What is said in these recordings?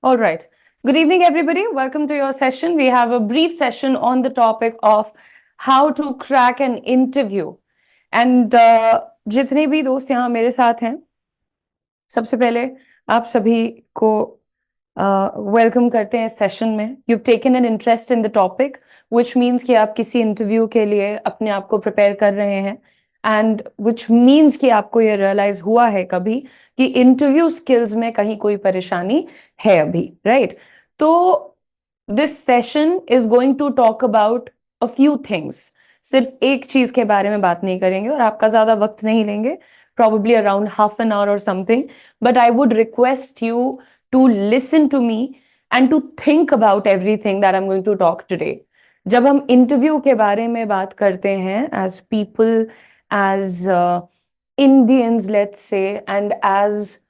All right. Good evening, everybody. Welcome to your session. We have a brief session on the topic of how to crack an interview. And जितने भी दोस्त यहाँ मेरे साथ हैं, सबसे पहले आप सभी को वेलकम करते हैं इस सेशन में. You've taken an interest in the topic, which means कि आप किसी इंटरव्यू के लिए अपने आप को प्रिपेयर कर रहे हैं. एंड which means कि आपको ये रियलाइज हुआ है कभी कि इंटरव्यू स्किल्स में कहीं कोई परेशानी है अभी, राइट? तो this session is going to talk about a few things. सिर्फ एक चीज के बारे में बात नहीं करेंगे और आपका ज्यादा वक्त नहीं लेंगे, probably around half an hour or something. But I would request you to listen to me and to think about everything that I'm going to talk today. जब हम इंटरव्यू के बारे में बात करते हैं as people, as Indians, let's say, and as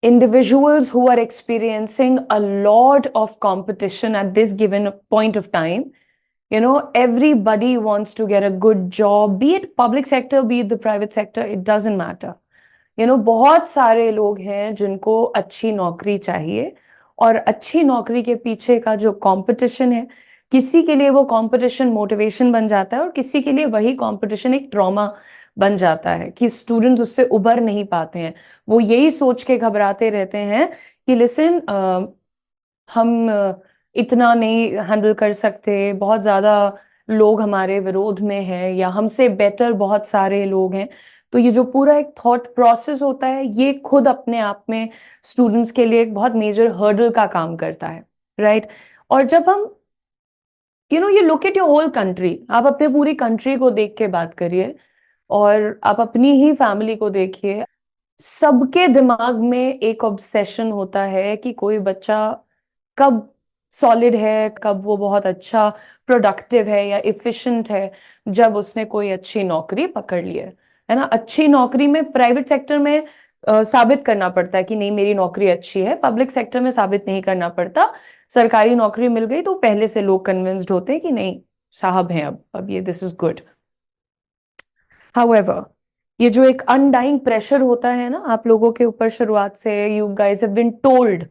individuals who are experiencing a lot of competition at this given point of time, everybody wants to get a good job, be it public sector, be it the private sector, it doesn't matter. बहुत सारे लोग हैं जिनको अच्छी नौकरी चाहिए और अच्छी नौकरी के पीछे का जो कंपटीशन है, किसी के लिए वो कंपटीशन मोटिवेशन बन जाता है और किसी के लिए वही कंपटीशन एक ट्रॉमा बन जाता है कि स्टूडेंट्स उससे उबर नहीं पाते हैं. वो यही सोच के घबराते रहते हैं कि लिसन, हम इतना नहीं हैंडल कर सकते, बहुत ज्यादा लोग हमारे विरोध में हैं या हमसे बेटर बहुत सारे लोग हैं. तो ये जो पूरा एक थॉट प्रोसेस होता है, ये खुद अपने आप में स्टूडेंट्स के लिए एक बहुत मेजर हर्डल का काम करता है, राइट? और जब हम you look at your whole country, आप अपने पूरी कंट्री को देख के बात करिए और आप अपनी ही फैमिली को देखिए. सबके दिमाग में एक ऑब्सेशन होता है कि कोई बच्चा कब सॉलिड है, कब वो बहुत अच्छा प्रोडक्टिव है या इफिशिएंट है जब उसने कोई अच्छी नौकरी पकड़ ली है ना. अच्छी नौकरी में प्राइवेट सेक्टर में साबित करना पड़ता है कि नहीं मेरी नौकरी अच्छी है, पब्लिक सेक्टर में साबित नहीं करना पड़ता. सरकारी नौकरी मिल गई तो पहले से लोग कन्विंस्ड होते हैं कि नहीं साहब हैं, अब ये दिस इज गुड. हाउएवर, ये जो एक अनडाइंग प्रेशर होता है ना आप लोगों के ऊपर शुरुआत से, you guys have been told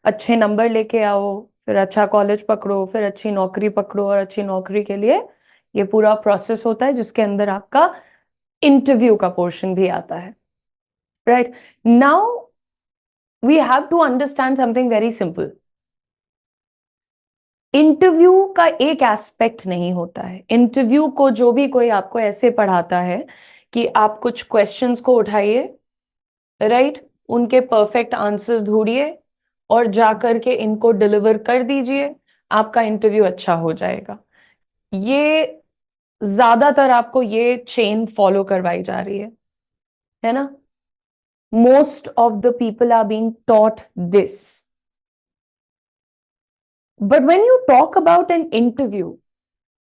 अच्छे नंबर लेके आओ, फिर अच्छा कॉलेज पकड़ो, फिर अच्छी नौकरी पकड़ो और अच्छी नौकरी के लिए ये पूरा प्रोसेस होता है जिसके अंदर आपका इंटरव्यू का पोर्शन भी आता है, right? Now we have to understand something very simple. Interview का एक एस्पेक्ट नहीं होता है. इंटरव्यू को जो भी कोई आपको ऐसे पढ़ाता है कि आप कुछ क्वेश्चंस को उठाइए, राइट, उनके परफेक्ट आंसर्स ढूंढिए और जाकर के इनको डिलीवर कर दीजिए, आपका इंटरव्यू अच्छा हो जाएगा. ये ज्यादातर आपको ये चेन फॉलो करवाई जा रही है ना. Most of the people are being taught this. But when you talk about an interview,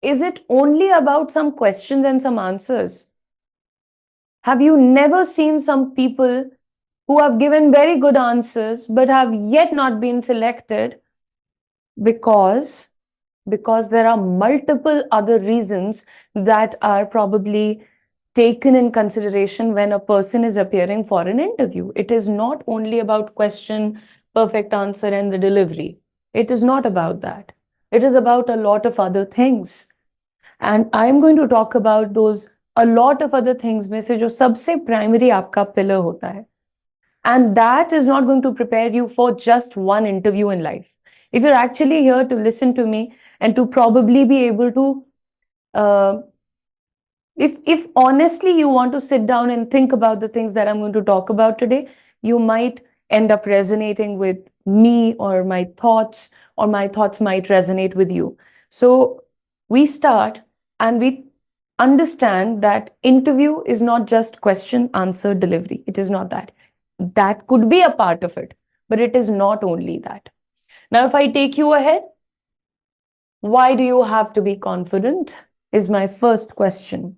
is it only about some questions and some answers? Have you never seen some people who have given very good answers but have yet not been selected because there are multiple other reasons that are probably taken in consideration when a person is appearing for an interview? It is not only about question, perfect answer and the delivery. It is not about that. It is about a lot of other things. And I am going to talk about those a lot of other things में से जो सबसे primary आपका pillar होता है. And that is not going to prepare you for just one interview in life. If you're actually here to listen to me and to probably be able to, if honestly you want to sit down and think about the things that I'm going to talk about today, you might end up resonating with me or my thoughts, or my thoughts might resonate with you. So we start and we understand that interview is not just question, answer, delivery. It is not that. That could be a part of it, but it is not only that. Now, if I take you ahead, why do you have to be confident is my first question.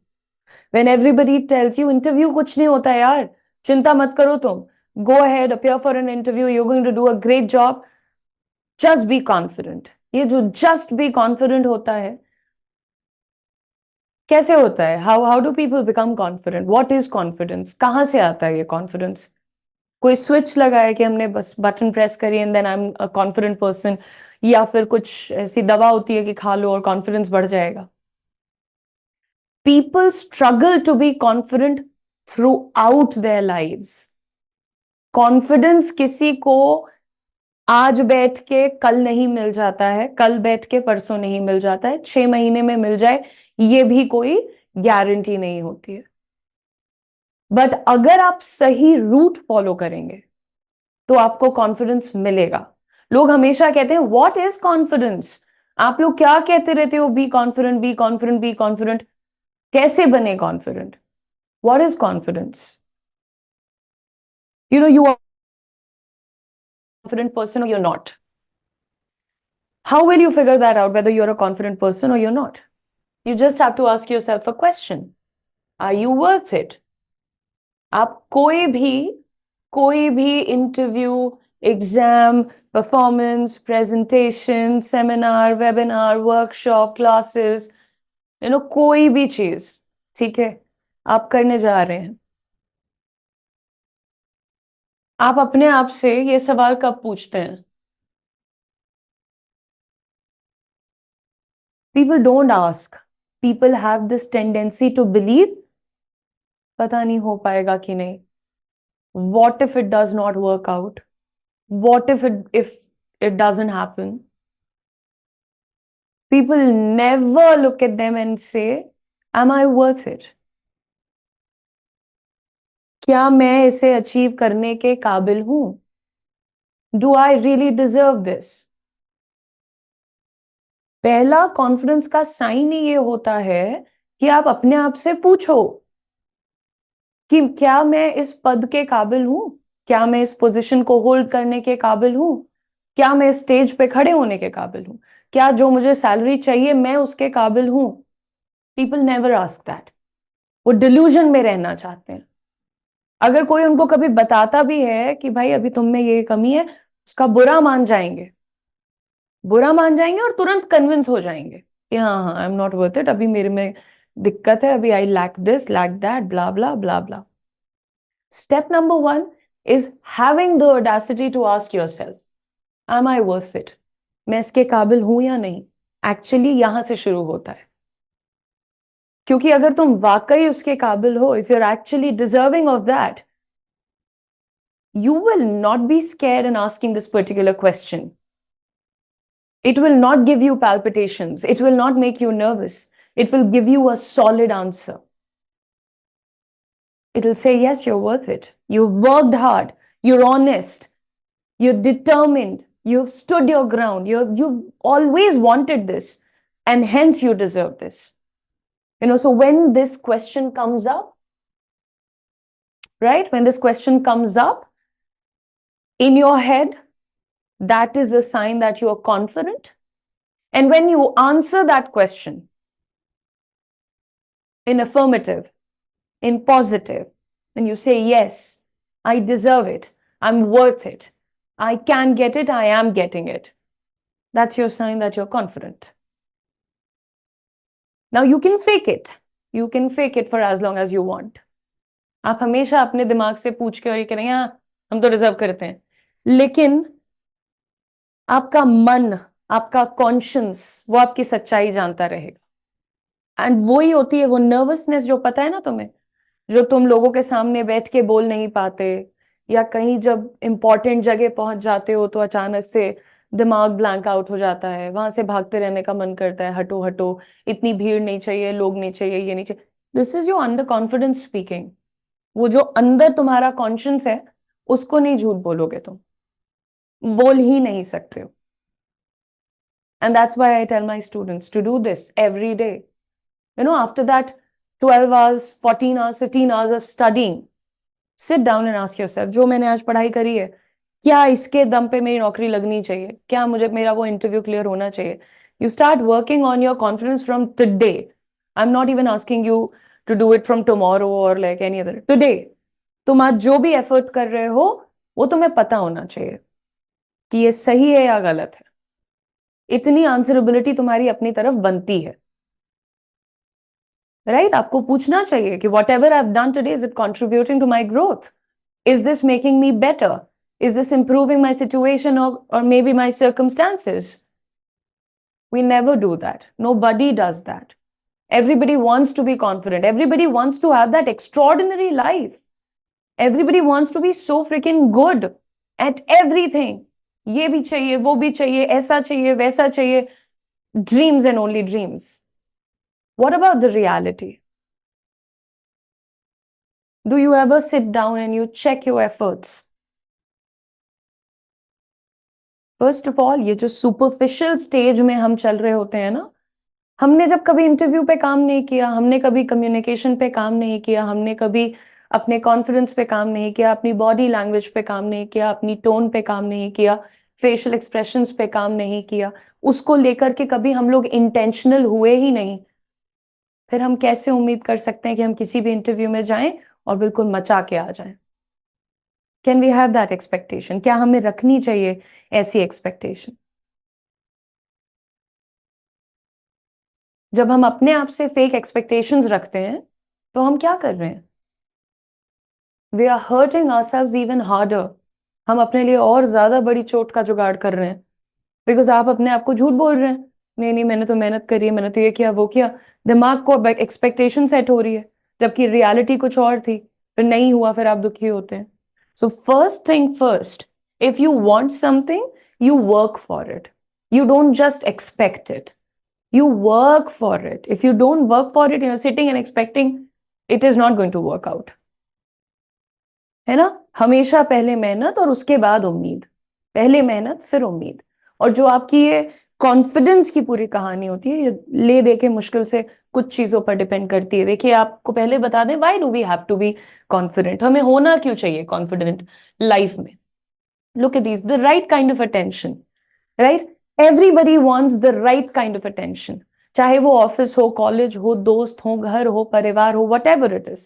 When everybody tells you interview कुछ नहीं होता यार, चिंता मत करो तुम, go ahead, appear for an interview, you're going to do a great job, just be confident. ये जो just be confident होता है, कैसे होता है? How do people become confident? What is confidence? कहाँ से आता है ये confidence? कोई स्विच लगाया कि हमने बस बटन प्रेस करी and then I am a confident person, या फिर कुछ ऐसी दवा होती है कि खा लो और कॉन्फिडेंस बढ़ जाएगा? People struggle to be confident throughout their lives. Confidence किसी को आज बैठ के कल नहीं मिल जाता है, कल बैठ के परसों नहीं मिल जाता है, 6 महीने में मिल जाए ये भी कोई गारंटी नहीं होती है। बट अगर आप सही रूट फॉलो करेंगे तो आपको कॉन्फिडेंस मिलेगा। लोग हमेशा कहते हैं व्हाट इज कॉन्फिडेंस, आप लोग क्या कहते रहते हो, be confident be confident be confident. कैसे बने confident? What is confidence? You are a confident person or you're not. How will you figure that out, whether you're a confident person or you're not? You just have to ask yourself a question. Are you worth it? आप कोई भी interview, exam, performance, presentation, seminar, webinar, workshop, classes, कोई भी चीज, ठीक है, आप करने जा रहे हैं, आप अपने आप से ये सवाल कब पूछते हैं? People don't ask. People have this tendency to believe, पता नहीं हो पाएगा कि नहीं, what if it does not work out, what if it doesn't happen. People never look at them and say, am I worth it? क्या मैं इसे achieve करने के काबिल हूं? Do I really deserve this? पहला कॉन्फिडेंस का साइन ही ये होता है कि आप अपने आप से पूछो कि क्या मैं इस पद के काबिल हूं, क्या मैं इस पोजीशन को होल्ड करने के काबिल हूं, क्या मैं स्टेज पे खड़े होने के काबिल हूं, क्या जो मुझे सैलरी चाहिए मैं उसके काबिल हूं? People never ask that. वो डिल्यूजन में रहना चाहते हैं। अगर कोई उनको कभी बताता भी है कि भाई अभी तुम में ये कमी है, उसका बुरा मान जाएंगे, बुरा मान जाएंगे और तुरंत कन्विंस हो जाएंगे कि हाँ हाँ, I am not worth it, अभी मेरे में दिक्कत है, अभी I lack this lack that, blah blah blah blah. Step number 1 is having the audacity to ask yourself, am I worth it? मैं इसके काबिल हूं या नहीं? एक्चुअली यहां से शुरू होता है, क्योंकि अगर तुम वाकई उसके काबिल हो, if you're actually deserving of that, you will not be scared in asking this particular question. It will not give you palpitations. It will not make you nervous. It will give you a solid answer. It'll say, yes, you're worth it. You've worked hard. You're honest. You're determined. You've stood your ground. You've always wanted this, and hence you deserve this. So when this question comes up, right? When this question comes up in your head, that is a sign that you are confident. And when you answer that question in affirmative, in positive, when you say, yes, I deserve it, I'm worth it, I can get it, I am getting it, that's your sign that you're confident. Now you can fake it. You can fake it for as long as you want. आप हमेशा अपने दिमाग से पूछ के और ये करेंगे हाँ हम तो डिजर्व करते हैं, लेकिन आपका मन, आपका कॉन्शियस, वो आपकी सच्चाई जानता रहेगा। एंड वो ही होती है वो नर्वसनेस जो पता है ना तुम्हें, जो तुम लोगों के सामने बैठ के बोल नहीं पाते, या कहीं जब इंपॉर्टेंट जगह पहुंच जाते हो तो अचानक से दिमाग ब्लैंक आउट हो जाता है, वहां से भागते रहने का मन करता है, हटो हटो, इतनी भीड़ नहीं चाहिए, लोग नहीं चाहिए, ये नहीं चाहिए। This is your under confidence speaking. वो जो अंदर तुम्हारा कॉन्शियस है उसको नहीं झूठ बोलोगे तुम, बोल ही नहीं सकते हो। And that's why I tell my students to do this every day. After that 12 hours, 14 hours, 15 hours of studying, sit down and ask yourself, जो मैंने आज पढ़ाई करी है, क्या इसके दम पे मेरी नौकरी लगनी चाहिए, क्या मुझे मेरा वो इंटरव्यू क्लियर होना चाहिए? You start working on your confidence from today. I am not even asking you to do it from tomorrow और लाइक एनी अदर, टुडे। तुम आज जो भी एफर्ट कर रहे हो वो तुम्हें पता होना चाहिए कि ये सही है या गलत है। इतनी आंसरेबिलिटी तुम्हारी अपनी तरफ बनती है, राइट? आपको पूछना चाहिए कि whatever I have done today, is it contributing to my growth? Is this making me better? Is this improving my situation or maybe my circumstances? We never do that. Nobody does that. Everybody wants to be confident. Everybody wants to have that extraordinary life. Everybody wants to be so freaking good at everything. ये भी चाहिए, वो भी चाहिए, ऐसा चाहिए, वैसा चाहिए. Dreams and only dreams. What about the reality? Do you ever sit down and you check your efforts? First of all, ये जो superficial stage में हम चल रहे होते हैं ना, हमने जब कभी इंटरव्यू पे काम नहीं किया, हमने कभी कम्युनिकेशन पे काम नहीं किया, हमने कभी अपने कॉन्फिडेंस पे काम नहीं किया, अपनी बॉडी लैंग्वेज पे काम नहीं किया, अपनी टोन पे काम नहीं किया, फेशियल एक्सप्रेशंस पे काम नहीं किया, उसको लेकर के कभी हम लोग इंटेंशनल हुए ही नहीं, फिर हम कैसे उम्मीद कर सकते हैं कि हम किसी भी इंटरव्यू में जाएं और बिल्कुल मचा के आ जाएं? Can we have that expectation? क्या हमें रखनी चाहिए ऐसी एक्सपेक्टेशन? जब हम अपने आप से फेक एक्सपेक्टेशंस रखते हैं तो हम क्या कर रहे हैं? We are hurting ourselves even harder. हम अपने लिए और ज्यादा बड़ी चोट का जुगाड़ कर रहे हैं बिकॉज आप अपने आप को झूठ बोल रहे हैं. नहीं नहीं, मैंने तो मेहनत करी है, मैंने तो ये किया वो किया. दिमाग को एक्सपेक्टेशन सेट हो रही है जबकि रियलिटी कुछ और थी, फिर नहीं हुआ, फिर आप दुखी होते हैं. So first thing first, if you want something you work for it. You don't just expect it. You work for it. If you don't work for it, sitting and expecting, it is not going to work out. है ना? हमेशा पहले मेहनत और उसके बाद उम्मीद. पहले मेहनत फिर उम्मीद. और जो आपकी ये कॉन्फिडेंस की पूरी कहानी होती है, ये ले दे के मुश्किल से कुछ चीजों पर डिपेंड करती है. देखिए, आपको पहले बता दें, why do we have to be confident? हमें होना क्यों चाहिए कॉन्फिडेंट लाइफ में? Look at this, the right kind of attention, right? Everybody wants the right kind of attention. चाहे वो ऑफिस हो, कॉलेज हो, दोस्त हो, घर हो, परिवार हो, whatever it is.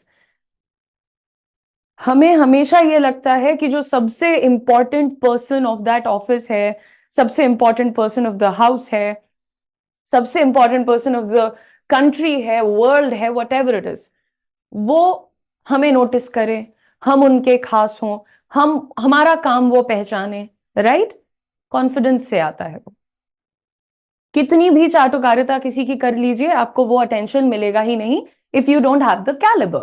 हमें हमेशा ये लगता है कि जो सबसे important person of that office है, सबसे important person of the house है, सबसे important person of the country है, वर्ल्ड है, whatever it is, वो हमें नोटिस करे, हम उनके खास हों, हमारा काम वो पहचाने, राइट? कॉन्फिडेंस से आता है वो. कितनी भी चाटुकारिता किसी की कर लीजिए, आपको वो अटेंशन मिलेगा ही नहीं if you don't have the calibre.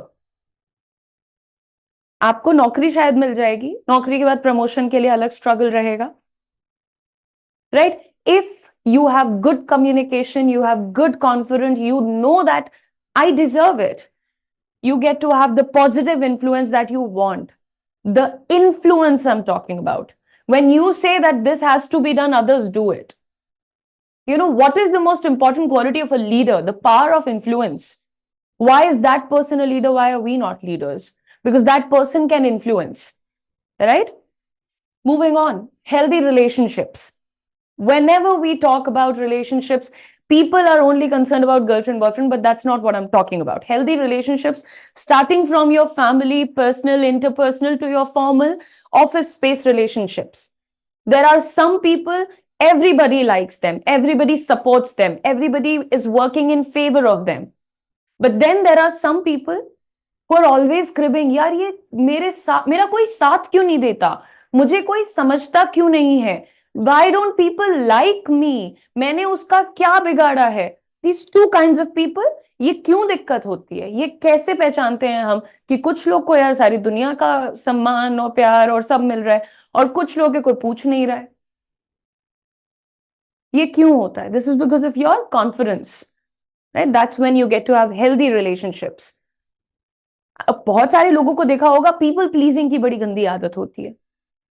आपको नौकरी शायद मिल जाएगी, नौकरी के बाद प्रमोशन के लिए अलग स्ट्रगल रहेगा, right? If you have good communication, you have good confidence, you know that I deserve it. You get to have the positive influence that you want. The influence I'm talking about. When you say that this has to be done, others do it. You know, what is the most important quality of a leader? The power of influence. Why is that person a leader? Why are we not leaders? Because that person can influence, right? Moving on, healthy relationships. Whenever we talk about relationships, people are only concerned about girlfriend, boyfriend, but that's not what I'm talking about. Healthy relationships, starting from your family, personal, interpersonal, to your formal office space relationships. There are some people, everybody likes them, everybody supports them, everybody is working in favor of them. But then there are some people who are always cribbing, यार ये मेरा कोई साथ क्यों नहीं देता, मुझे कोई समझता क्यों नहीं है, why don't people like me, मैंने उसका क्या बिगाड़ा है? These two kinds of people, ये क्यों दिक्कत होती है? ये कैसे पहचानते हैं हम कि कुछ लोग को यार सारी दुनिया का सम्मान और प्यार और सब मिल रहा है और कुछ लोग के कोई पूछ नहीं रहा है? ये क्यों होता है? This is because of your confidence, right? That's when you get to have healthy relationships. बहुत सारे लोगों को देखा होगा, पीपल प्लीजिंग की बड़ी गंदी आदत होती है.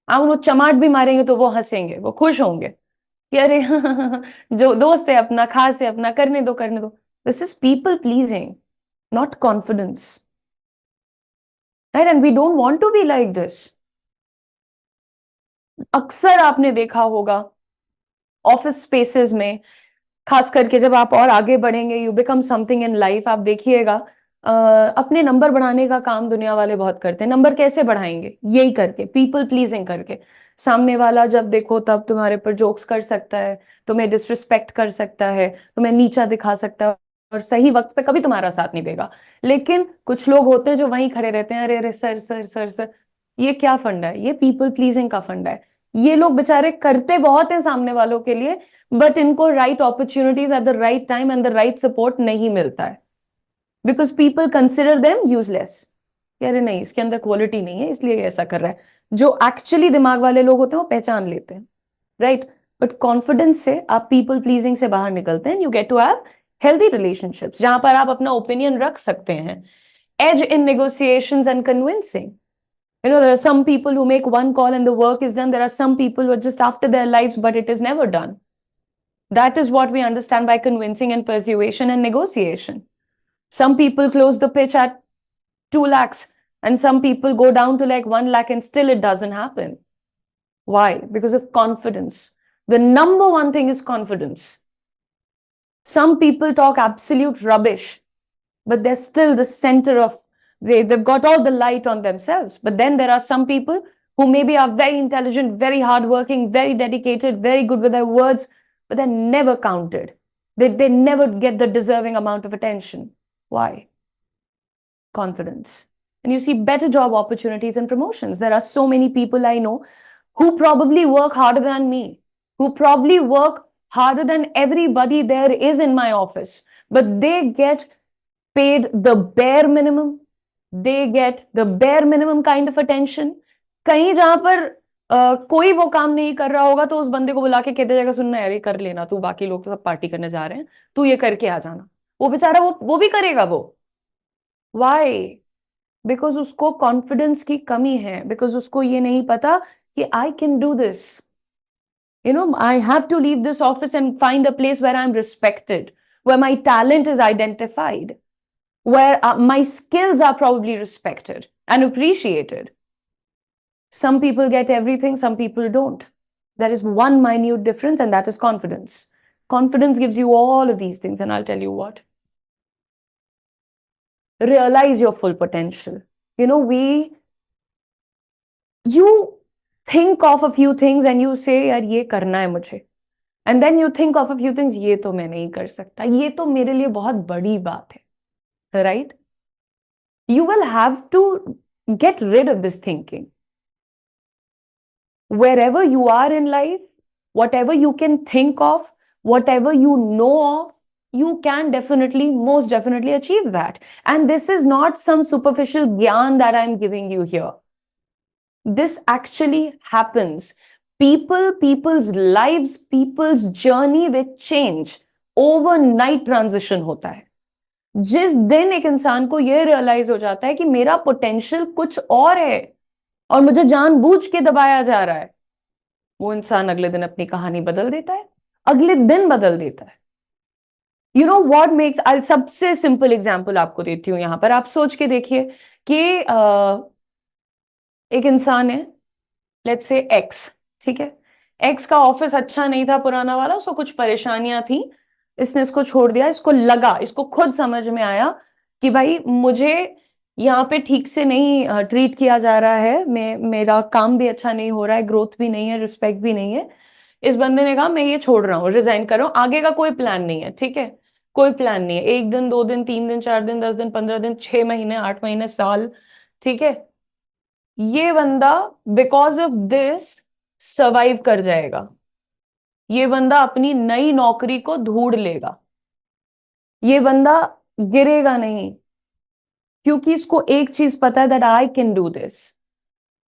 आप उनको चमाट भी मारेंगे तो वो हंसेंगे, वो खुश होंगे कि अरे जो दोस्त है अपना, खास है अपना, करने दो करने दो. This is people pleasing, not confidence, right? And we don't want to be like this. अक्सर आपने देखा होगा ऑफिस स्पेसेस में, खास करके जब आप और आगे बढ़ेंगे, you become something in life, आप देखिएगा अपने नंबर बढ़ाने का काम दुनिया वाले बहुत करते हैं. नंबर कैसे बढ़ाएंगे? यही करके, पीपल प्लीजिंग करके. सामने वाला जब देखो तब तुम्हारे पर जोक्स कर सकता है, तुम्हें डिसरिस्पेक्ट कर सकता है, तुम्हें नीचा दिखा सकता है और सही वक्त पे कभी तुम्हारा साथ नहीं देगा. लेकिन कुछ लोग होते हैं जो वहीं खड़े रहते हैं, अरे अरे सर सर सर सर. ये क्या फंडा है? ये पीपल प्लीजिंग का फंडा है। ये लोग बेचारे करते बहुत हैं सामने वालों के लिए, बट इनको right opportunities at the right time and the right support नहीं मिलता है, because people consider them useless. अरे नहीं, इसके अंदर क्वालिटी नहीं है इसलिए ऐसा कर रहा है। जो एक्चुअली दिमाग वाले लोग होते हैं वो पहचान लेते हैं, राइट? बट कॉन्फिडेंस से आप पीपल प्लीजिंग से बाहर निकलते हैं, you get to have healthy relationships जहां पर आप अपना ओपिनियन रख सकते हैं। As in negotiations and convincing, you know, there are some people who make one call and the work is done. There are some people who are just after their lives, but it is never done. That is what we understand by convincing and persuasion and negotiation. Some people close the pitch at 2 lakhs and some people go down to like 1 lakh and still it doesn't happen. Why? Because of confidence. The number one thing is confidence. Some people talk absolute rubbish, but they're still the center of, they've got all the light on themselves. But then there are some people who maybe are very intelligent, very hardworking, very dedicated, very good with their words, but they're never counted. They never get the deserving amount of attention. Why? Confidence. And you see better job opportunities and promotions. There are so many people I know who probably work harder than me, who probably work harder than everybody there is in my office, but they get paid the bare minimum. They get the bare minimum kind of attention. कहीं जहां पर कोई वो काम नहीं कर रहा होगा तो उस बंदे को बुला के कहते जाएगा, सुनना यार ये कर लेना तू, बाकी लोग तो सब पार्टी करने जा रहे हैं, तू ये करके आ जाना। वो बेचारा वो भी करेगा वो। वाई? बिकॉज उसको कॉन्फिडेंस की कमी है, बिकॉज उसको ये नहीं पता कि I can do this, you know, I have to leave this office and find a place where I'm respected, where my talent is identified, where my skills are probably respected and appreciated. Some people get everything, some people don't. There is one minute difference, and that is confidence. Confidence gives you all of these things, and I'll tell you what. Realize your full potential. You know, you think of a few things and you say, यार ये करना है मुझे. And then you think of a few things, ये तो मैं नहीं कर सकता, ये तो मेरे लिए बहुत बड़ी बात है. Right? You will have to get rid of this thinking. Wherever you are in life, whatever you can think of, whatever you know of, you can definitely, most definitely achieve that. And this is not some superficial gyan that I'm giving you here. This actually happens. People's lives, people's journey, they change. Overnight transition होता है. जिस दिन एक इंसान को ये realise हो जाता है कि मेरा पोटेंशियल कुछ और है और मुझे जानबूझ के दबाया जा रहा है, वो इंसान अगले दिन अपनी कहानी बदल देता है, अगले दिन बदल देता है. यू नो व्हाट मेक्स, आई सबसे सिंपल एग्जांपल आपको देती हूं यहां पर. आप सोच के देखिए कि एक इंसान है, लेट्स से एक्स, ठीक है. एक्स का ऑफिस अच्छा नहीं था पुराना वाला, उसको कुछ परेशानियां थी, इसने इसको छोड़ दिया. इसको लगा, इसको खुद समझ में आया कि भाई मुझे यहाँ पे ठीक से नहीं ट्रीट किया जा रहा है, मेरा काम भी अच्छा नहीं हो रहा है, ग्रोथ भी नहीं है, रिस्पेक्ट भी नहीं है. इस बंदे ने कहा मैं ये छोड़ रहा हूँ, रिजाइन कर रहा हूँ, आगे का कोई प्लान नहीं है, ठीक है. कोई प्लान नहीं है, 1 दिन 2 दिन 3 दिन 4 दिन 10 दिन 15 दिन 6 महीने 8 महीने साल, ठीक है. ये बंदा बिकॉज ऑफ दिस सर्वाइव कर जाएगा. ये बंदा अपनी नई नौकरी को ढूंढ लेगा. ये बंदा गिरेगा नहीं, क्योंकि इसको एक चीज पता है, that I can do this.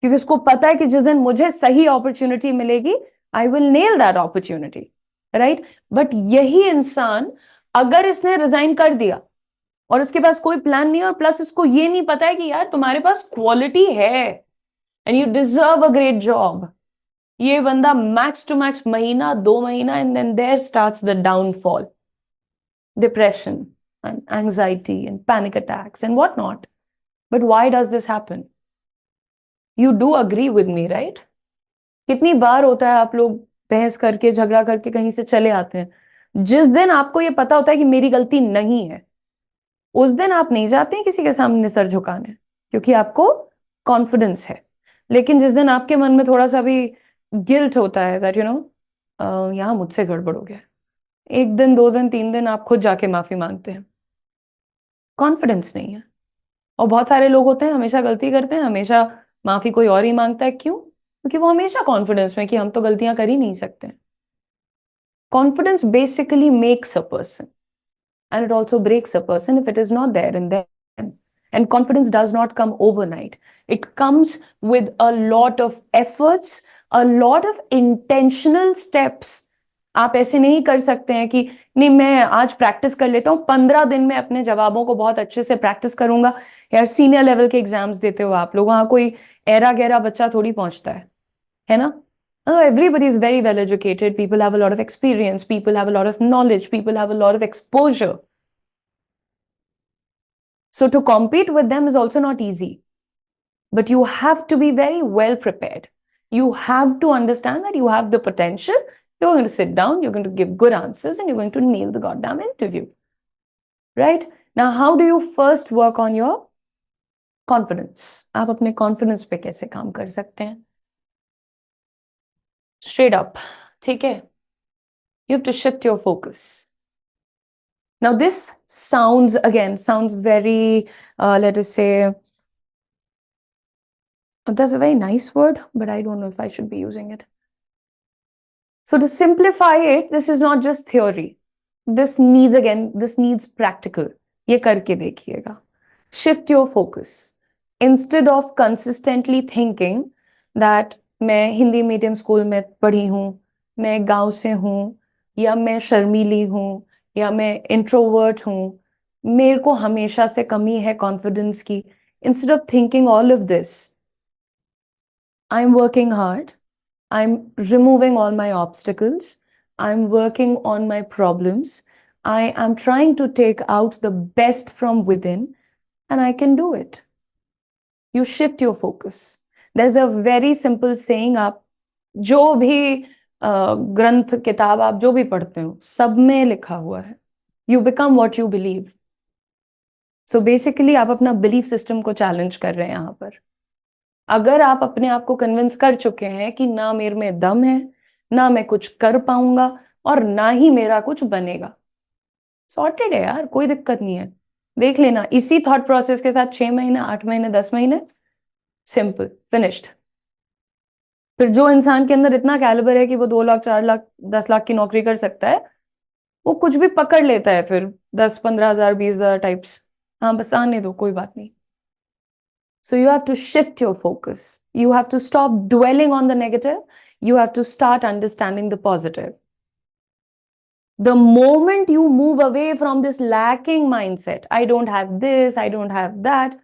क्योंकि इसको पता है कि जिस दिन मुझे सही अपॉर्चुनिटी मिलेगी, I will nail that opportunity, right. But यही इंसान अगर इसने रिजाइन कर दिया और इसके पास कोई प्लान नहीं है, और प्लस इसको ये नहीं पता है कि यार तुम्हारे पास क्वालिटी है and you deserve a great job, ये बंदा मैक्स टू मैक्स महीना 2 महीना, and then there starts the downfall, depression and anxiety and panic attacks and whatnot. But why does this happen? You do agree with me, right? कितनी बार होता है आप लोग बहस करके झगड़ा करके कहीं से चले आते हैं, जिस दिन आपको ये पता होता है कि मेरी गलती नहीं है, उस दिन आप नहीं जाते हैं किसी के सामने सर झुकाने, क्योंकि आपको कॉन्फिडेंस है. लेकिन जिस दिन आपके मन में थोड़ा सा भी गिल्ट होता है, दैट यू नो यहाँ मुझसे गड़बड़ हो गया, 1 दिन 2 दिन 3 दिन आप खुद जाके माफी मांगते हैं. कॉन्फिडेंस नहीं है. और बहुत सारे लोग होते हैं हमेशा गलती करते हैं, हमेशा माफी कोई और ही मांगता है, क्यों? क्योंकि वो हमेशा कॉन्फिडेंस में कि हम तो गलतियां कर ही नहीं सकते। Confidence basically makes a person and it also breaks a person if it is not there in them. And confidence does not come overnight. It comes with a lot of efforts, a lot of intentional steps. आप ऐसे नहीं कर सकते हैं कि नहीं मैं आज प्रैक्टिस कर लेता हूँ, 15 दिन में अपने जवाबों को बहुत अच्छे से प्रैक्टिस करूंगा। यार सीनियर लेवल के एग्जाम्स देते हो आप लोग, वहां कोई एरा गहरा बच्चा थोड़ी पहुंचता है ना? Everybody is very well educated. People have a lot of experience. People have a lot of knowledge. People have a lot of exposure. So to compete with them is also not easy. But you have to be very well prepared. You have to understand that you have the potential. You're going to sit down, you're going to give good answers, and you're going to nail the goddamn interview. Right? Now, how do you first work on your confidence? आप अपने confidence पे कैसे काम कर सकते हैं? Straight up. ठीक है? You have to shift your focus. Now, this sounds very, let us say, that's a very nice word, but I don't know if I should be using it. So to simplify it, this is not just theory. This needs practical. ये करके देखिएगा. Shift your focus. Instead of consistently thinking that मैं Hindi medium school में पढ़ी हूँ, मैं गांव से हूँ, या मैं शर्मीली हूँ, या मैं इंट्रोवर्ट हूँ, मेरे को हमेशा से कमी है कॉन्फिडेंस की. Instead of thinking all of this, I'm working hard. I'm removing all my obstacles. I'm working on my problems. I am trying to take out the best from within, and I can do it. You shift your focus. There's a very simple saying, आप जो भी ग्रंथ किताब आप जो भी पढ़ते हो सब में लिखा हुआ है, you become what you believe. So basically आप अपना belief system को challenge कर रहे हैं यहाँ पर. अगर आप अपने आप को कन्विंस कर चुके हैं कि ना मेरे में दम है, ना मैं कुछ कर पाऊंगा, और ना ही मेरा कुछ बनेगा, सॉर्टेड है यार, कोई दिक्कत नहीं है. देख लेना इसी थॉट प्रोसेस के साथ 6 महीने, 8 महीने, 10 महीने, सिंपल, फिनिश्ड. फिर जो इंसान के अंदर इतना कैलिबर है कि वो 2 लाख, 4 लाख, 10 लाख की नौकरी कर सकता है, वो कुछ भी पकड़ लेता है फिर 10-15 हजार, 20 हजार टाइप्स. हाँ बस आने दो, कोई बात नहीं. So you have to shift your focus. You have to stop dwelling on the negative. You have to start understanding the positive. The moment you move away from this lacking mindset, I don't have this, I don't have that.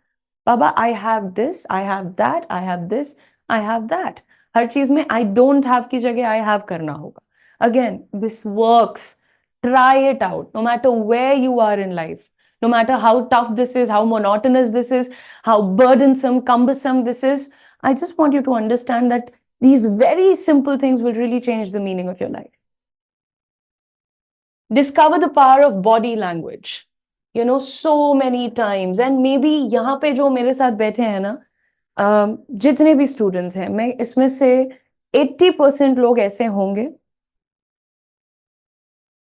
Baba, I have this, I have that, I have this, I have that. हर चीज में I don't have की जगह I have करना होगा. Again, this works. Try it out. No matter where you are in life, no matter how tough this is, how monotonous this is, how burdensome, cumbersome this is, I just want you to understand that these very simple things will really change the meaning of your life. Discover the power of body language. So many times, and maybe यहाँ पे जो मेरे साथ बैठे हैं ना, जितने भी स्टूडेंट्स हैं, मैं इसमें से 80% लोग ऐसे होंगे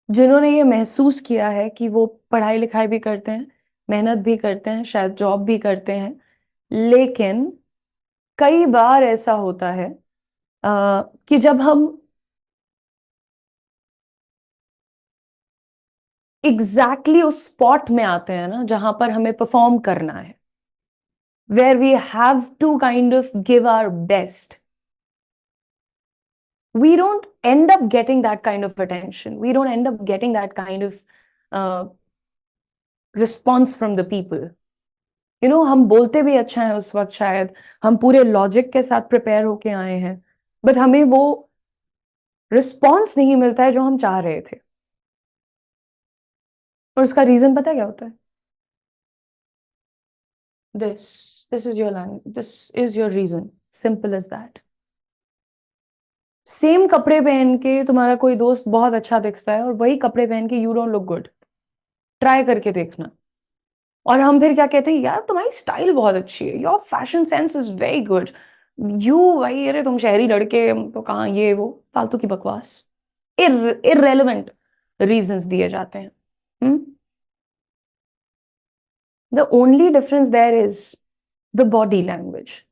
जिन्होंने ये महसूस किया है कि वो पढ़ाई लिखाई भी करते हैं, मेहनत भी करते हैं, शायद जॉब भी करते हैं, लेकिन कई बार ऐसा होता है कि जब हम एग्जैक्टली उस स्पॉट में आते हैं ना जहां पर हमें परफॉर्म करना है, where we have to kind of give our best, we don't end up getting that kind of attention. We don't end up getting that kind of response from the people. हम बोलते भी अच्छा है उस वक्त, शायद हम पूरे लॉजिक के साथ प्रिपेयर होके आए हैं, बट हमें वो रिस्पॉन्स नहीं मिलता है जो हम चाह रहे थे. और उसका रीजन पता है क्या होता है? This is your language, this is your reason. Simple as that. Same कपड़े पहन के तुम्हारा कोई दोस्त बहुत अच्छा दिखता है और वही कपड़े पहन के you don't look good. Try करके देखना. और हम फिर क्या कहते हैं, यार तुम्हारी स्टाइल बहुत अच्छी है, your fashion sense is very good. भाई अरे तुम शहरी लड़के तो कहाँ, ये वो फालतू की बकवास, इररेलेवेंट रीजंस दिए जाते हैं. The only difference there is the body language.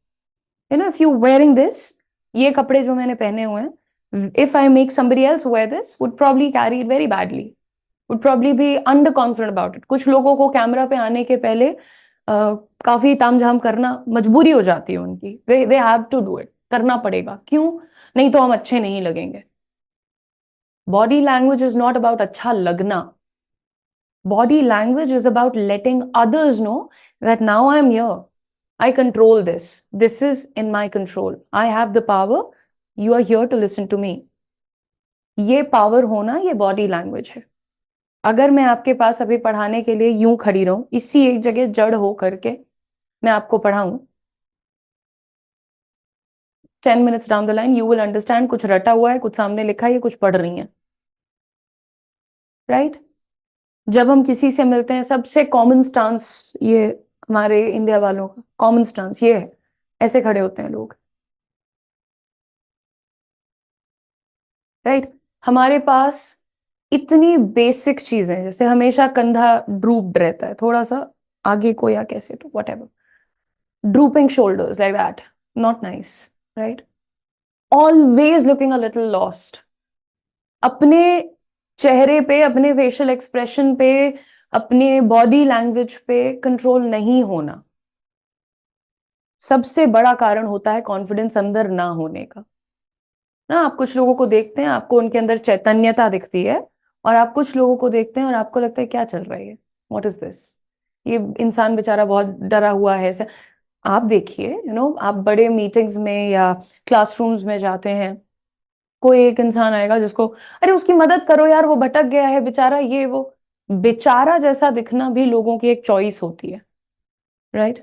You know, if you wearing this, ये कपड़े जो मैंने पहने हुए हैं, if I make somebody else wear this, would probably carry it very badly, would probably be underconfident about it. कुछ लोगों को कैमरा पे आने के पहले काफी तामझाम करना मजबूरी हो जाती है उनकी, they have to do it, करना पड़ेगा, क्यों? नहीं तो हम अच्छे नहीं लगेंगे. Body language is not about अच्छा लगना. Body language is about letting others know that now I am here, I control this, this is in my control, I have the power, you are here to listen to me. ये power होना, ये body language है. अगर मैं आपके पास अभी पढ़ाने के लिए यूं खड़ी रहूं, इसी एक जगह जड़ हो करके मैं आपको पढ़ाऊं, 10 minutes down the line you will understand कुछ रटा हुआ है, कुछ सामने लिखा है, ये कुछ पढ़ रही हैं, राइट? जब हम किसी से मिलते हैं, सबसे कॉमन स्टांस, ये हमारे इंडिया वालों का कॉमन स्टांस ये है, ऐसे खड़े होते हैं लोग, राइट? हमारे पास इतनी बेसिक चीजें, जैसे हमेशा कंधा ड्रूप्ड रहता है, थोड़ा सा आगे को या कैसे, तो what ever, drooping shoulders like that, not nice, right? Always looking a little lost. अपने चेहरे पे, अपने फेशियल एक्सप्रेशन पे, अपने बॉडी लैंग्वेज पे कंट्रोल नहीं होना, सबसे बड़ा कारण होता है कॉन्फिडेंस अंदर ना होने का. ना, आप कुछ लोगों को देखते हैं, आपको उनके अंदर चैतन्यता दिखती है, और आप कुछ लोगों को देखते हैं और आपको लगता है क्या चल रहा है, व्हाट इज दिस, ये इंसान बेचारा बहुत डरा हुआ है ऐसे. आप देखिए, यू नो, आप बड़े मीटिंग्स में या क्लासरूम्स में जाते हैं, कोई एक इंसान आएगा जिसको, अरे उसकी मदद करो यार, वो भटक गया है बेचारा, ये वो. बेचारा जैसा दिखना भी लोगों की एक चॉइस होती है, right?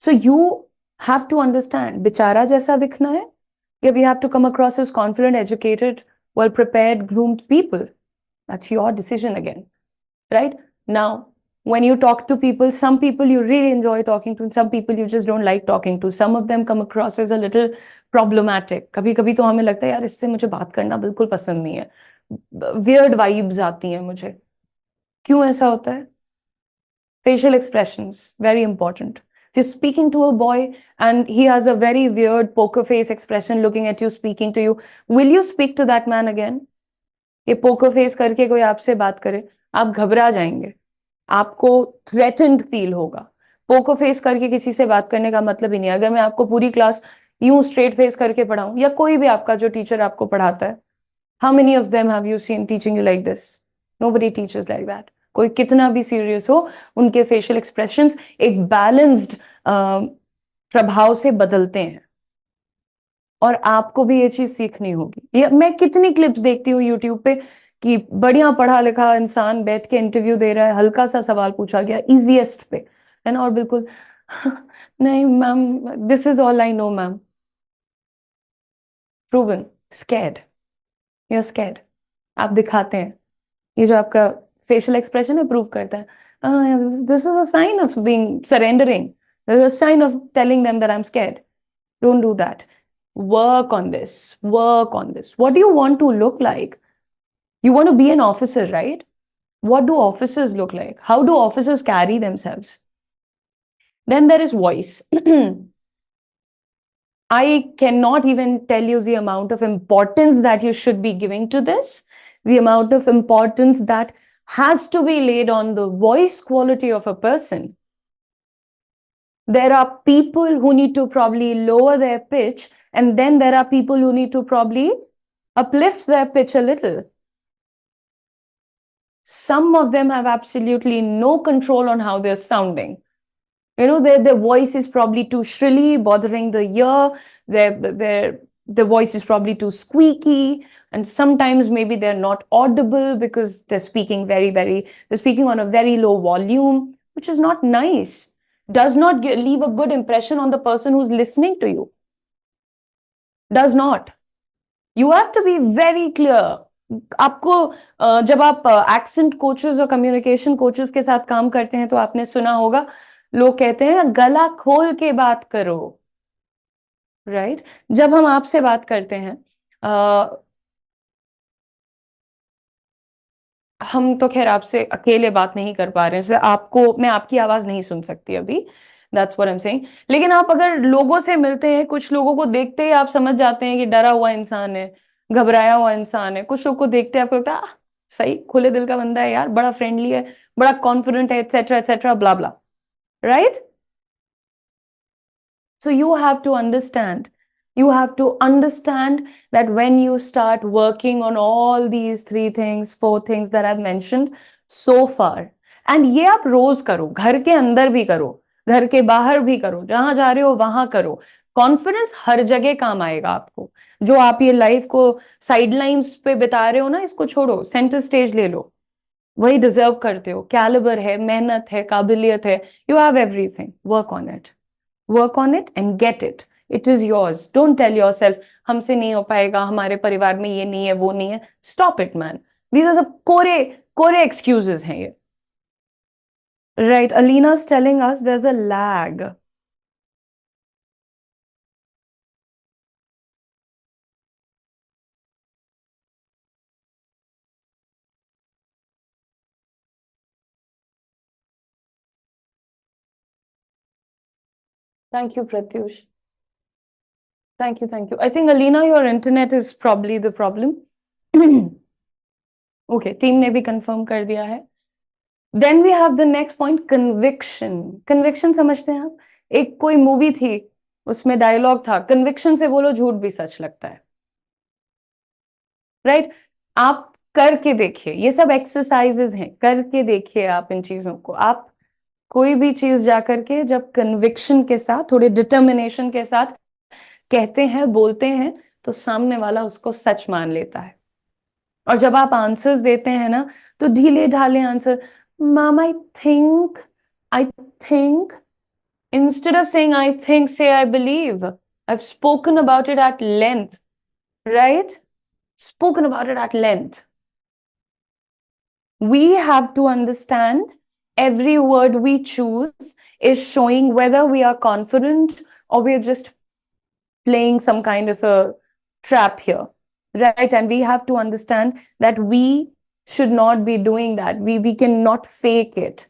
So you have to understand, बेचारा जैसा दिखना है, या we have to come across as confident, educated, well prepared, groomed people. That's your decision again, right? Now, when you talk to people, some people you really enjoy talking to, and some people you just don't like talking to. Some of them come across as a little problematic. कभी कभी तो हमें लगता है यार, इससे मुझे बात करना बिल्कुल पसंद नहीं है, weird vibes आती हैं मुझे. क्यों ऐसा होता है? Facial expressions, very important. If you're speaking to a boy and he has a very weird poker face expression looking at you, speaking to you, will you speak to that man again? ये poker face करके कोई आपसे बात करे, आप घबरा जाएंगे, आपको थ्रेटेंड फील होगा. पोकर फेस करके किसी से बात करने का मतलब ही नहीं है. अगर मैं आपको पूरी क्लास यूं स्ट्रेट फेस करके पढ़ाऊं, या कोई भी आपका जो टीचर आपको पढ़ाता है, how many of them have you seen teaching you like this? Nobody teachers like that. कोई कितना भी सीरियस हो, उनके फेशियल एक्सप्रेशंस एक बैलेंस्ड प्रभाव से बदलते हैं. और आपको भी ये चीज सीखनी होगी. ये मैं कितनी क्लिप्स देखती हूँ यूट्यूब पे कि बढ़िया पढ़ा लिखा इंसान बैठ के इंटरव्यू दे रहा है, हल्का सा सवाल पूछा गया इजीएस्ट पे, है ना, और बिल्कुल नहीं ma'am, this is all I know ma'am. Proven scared, you are scared. आप दिखाते हैं, ये जो आपका फेशियल एक्सप्रेशन है प्रूव करता है, this is a sign of being surrendering, this is a sign of telling them that I am scared. Don't do that. Work on this, work on this. What do you want to look like? You want to be an officer, right? What do officers look like? How do officers carry themselves? Then there is voice. I cannot even tell you the amount of importance that you should be giving to this, the amount of importance that has to be laid on the voice quality of a person. There are people who need to probably lower their pitch, and then there are people who need to probably uplift their pitch a little. Some of them have absolutely no control on how they're sounding. You know, their voice is probably too shrilly, bothering the ear. Their voice is probably too squeaky, and sometimes maybe they're not audible because they're speaking they're speaking on a very low volume, which is not nice. Does not leave a good impression on the person who's listening to you. Does not. You have to be very clear. आपको जब आप accent coaches और communication coaches के साथ काम करते हैं, तो आपने सुना होगा, लोग कहते हैं गला खोल के बात करो, राइट? जब हम आपसे बात करते हैं, हम तो खैर आपसे अकेले बात नहीं कर पा रहे हैं, जैसे आपको, मैं आपकी आवाज नहीं सुन सकती अभी, that's what I am saying. लेकिन आप अगर लोगों से मिलते हैं, कुछ लोगों को देखते ही आप समझ जाते हैं कि डरा हुआ इंसान है, घबराया हुआ इंसान है। कुछ लोग को देखते हैं आपको लगता है सही खुले दिल का बंदा है यार, बड़ा फ्रेंडली है, बड़ा कॉन्फिडेंट है, etcetera etcetera blah blah, right? So you have to understand that when you start working on all these three things, four things that I've mentioned so far, and ये आप रोज करो, घर के अंदर भी करो, घर के बाहर भी करो, जहां जा रहे हो वहां करो। कॉन्फिडेंस हर जगह काम आएगा आपको। जो आप ये लाइफ को साइडलाइंस पे बिता रहे हो ना, इसको छोड़ो, सेंटर स्टेज ले लो। वही डिजर्व करते हो, कैलिबर है, मेहनत है, काबिलियत है, you have everything, work on it, work on it and get it. It is yours. Don't tell yourself हमसे नहीं हो पाएगा, हमारे परिवार में ये नहीं है, वो नहीं है। Stop it, man. These are सब कोरे excuses हैं ये। Right, Alina's telling us there's a lag. Thank you, Pratyush. Thank you, thank you. I think Alina, your internet is probably the problem. Okay, team ने भी confirm कर दिया है। Then we have the next point, conviction. Conviction समझते हैं आप? एक कोई मूवी थी, उसमें डायलॉग था, कन्विक्शन से बोलो झूठ भी सच लगता है, राइट? आप करके देखिए, ये सब एक्सरसाइजेस हैं, करके देखिए आप इन चीजों को। आप कोई भी चीज जाकर के जब कन्विक्शन के साथ, थोड़े डिटर्मिनेशन के साथ कहते हैं, बोलते हैं, तो सामने वाला उसको सच मान लेता है। और जब आप आंसर्स देते हैं ना, तो ढीले ढाले answer, ma'am I think, instead of saying I think, say I believe. I've spoken about it at length, right? Spoken about it at length. We have to understand every word we choose is showing whether we are confident or we're just playing some kind of a trap here, right? And we have to understand that we should not be doing that. We cannot fake it.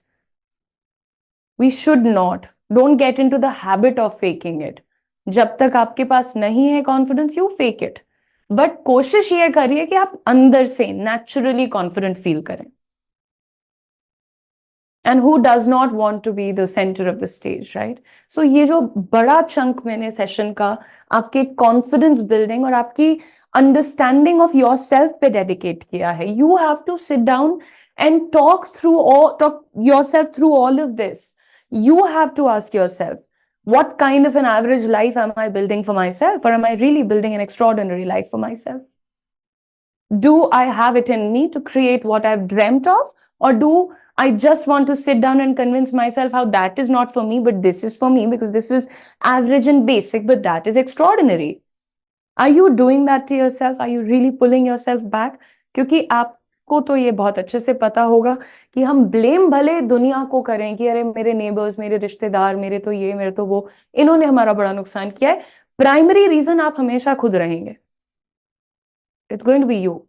We should not. Don't get into the habit of faking it. जब तक आपके पास नहीं है confidence, you fake it, but कोशिश ये करिए कि आप अंदर से नेचुरली कॉन्फिडेंट फील करें। And who does not want to be the centre of the stage, right? So ये जो बड़ा चंक मैंने सेशन का आपके कॉन्फिडेंस बिल्डिंग और आपकी अंडरस्टैंडिंग ऑफ योर सेल्फ पे डेडिकेट किया है। You have to sit down and talk yourself through all of this. You have to ask yourself, what kind of an average life am I building for myself, or am I really building an extraordinary life for myself? Do I have it in me to create what I've dreamt of, or do I just want to sit down and convince myself how that is not for me, but this is for me, because this is average and basic, but that is extraordinary? Are you doing that to yourself? Are you really pulling yourself back? क्योंकि आप को तो ये बहुत अच्छे से पता होगा कि हम ब्लेम भले दुनिया को करें कि अरे मेरे नेबर्स, मेरे रिश्तेदार, मेरे तो ये, मेरे तो वो, इन्होंने हमारा बड़ा नुकसान किया है, प्राइमरी रीजन आप हमेशा खुद रहेंगे। It's going to be you.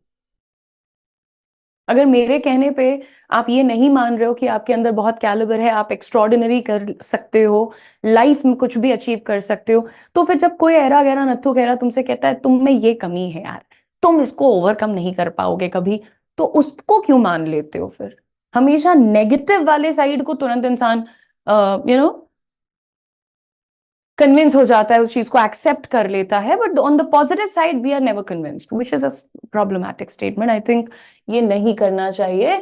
अगर मेरे कहने पे आप ये नहीं मान रहे हो कि आपके अंदर बहुत कैलिबर है, आप एक्स्ट्रॉर्डिनरी कर सकते हो, लाइफ में कुछ भी अचीव कर सकते हो, तो फिर जब कोई ऐरा गहरा नत्थु गहरा तुमसे कहता है तुम में ये कमी है यार, तुम इसको ओवरकम नहीं कर पाओगे कभी, तो उसको क्यों मान लेते हो? फिर हमेशा नेगेटिव वाले साइड को तुरंत इंसान कन्विंस हो जाता है, उस चीज को एक्सेप्ट कर लेता है, but on the positive side we are never convinced, which is a problematic statement. I think ये नहीं करना चाहिए।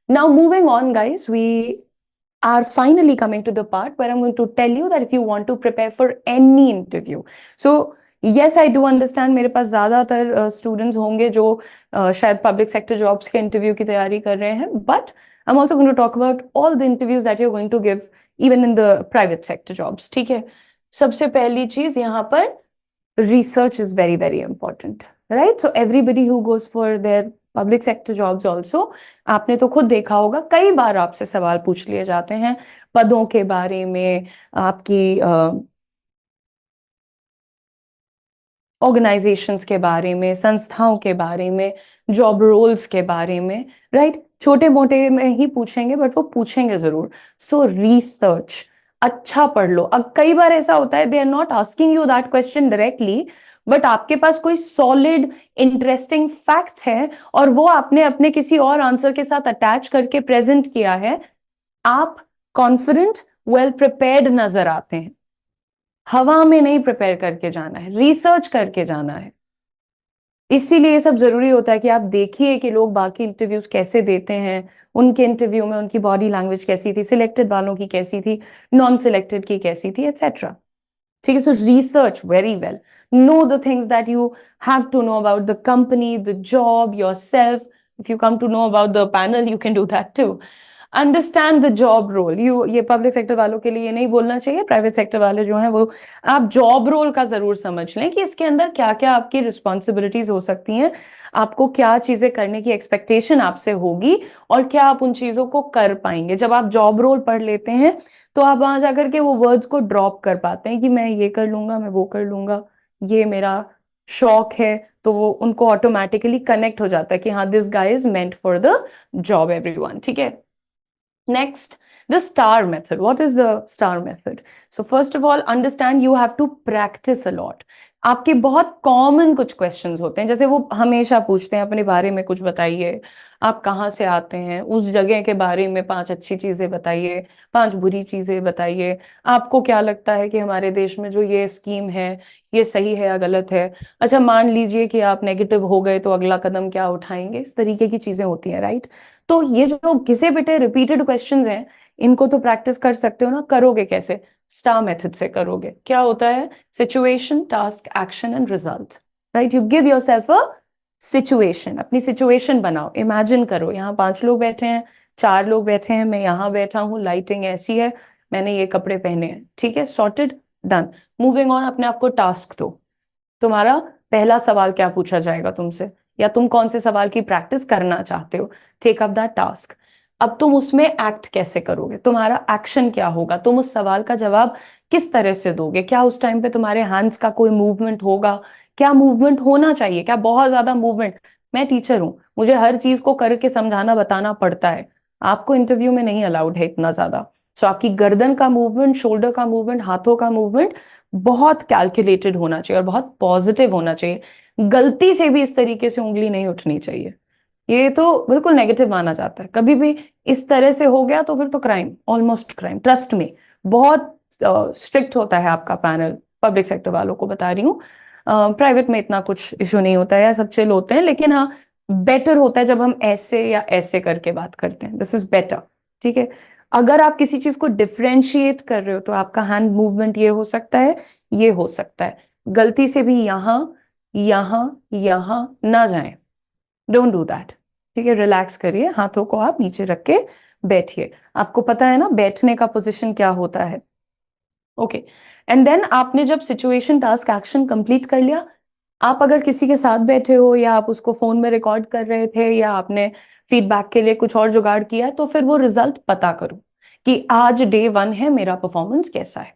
Now moving on guys, we are finally coming to the part where I'm going to tell you that if you want to prepare for any interview, so yes, I do understand मेरे पास ज्यादातर students होंगे जो शायद public sector jobs के interview की तैयारी कर रहे हैं, but I am also going to talk about all the interviews that you are going to give even in the private sector jobs, ठीक है? सबसे पहली चीज यहाँ पर, research is very very important, right? So everybody who goes for their public sector jobs also, आपने तो खुद देखा होगा कई बार आपसे सवाल पूछ लिए जाते हैं पदों के बारे में, आपकी ऑर्गेनाइजेशंस के बारे में, संस्थाओं के बारे में, जॉब रोल्स के बारे में, राइट? छोटे मोटे में ही पूछेंगे, बट वो पूछेंगे जरूर। सो रिसर्च, अच्छा पढ़ लो। अब कई बार ऐसा होता है, they are not asking you that question directly, but आपके पास कोई सॉलिड इंटरेस्टिंग फैक्ट है और वो आपने अपने किसी और आंसर के साथ अटैच करके प्रेजेंट किया है, आप कॉन्फिडेंट, वेल प्रिपेयर्ड नजर आते हैं। हवा में नहीं प्रिपेयर करके जाना है, रिसर्च करके जाना है। इसीलिए ये सब जरूरी होता है कि आप देखिए कि लोग बाकी इंटरव्यूज कैसे देते हैं, उनके इंटरव्यू में उनकी बॉडी लैंग्वेज कैसी थी, सिलेक्टेड वालों की कैसी थी, नॉन सिलेक्टेड की कैसी थी, एटसेट्रा। ठीक है, so research very well, know the things that you have to know about the company, the job, yourself. If you come to know about the panel, you can do that too. Understand the job role. ये public sector वालों के लिए ये नहीं बोलना चाहिए, private sector वाले जो हैं वो, आप जॉब रोल का जरूर समझ लें कि इसके अंदर क्या क्या आपकी रिस्पॉन्सिबिलिटीज हो सकती हैं, आपको क्या चीजें करने की एक्सपेक्टेशन आपसे होगी और क्या आप उन चीजों को कर पाएंगे। जब आप जॉब रोल पढ़ लेते हैं तो आप वहां जाकर के वो वर्ड्स को ड्रॉप कर पाते हैं कि मैं ये कर लूंगा, मैं वो कर लूंगा, ये मेरा शौक है। तो वो उनको ऑटोमेटिकली कनेक्ट हो जाता है कि हाँ, this guy is meant for the job, everyone. ठीक है, next, the star method. What is the star method? So first of all, understand you have to practice a lot. आपके बहुत कॉमन कुछ क्वेश्चंस होते हैं, जैसे वो हमेशा पूछते हैं अपने बारे में कुछ बताइए, आप कहाँ से आते हैं, उस जगह के बारे में 5 अच्छी चीजें बताइए, 5 बुरी चीजें बताइए, आपको क्या लगता है कि हमारे देश में जो ये स्कीम है ये सही है या गलत है। अच्छा, मान लीजिए कि आप नेगेटिव हो गए तो अगला कदम क्या उठाएंगे, इस तरीके की चीजें होती हैं, राइट। तो ये जो घिसे पिटे रिपीटेड क्वेश्चंस हैं, इनको तो प्रैक्टिस कर सकते हो ना। करोगे कैसे? स्टार मेथड से करोगे। क्या होता है? Situation, task, action and result, right. You give yourself a situation, अपनी सिचुएशन बनाओ, इमेजिन करो यहाँ 5 लोग बैठे हैं, 4 लोग बैठे हैं, मैं यहाँ बैठा हूँ, लाइटिंग ऐसी है, मैंने ये कपड़े पहने हैं, ठीक है, सॉर्टेड, डन। मूविंग ऑन, अपने आप को टास्क दो। तुम्हारा पहला सवाल क्या पूछा जाएगा तुमसे, या तुम कौन से सवाल की प्रैक्टिस करना चाहते हो, टेक अप दैट टास्क। अब तुम उसमें एक्ट कैसे करोगे, तुम्हारा एक्शन क्या होगा, तुम उस सवाल का जवाब किस तरह से दोगे, क्या उस टाइम पे तुम्हारे हैंड्स का कोई मूवमेंट होगा, क्या मूवमेंट होना चाहिए, क्या बहुत ज्यादा मूवमेंट। मैं टीचर हूं, मुझे हर चीज को करके समझाना बताना पड़ता है, आपको इंटरव्यू में नहीं अलाउड है इतना ज्यादा। सो आपकी गर्दन का मूवमेंट, शोल्डर का मूवमेंट, हाथों का मूवमेंट बहुत कैलकुलेटेड होना चाहिए और बहुत पॉजिटिव होना चाहिए। गलती से भी इस तरीके से उंगली नहीं उठनी चाहिए, ये तो बिल्कुल नेगेटिव माना जाता है। कभी भी इस तरह से हो गया तो फिर तो क्राइम, ऑलमोस्ट क्राइम, ट्रस्ट में। बहुत स्ट्रिक्ट होता है आपका पैनल, पब्लिक सेक्टर वालों को बता रही हूँ। प्राइवेट में इतना कुछ इशू नहीं होता है, सब चिल होते हैं, लेकिन हाँ, बेटर होता है जब हम ऐसे या ऐसे करके बात करते हैं, दिस इज बेटर। ठीक है, अगर आप किसी चीज को डिफ्रेंशिएट कर रहे हो तो आपका हैंड मूवमेंट ये हो सकता है, ये हो सकता है, गलती से भी यहां यहां यहां ना जाए, डोंट डू दैट। ठीक है, रिलैक्स करिए, हाथों को आप नीचे रख के बैठिए। आपको पता है ना बैठने का पोजिशन क्या होता है। ओके, एंड देन आपने जब सिचुएशन, टास्क, एक्शन कंप्लीट कर लिया, आप अगर किसी के साथ बैठे हो या आप उसको फोन में रिकॉर्ड कर रहे थे या आपने फीडबैक के लिए कुछ और जुगाड़ किया है, तो फिर वो रिजल्ट पता करो कि आज डे 1 है, मेरा परफॉर्मेंस कैसा है।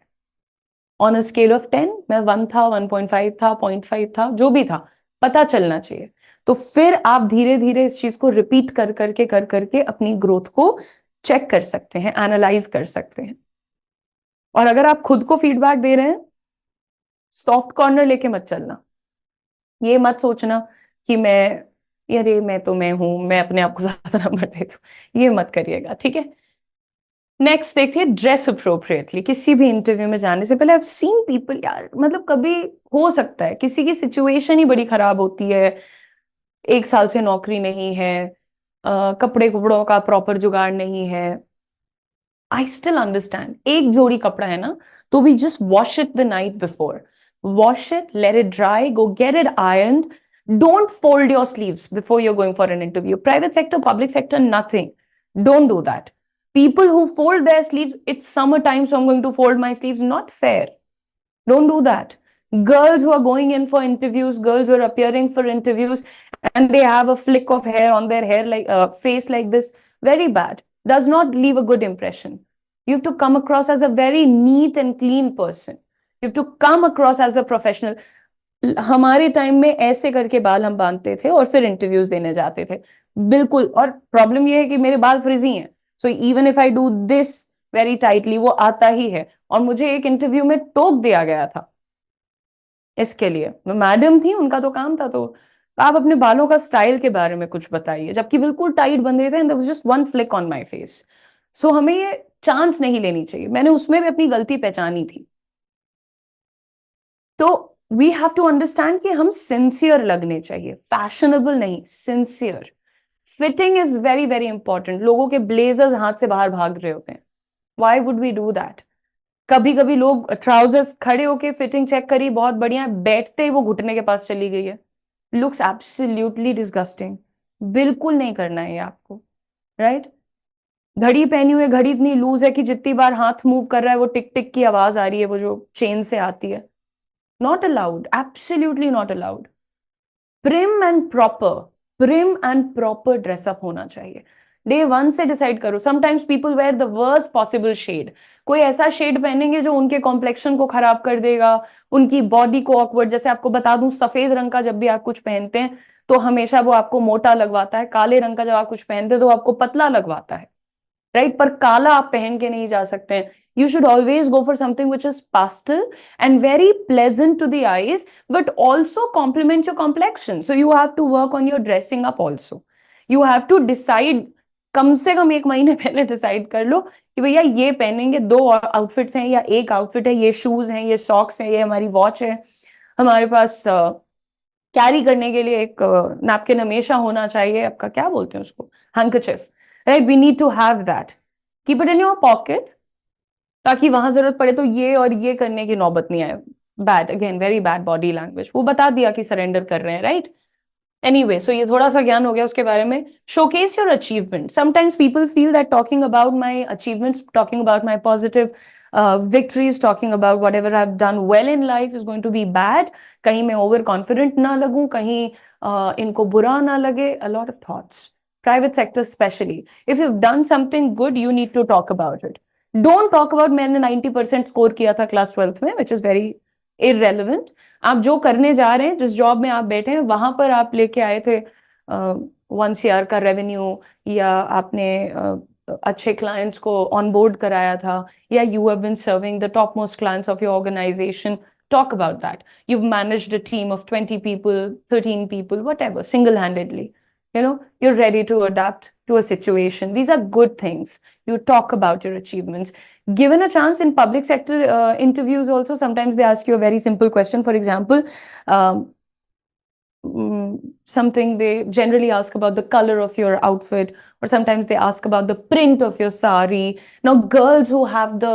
ऑन अ स्केल ऑफ 10 मैं 1 था, 1.5 था, 0.5 था, जो भी था, पता चलना चाहिए। तो फिर आप धीरे धीरे इस चीज को रिपीट कर करके अपनी ग्रोथ को चेक कर सकते हैं, एनालाइज कर सकते हैं। और अगर आप खुद को फीडबैक दे रहे हैं, सॉफ्ट कॉर्नर लेके मत चलना। ये मत सोचना कि मैं, अरे मैं तो मैं हूं, मैं अपने आप को ज्यादा नंबर दे दूं, ये मत करिएगा। ठीक है, नेक्स्ट देखिए, ड्रेस अप्रोप्रिएटली। किसी भी इंटरव्यू में जाने से पहले, आई हैव सीन पीपल, यार मतलब कभी हो सकता है किसी की सिचुएशन ही बड़ी खराब होती है, 1 साल से नौकरी नहीं है, कपड़े कपड़ों का प्रॉपर जुगाड़ नहीं है। आई स्टिल अंडरस्टैंड, एक जोड़ी कपड़ा है ना, तो भी just wash it the night before, wash it, let it dry, go get it ironed. Don't fold your sleeves before you're going for an interview. Private sector, public sector, nothing. Don't do that. People who fold their sleeves, it's summertime, so I'm going to fold my sleeves. Not fair. Don't do that. Girls who are going in for interviews, girls who are appearing for interviews, and they have a flick of hair on their hair, like face like this, very bad. Does not leave a good impression. You have to come across as a very neat and clean person. You have to come across as a professional. हमारे time में ऐसे करके बाल हम बांधते थे और फिर इंटरव्यूज देने जाते थे, बिल्कुल। और प्रॉब्लम ये है कि मेरे बाल फ्रिजी हैं, so even if I do this very tightly, वो आता ही है। और मुझे एक इंटरव्यू में टोक दिया गया था इसके लिए। मैडम थी, उनका तो काम था, तो आप अपने बालों का स्टाइल के बारे में कुछ बताइए, जबकि बिल्कुल टाइट बंधे थे and there was just one flick on my face. So हमें ये चांस नहीं लेनी चाहिए। मैंने उसमें भी अपनी गलती पहचानी थी। तो वी हैव टू अंडरस्टैंड कि हम सिंसियर लगने चाहिए, फैशनेबल नहीं, sincere. Fitting is very very important. लोगों के ब्लेजर्स हाथ से बाहर भाग रहे होते हैं, why would we do that? कभी कभी लोग ट्राउजर्स खड़े होके फिटिंग चेक करी, बहुत बढ़िया है, बैठते ही वो घुटने के पास चली गई है। Looks absolutely disgusting. बिल्कुल नहीं करना है ये आपको, राइट? घड़ी पहनी हुई है, घड़ी इतनी लूज है कि जितनी बार हाथ मूव कर रहा है वो टिक टिक की आवाज आ रही है, वो जो चेन से आती है। Not allowed, absolutely not allowed. Prim and proper, prim and proper dress up होना चाहिए। डे वन से डिसाइड करो। Sometimes people wear the worst possible shade. कोई ऐसा शेड पहनेंगे जो उनके कॉम्प्लेक्शन को खराब कर देगा, उनकी बॉडी को ऑकवर्ड। जैसे आपको बता दूं, सफेद रंग का जब भी आप कुछ पहनते हैं तो हमेशा वो आपको मोटा लगवाता है, काले रंग का जब आप कुछ पहनते हैं तो आपको पतला लगवाता है, राइट? पर काला आप पहन के नहीं जा सकते हैं। You should always go for something which is pastel and very pleasant to the eyes, but also complement your complexion. So you have to work on your dressing up also. You have to decide, कम से कम एक महीने पहले decide कर लो कि भैया ये पहनेंगे, दो आउटफिट्स हैं या एक आउटफिट है, ये शूज हैं, ये सॉक्स हैं, ये हमारी वॉच है, हमारे पास कैरी करने के लिए एक नैपकिन हमेशा होना चाहिए, आपका क्या बोलते हैं उसको, handkerchief, right? We need to have that. Keep it in your pocket, ताकि वहां जरूरत पड़े तो ये और ये करने की नौबत नहीं आए। Bad, again very bad body language. वो बता दिया कि सरेंडर कर रहे हैं, राइट? एनीवे, सो ये थोड़ा सा ज्ञान हो गया उसके बारे में। Showcase your achievement. Sometimes people feel that talking about my achievements, talking about my positive victories, talking about whatever I've done well in life is going to be bad. कहीं मैं ओवर कॉन्फिडेंट ना लगूं, कहीं इनको बुरा ना लगे। A lot of thoughts. Private sector especially. If you've done something good, you need to talk about it. Don't talk about मैंने 90% score किया था क्लास 12th में, which is very irrelevant. आप जो करने जा रहे हैं, जिस जॉब में आप बैठे हैं, वहां पर आप लेके आए थे 1 CR का रेवेन्यू, या आपने अच्छे क्लाइंट्स को ऑनबोर्ड कराया था, या you have been serving the top most clients of your organisation. Talk about that. You've managed a team of 20 people, 13 people, whatever, single-handedly. You're ready to adapt to a situation. These are good things. You talk about your achievements. Given a chance in public sector interviews also, sometimes they ask you a very simple question. For example, something they generally ask about the color of your outfit, or sometimes they ask about the print of your sari. Now girls who have the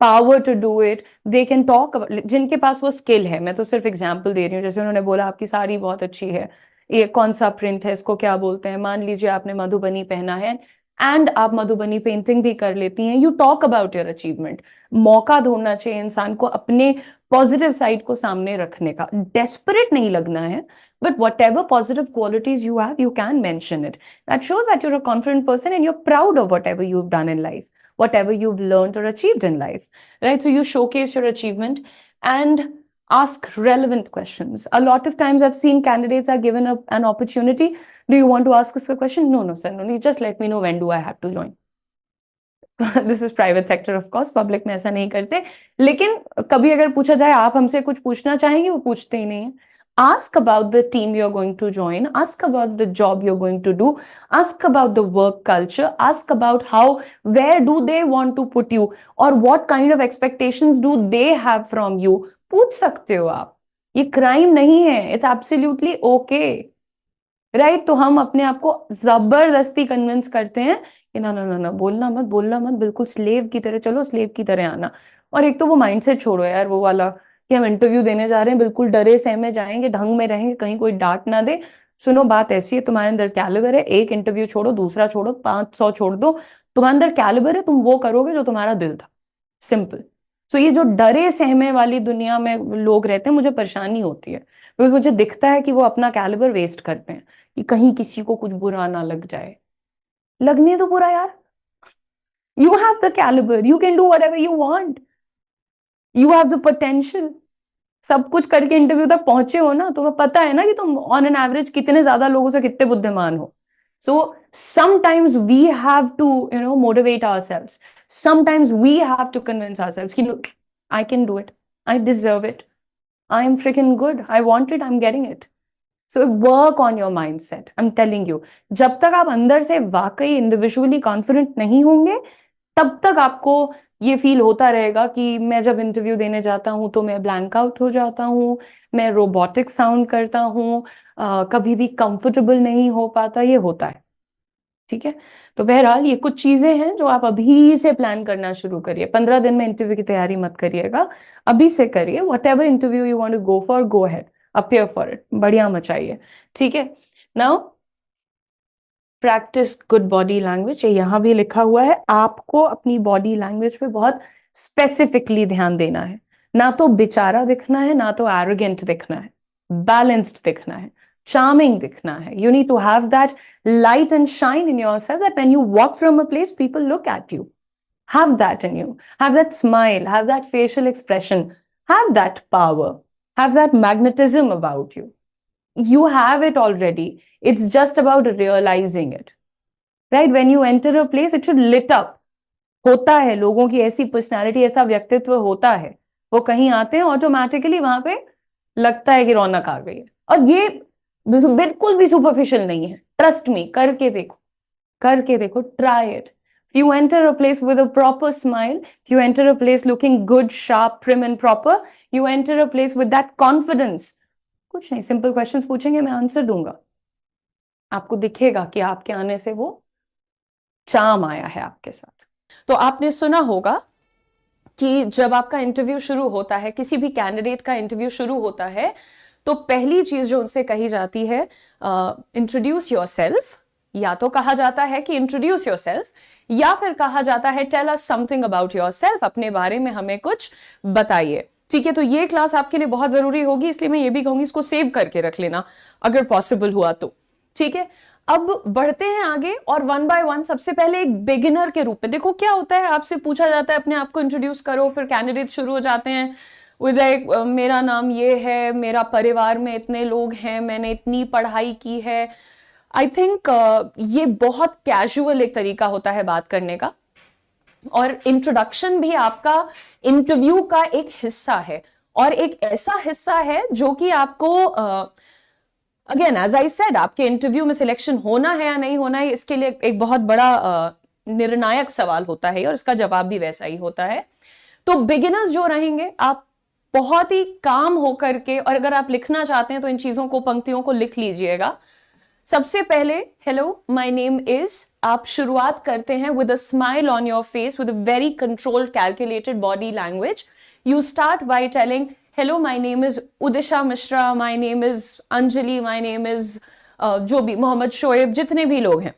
power to do it, they can talk about, जिनके पास वो skill है। मैं तो सिर्फ example दे रही हूँ। जैसे उन्होंने बोला आपकी साड़ी बहुत अच्छी है, ये कौन सा प्रिंट है, इसको क्या बोलते हैं। मान लीजिए आपने मधुबनी पहना है एंड आप मधुबनी पेंटिंग भी कर लेती हैं। You talk about your achievement. मौका ढूंढना चाहिए इंसान को अपने पॉजिटिव साइड को सामने रखने का। डेस्परेट नहीं लगना है, but whatever positive qualities you have, you can mention it. That shows that you're a confident person and you're proud of whatever you've done in life, whatever you've learned or achieved in life, right? So you showcase your achievement and ask relevant questions. A lot of times I've seen candidates are given an opportunity. Do you want to ask us a question? No, sir, no. You just let me know when do I have to join. This is private sector, of course public में ऐसा नहीं करते। लेकिन कभी अगर पूछा जाए आप हमसे कुछ पूछना चाहेंगे, वो पूछते ही नहीं है। Ask about the team you're going to join. Ask about the job you're going to do. Ask about the work culture. Ask about where do they want to put you, or what kind of expectations do they have from you. पूछ सकते हो आप, ये crime नहीं है। It's absolutely okay. Right? तो हम अपने आप को जबरदस्ती कन्विंस करते हैं कि ना ना ना ना, बोलना मत, बोलना मत, बिल्कुल स्लेव की तरह चलो, स्लेव की तरह आना। और एक तो वो माइंडसेट छोड़ो यार, वो वाला कि हम इंटरव्यू देने जा रहे हैं, बिल्कुल डरे सहमे जाएंगे, ढंग में रहेंगे, कहीं कोई डांट ना दे। सुनो, बात ऐसी है, तुम्हारे अंदर कैलिबर है, एक इंटरव्यू छोड़ो, दूसरा छोड़ो, 500 छोड़ दो, तुम्हारे अंदर कैलिबर है, तुम वो करोगे जो तुम्हारा दिल था। सिंपल। सो ये जो डरे सहमे वाली दुनिया में लोग रहते हैं, मुझे परेशानी होती है, बिकॉज मुझे दिखता है कि वो अपना कैलिबर वेस्ट करते हैं कि कहीं किसी को कुछ बुरा ना लग जाए। लगने तो बुरा यार। You have the calibre, you can do whatever you want, you have the potential. सब कुछ करके इंटरव्यू तक पहुंचे हो ना, तुम्हें पता है ना कि तुम ऑन एन एवरेज कितने ज्यादा लोगों से कितने बुद्धिमान हो। So sometimes we have to, motivate ourselves. Sometimes we have to convince ourselves कि look, I can do it, I deserve it, I am freaking good, I want it, I'm getting it. So work on your mindset. I'm telling you, जब तक आप अंदर से वाकई individually confident नहीं होंगे, तब तक आपको ये फील होता रहेगा कि मैं जब इंटरव्यू देने जाता हूं तो मैं ब्लैंक आउट हो जाता हूं, मैं रोबोटिक साउंड करता हूं, कभी भी कंफर्टेबल नहीं हो पाता, ये होता है। ठीक है, तो बहरहाल ये कुछ चीजें हैं जो आप अभी से प्लान करना शुरू करिए। 15 दिन में इंटरव्यू की तैयारी मत करिएगा, अभी से करिए। Whatever interview you want to go for, go ahead, appear for it, बढ़िया मचाइए। ठीक है, now practice good body language, ये यहां भी लिखा हुआ है। आपको अपनी बॉडी लैंग्वेज पे बहुत स्पेसिफिकली ध्यान देना है, ना तो बेचारा दिखना है, ना तो एरोगेंट दिखना है, बैलेंस्ड दिखना है, charming दिखना है। You need to have that light and shine in yourself that when you walk from a place, people look at you. Have that in you. Have that smile, have that facial expression, have that power, have that magnetism about you. You have it already. It's just about realizing it. Right? When you enter a place, it should lit up. होता है, लोगों की ऐसी personality, ऐसा व्यक्तित्व होता है, वो कहीं आते हैं ऑटोमेटिकली वहां पे लगता है कि रौनक आ गई है। और ये बिल्कुल भी सुपरफिशियल नहीं है, ट्रस्ट मी, करके देखो, करके देखो, try it. If you enter a place with a proper smile, if you enter a place looking good, sharp, prim and proper, you enter a place with that confidence, कुछ नहीं, simple questions पूछेंगे, मैं answer दूंगा, आपको दिखेगा कि आपके आने से वो चार्म आया है आपके साथ। तो आपने सुना होगा कि जब आपका इंटरव्यू शुरू होता है, किसी भी कैंडिडेट का इंटरव्यू शुरू होता है, तो पहली चीज जो उनसे कही जाती है, इंट्रोड्यूस योरसेल्फ, या तो कहा जाता है कि इंट्रोड्यूस योरसेल्फ, या फिर कहा जाता है tell us something about yourself, अपने बारे में हमें कुछ बताइए। ठीक है, तो ये क्लास आपके लिए बहुत जरूरी होगी, इसलिए मैं ये भी कहूंगी इसको सेव करके रख लेना अगर पॉसिबल हुआ तो। ठीक है, अब बढ़ते हैं आगे और वन बाय वन। सबसे पहले एक बिगिनर के रूप में देखो क्या होता है, आपसे पूछा जाता है अपने आप को इंट्रोड्यूस करो, फिर कैंडिडेट शुरू हो जाते हैं विद मेरा नाम ये है, मेरा परिवार में इतने लोग हैं, मैंने इतनी पढ़ाई की है। आई थिंक ये बहुत कैजुअल एक तरीका होता है बात करने का, और इंट्रोडक्शन भी आपका इंटरव्यू का एक हिस्सा है, और एक ऐसा हिस्सा है जो कि आपको अगेन एज आई सेड, आपके इंटरव्यू में सिलेक्शन होना है या नहीं होना है, इसके लिए एक बहुत बड़ा निर्णायक सवाल होता है, और इसका जवाब भी वैसा ही होता है। तो बिगिनर्स जो रहेंगे, आप बहुत ही काम होकर के, और अगर आप लिखना चाहते हैं तो इन चीजों को, पंक्तियों को लिख लीजिएगा। सबसे पहले हेलो माय नेम इज, आप शुरुआत करते हैं with a smile on your face, with a very controlled calculated body language. You start by telling hello my name is Udisha Mishra, my name is Anjali, my name is जो भी, मोहम्मद शोएब, जितने भी लोग हैं।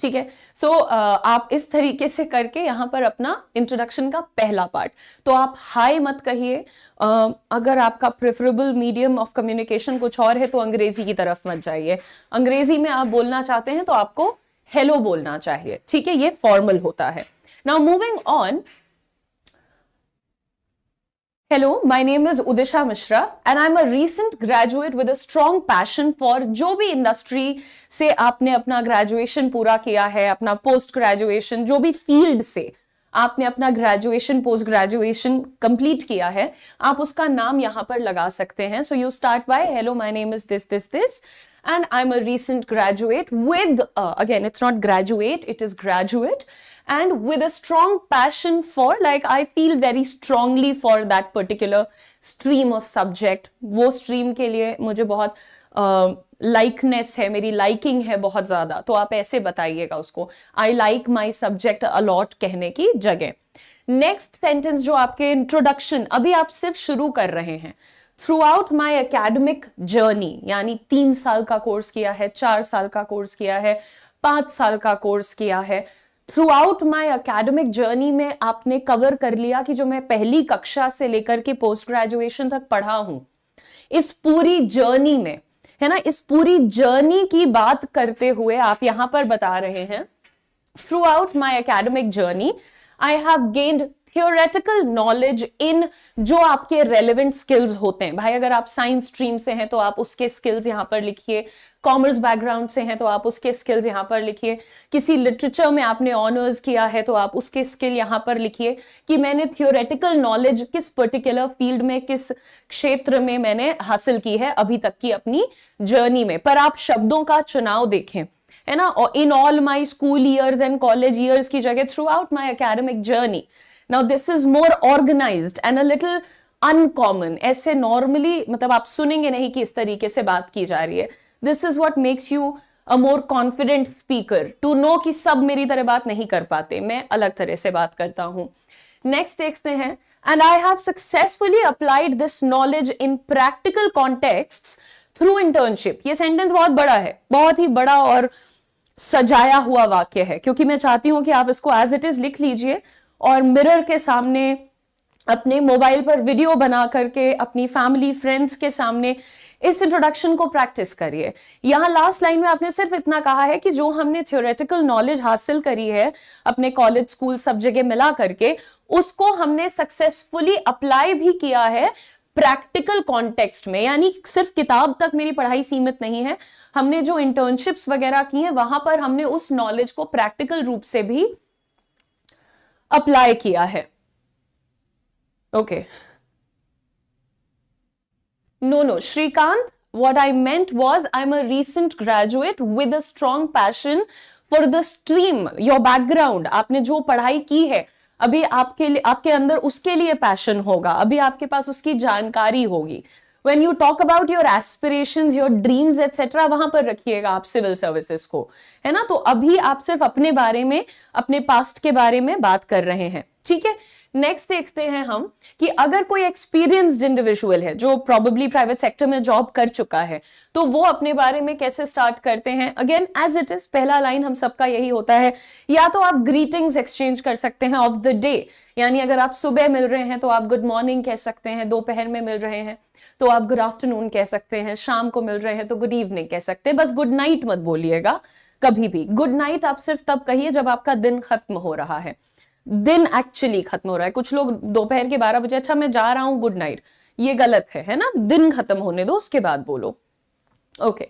ठीक है, सो आप इस तरीके से करके यहां पर अपना इंट्रोडक्शन का पहला पार्ट, तो आप हाय मत कहिए, अगर आपका प्रेफरेबल मीडियम ऑफ कम्युनिकेशन कुछ और है तो अंग्रेजी की तरफ मत जाइए। अंग्रेजी में आप बोलना चाहते हैं तो आपको हेलो बोलना चाहिए। ठीक है, ये फॉर्मल होता है। Now moving on, Hello, my name is Udisha Mishra and I'm a recent graduate with a strong passion for जो भी इंडस्ट्री से आपने अपना ग्रेजुएशन पूरा किया है, अपना पोस्ट ग्रेजुएशन, जो भी फील्ड से आपने अपना ग्रेजुएशन पोस्ट ग्रेजुएशन कंप्लीट किया है, आप उसका नाम यहाँ पर लगा सकते हैं। So you start bye hello my name is this this this and I'm a recent graduate with again it's not graduate, it is graduate, and with a strong passion for, like I feel very strongly for that particular stream of subject, वो stream के लिए मुझे बहुत likeness है, मेरी liking है बहुत ज्यादा, तो आप ऐसे बताइएगा उसको, I like my subject a lot कहने की जगह। नेक्स्ट सेंटेंस जो आपके इंट्रोडक्शन, अभी आप सिर्फ शुरू कर रहे हैं, through out my academic journey, यानी 3 साल का कोर्स किया है, 4 साल का कोर्स किया है, 5 साल का कोर्स किया है, through out my academic journey में आपने कवर कर लिया कि जो मैं पहली कक्षा से लेकर के पोस्ट ग्रेजुएशन तक पढ़ा हूं, इस पूरी जर्नी में, है ना, इस पूरी जर्नी की बात करते हुए आप यहां पर बता रहे हैं, through out my academic journey I have gained theoretical knowledge in जो आपके रेलेवेंट स्किल्स होते हैं। भाई अगर आप साइंस स्ट्रीम से हैं तो आप उसके स्किल्स यहां पर लिखिए, कॉमर्स बैकग्राउंड से हैं तो आप उसके स्किल्स यहां पर लिखिए, किसी लिटरेचर में आपने ऑनर्स किया है तो आप उसके स्किल यहां पर लिखिए कि मैंने थियोरेटिकल नॉलेज किस पर्टिकुलर फील्ड में, किस क्षेत्र में मैंने हासिल की है अभी तक की अपनी जर्नी में। पर आप शब्दों का चुनाव देखें, है ना, in all my school years and college years की जगह throughout my academic journey. Now this is more organised and a little uncommon. ऐसे नॉर्मली मतलब आप सुनेंगे नहीं कि इस तरीके से बात की जा रही है। This is what makes you a more confident speaker, to know कि सब मेरी तरह बात नहीं कर पाते, मैं अलग तरह से बात करता हूं। नेक्स्ट देखते हैं, and I have successfully applied this knowledge in practical contexts through internship. ये सेंटेंस बहुत बड़ा है, बहुत ही बड़ा और सजाया हुआ वाक्य है, क्योंकि मैं चाहती हूं कि आप इसको एज इट इज लिख लीजिए और मिरर के सामने, अपने मोबाइल पर वीडियो बना करके, अपनी फैमिली फ्रेंड्स के सामने इस इंट्रोडक्शन को प्रैक्टिस करिए। यहां लास्ट लाइन में आपने सिर्फ इतना कहा है कि जो हमने थ्योरेटिकल नॉलेज हासिल करी है अपने कॉलेज स्कूल सब जगह मिला करके, उसको हमने सक्सेसफुली अप्लाई भी किया है प्रैक्टिकल कॉन्टेक्स्ट में। यानी सिर्फ किताब तक मेरी पढ़ाई सीमित नहीं है, हमने जो इंटर्नशिप्स वगैरह की हैं वहां पर हमने उस नॉलेज को प्रैक्टिकल रूप से भी अप्लाई किया है। Okay, no, Shrikant, what I meant was I'm a recent graduate with a strong passion for the stream, your background, आपने जो पढ़ाई की है अभी आपके लिए, आपके अंदर उसके लिए पैशन होगा, अभी आपके पास उसकी जानकारी होगी। When you talk about your aspirations, your dreams, etc., वहां पर रखिएगा आप सिविल सर्विसेज को, है ना। तो अभी आप सिर्फ अपने बारे में, अपने पास्ट के बारे में बात कर रहे हैं, ठीक है। नेक्स्ट देखते हैं हम कि अगर कोई एक्सपीरियंस्ड इंडिविजुअल है जो प्रोबेबली प्राइवेट सेक्टर में जॉब कर चुका है, तो वो अपने बारे में कैसे स्टार्ट करते हैं। अगेन एज इट इज, पहला लाइन हम सबका यही होता है, या तो आप ग्रीटिंग्स एक्सचेंज कर सकते हैं ऑफ द डे, यानी अगर आप सुबह मिल रहे हैं तो आप गुड मॉर्निंग कह सकते हैं, दोपहर में मिल रहे हैं तो आप गुड आफ्टरनून कह सकते हैं, शाम को मिल रहे हैं तो गुड इवनिंग कह सकते हैं। बस गुड नाइट मत बोलिएगा कभी भी। गुड नाइट आप सिर्फ तब कहिए जब आपका दिन खत्म हो रहा है, दिन एक्चुअली खत्म हो रहा है। कुछ लोग दोपहर के 12 बजे, अच्छा मैं जा रहा हूं गुड नाइट, ये गलत है ना, दिन खत्म होने दो उसके बाद बोलो। Okay,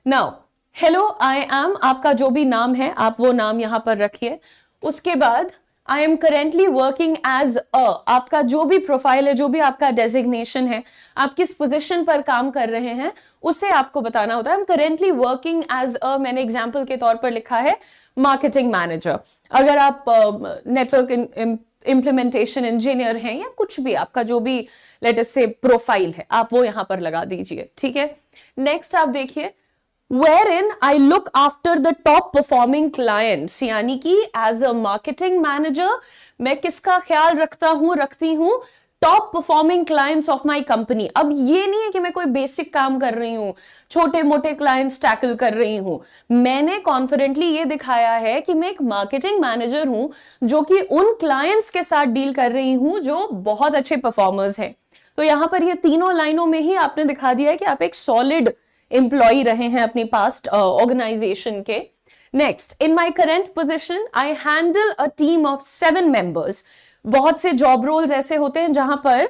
now hello I am, आपका जो भी नाम है आप वो नाम यहां पर रखिए। उसके बाद I am currently working as a, आपका जो भी प्रोफाइल है, जो भी आपका डेजिग्नेशन है, आप किस पोजीशन पर काम कर रहे हैं उसे आपको बताना होता है। I am currently working as a, मैंने एग्जाम्पल के तौर पर लिखा है मार्केटिंग मैनेजर। अगर आप नेटवर्क इम्प्लीमेंटेशन इंजीनियर हैं या कुछ भी, आपका जो भी लेट अस से प्रोफाइल है, आप वो यहां पर लगा दीजिए, ठीक है। नेक्स्ट आप देखिए, wherein I look after the top performing clients, यानी कि as a marketing manager मैं किसका ख्याल रखती हूँ, top performing clients of my company. अब ये नहीं है कि मैं कोई बेसिक काम कर रही हूँ, छोटे मोटे क्लाइंट्स टैकल कर रही हूँ। मैंने कॉन्फिडेंटली ये दिखाया है कि मैं एक मार्केटिंग मैनेजर हूँ जो कि उन क्लाइंट्स के साथ डील कर रही हूँ जो बहुत अच्छे परफॉर्मर्स हैं। तो यहां पर ये तीनों लाइनों में ही आपने दिखा दिया है कि आप एक सॉलिड एम्प्लॉय रहे हैं अपनी पास्ट ऑर्गेनाइजेशन के। Next, in my current position I handle a team of 7 members. बहुत से जॉब रोल्स ऐसे होते हैं जहां पर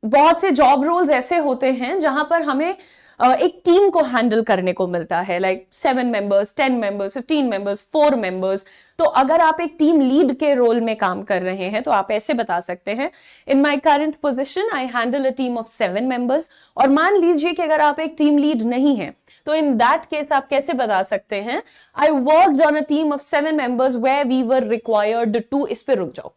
बहुत से जॉब रोल्स ऐसे होते हैं जहां पर हमें एक टीम को हैंडल करने को मिलता है, like 7 members, 10 members, 15 members, 4 members. तो अगर आप एक टीम लीड के रोल में काम कर रहे हैं तो आप ऐसे बता सकते हैं, in my current position I handle a team of 7 members. और मान लीजिए कि अगर आप एक टीम लीड नहीं है तो इन दैट केस आप कैसे बता सकते हैं, I worked on a team of 7 members where we were required to. इस पे रुक जाओ,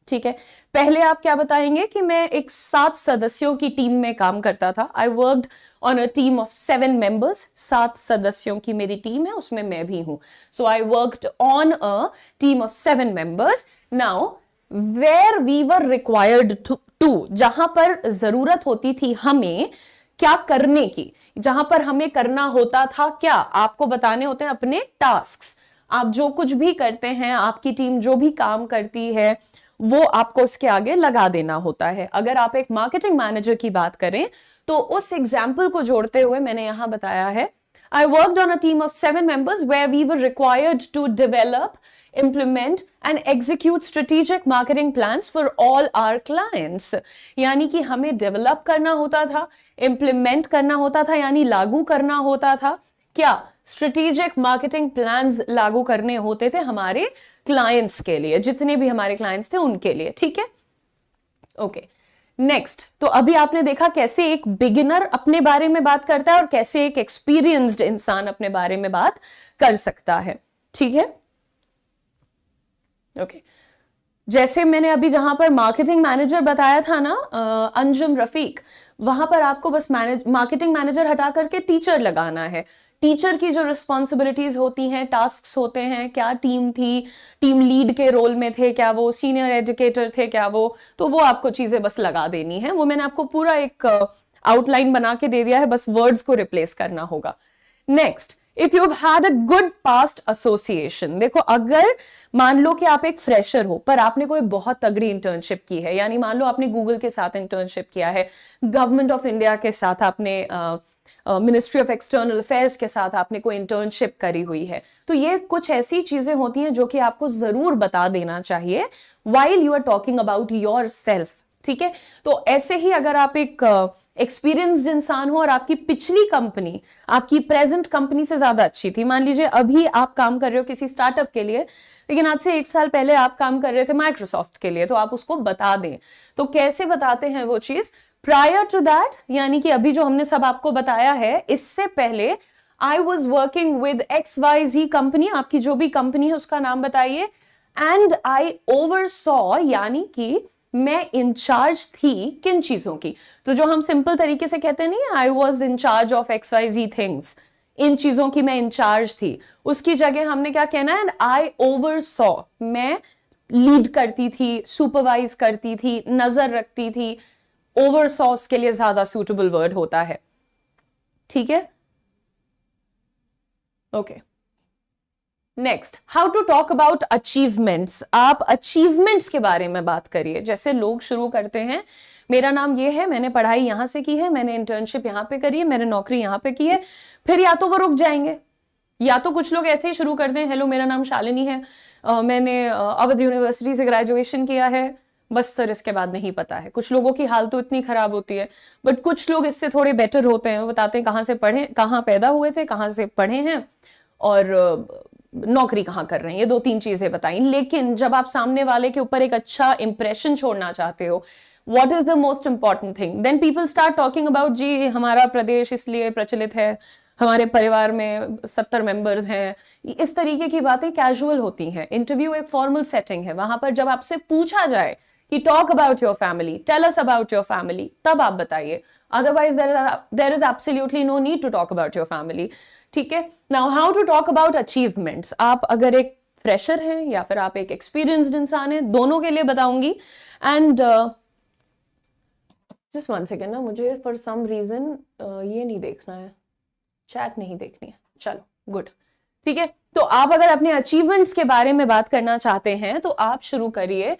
ठीक है। पहले आप क्या बताएंगे कि मैं एक 7 सदस्यों की टीम में काम करता था। आई worked on a team of 7 members, 7 सदस्यों की मेरी टीम है, उसमें मैं भी हूं। So I worked on a team of 7 members. Now where we were required to, जहां पर जरूरत होती थी हमें क्या करने की, जहां पर हमें करना होता था क्या, आपको बताने होते हैं अपने टास्क्स। आप जो कुछ भी करते हैं, आपकी टीम जो भी काम करती है वो आपको उसके आगे लगा देना होता है। अगर आप एक मार्केटिंग मैनेजर की बात करें तो उस एग्जाम्पल को जोड़ते हुए मैंने यहां बताया है, I worked on a team of 7 members where we were required to develop, implement and execute strategic marketing plans for all our clients. यानी कि हमें develop करना होता था, implement करना होता था, यानी लागू करना होता था, क्या strategic marketing plans लागू करने होते थे हमारे clients के लिए, जितने भी हमारे clients थे उनके लिए, ठीक है? ओके, नेक्स्ट, तो अभी आपने देखा कैसे एक बिगिनर अपने बारे में बात करता है और कैसे एक एक्सपीरियंस्ड इंसान अपने बारे में बात कर सकता है, ठीक है? ओके, जैसे मैंने अभी जहां पर मार्केटिंग मैनेजर बताया था ना, अंजुम रफीक, वहां पर आपको बस मार्केटिंग मैनेजर हटा करके टीचर लगाना है। टीचर की जो रिस्पॉन्सिबिलिटीज होती हैं, टास्क्स होते हैं, क्या टीम थी, टीम लीड के रोल में थे क्या वो, सीनियर एजुकेटर थे क्या वो, तो वो आपको चीजें बस लगा देनी है। वो मैंने आपको पूरा एक आउटलाइन बना के दे दिया है, बस वर्ड्स को रिप्लेस करना होगा। Next, if you had a good past association, देखो अगर मान लो कि आप एक फ्रेशर हो पर आपने कोई बहुत तगड़ी इंटर्नशिप की है, यानी मान लो आपने गूगल के साथ इंटर्नशिप किया है, गवर्नमेंट ऑफ इंडिया के साथ आपने मिनिस्ट्री ऑफ एक्सटर्नल अफेयर्स के साथ आपने कोई इंटर्नशिप करी हुई है, तो ये कुछ ऐसी चीजें होती हैं जो कि आपको जरूर बता देना चाहिए while you are talking about yourself, ठीक है? तो ऐसे ही अगर आप एक एक्सपीरियंस्ड इंसान हो और आपकी पिछली कंपनी आपकी प्रेजेंट कंपनी से ज्यादा अच्छी थी, मान लीजिए अभी आप काम कर रहे हो किसी स्टार्टअप के लिए, लेकिन आज से 1 साल पहले आप काम कर रहे थे माइक्रोसॉफ्ट के लिए, तो आप उसको बता दें। तो कैसे बताते हैं वो चीज? प्रायर टू दैट, यानी कि अभी जो हमने सब आपको बताया है, इससे पहले I was working with XYZ company, आपकी जो भी कंपनी है उसका नाम बताइए, एंड आई ओवरसॉ, यानी कि मैं इंचार्ज थी किन चीजों की। तो जो हम सिंपल तरीके से कहते हैं नहीं, I was in charge of XYZ things, इन चीजों की मैं इंचार्ज थी, उसकी जगह हमने क्या कहना है? एंड आई ओवरसॉ, मैं लीड करती थी, सुपरवाइज करती थी, नजर रखती थी। ओवरसॉस के लिए ज्यादा सूटेबल वर्ड होता है, ठीक है? Okay, next, how to talk about achievements. आप अचीवमेंट्स के बारे में बात करिए। जैसे लोग शुरू करते हैं, मेरा नाम ये है, मैंने पढ़ाई यहां से की है, मैंने इंटर्नशिप यहां पे करी है, मैंने नौकरी यहां पे की है, फिर या तो वो रुक जाएंगे, या तो कुछ लोग ऐसे ही शुरू करते हैं, हेलो मेरा नाम शालिनी है, मैंने अवध यूनिवर्सिटी से ग्रेजुएशन किया है, बस सर इसके बाद नहीं पता है। कुछ लोगों की हालत तो इतनी खराब होती है, बट कुछ लोग इससे थोड़े बेटर होते हैं, वो बताते हैं कहाँ से पढ़े, कहाँ पैदा हुए थे, कहाँ से पढ़े हैं और नौकरी कहाँ कर रहे हैं, ये 2-3 चीजें बताई। लेकिन जब आप सामने वाले के ऊपर एक अच्छा इंप्रेशन छोड़ना चाहते हो, what is the most important thing, then people start talking about, जी हमारा प्रदेश इसलिए प्रचलित है, हमारे परिवार में 70 मेंबर्स हैं, इस तरीके की बातें कैजुअल होती हैं। इंटरव्यू एक फॉर्मल सेटिंग है, वहां पर जब आपसे पूछा जाए कि talk about your family, tell us about your family, तब आप बताइए, otherwise there is absolutely no need to talk about your family, ठीक है? Now how to talk about achievements. आप अगर एक फ्रेशर हैं या फिर आप एक एक्सपीरियंस्ड इंसान हैं, दोनों के लिए बताऊंगी। एंड जस्ट 1 सेकेंड ना, मुझे फॉर सम रीजन ये नहीं देखना है, चैट नहीं देखनी है, चलो गुड, ठीक है? तो आप अगर अपने अचीवमेंट्स के बारे में बात करना चाहते हैं तो आप शुरू करिए।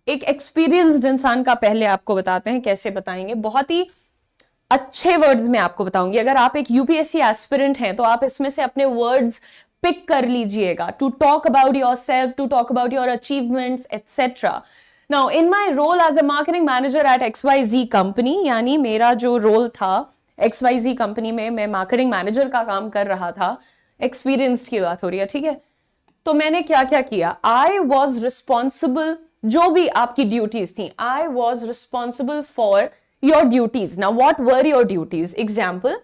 एक एक्सपीरियंस्ड इंसान का पहले आपको बताते हैं, कैसे बताएंगे, बहुत ही अच्छे वर्ड्स में आपको बताऊंगी। अगर आप एक यूपीएससी एस्पिरेंट हैं तो आप इसमें से अपने वर्ड्स पिक कर लीजिएगा, to talk about yourself, to talk about your achievements etcetera. Now in my role as a marketing manager at XYZ company, यानी मेरा जो रोल था XYZ कंपनी में, मैं मार्केटिंग मैनेजर का काम कर रहा था, एक्सपीरियंस्ड की बात हो रही है, ठीक है? तो मैंने क्या क्या किया, आई वॉज रिस्पॉन्सिबल, जो भी आपकी ड्यूटीज थी, I was responsible for your duties. Now what were your duties? Example,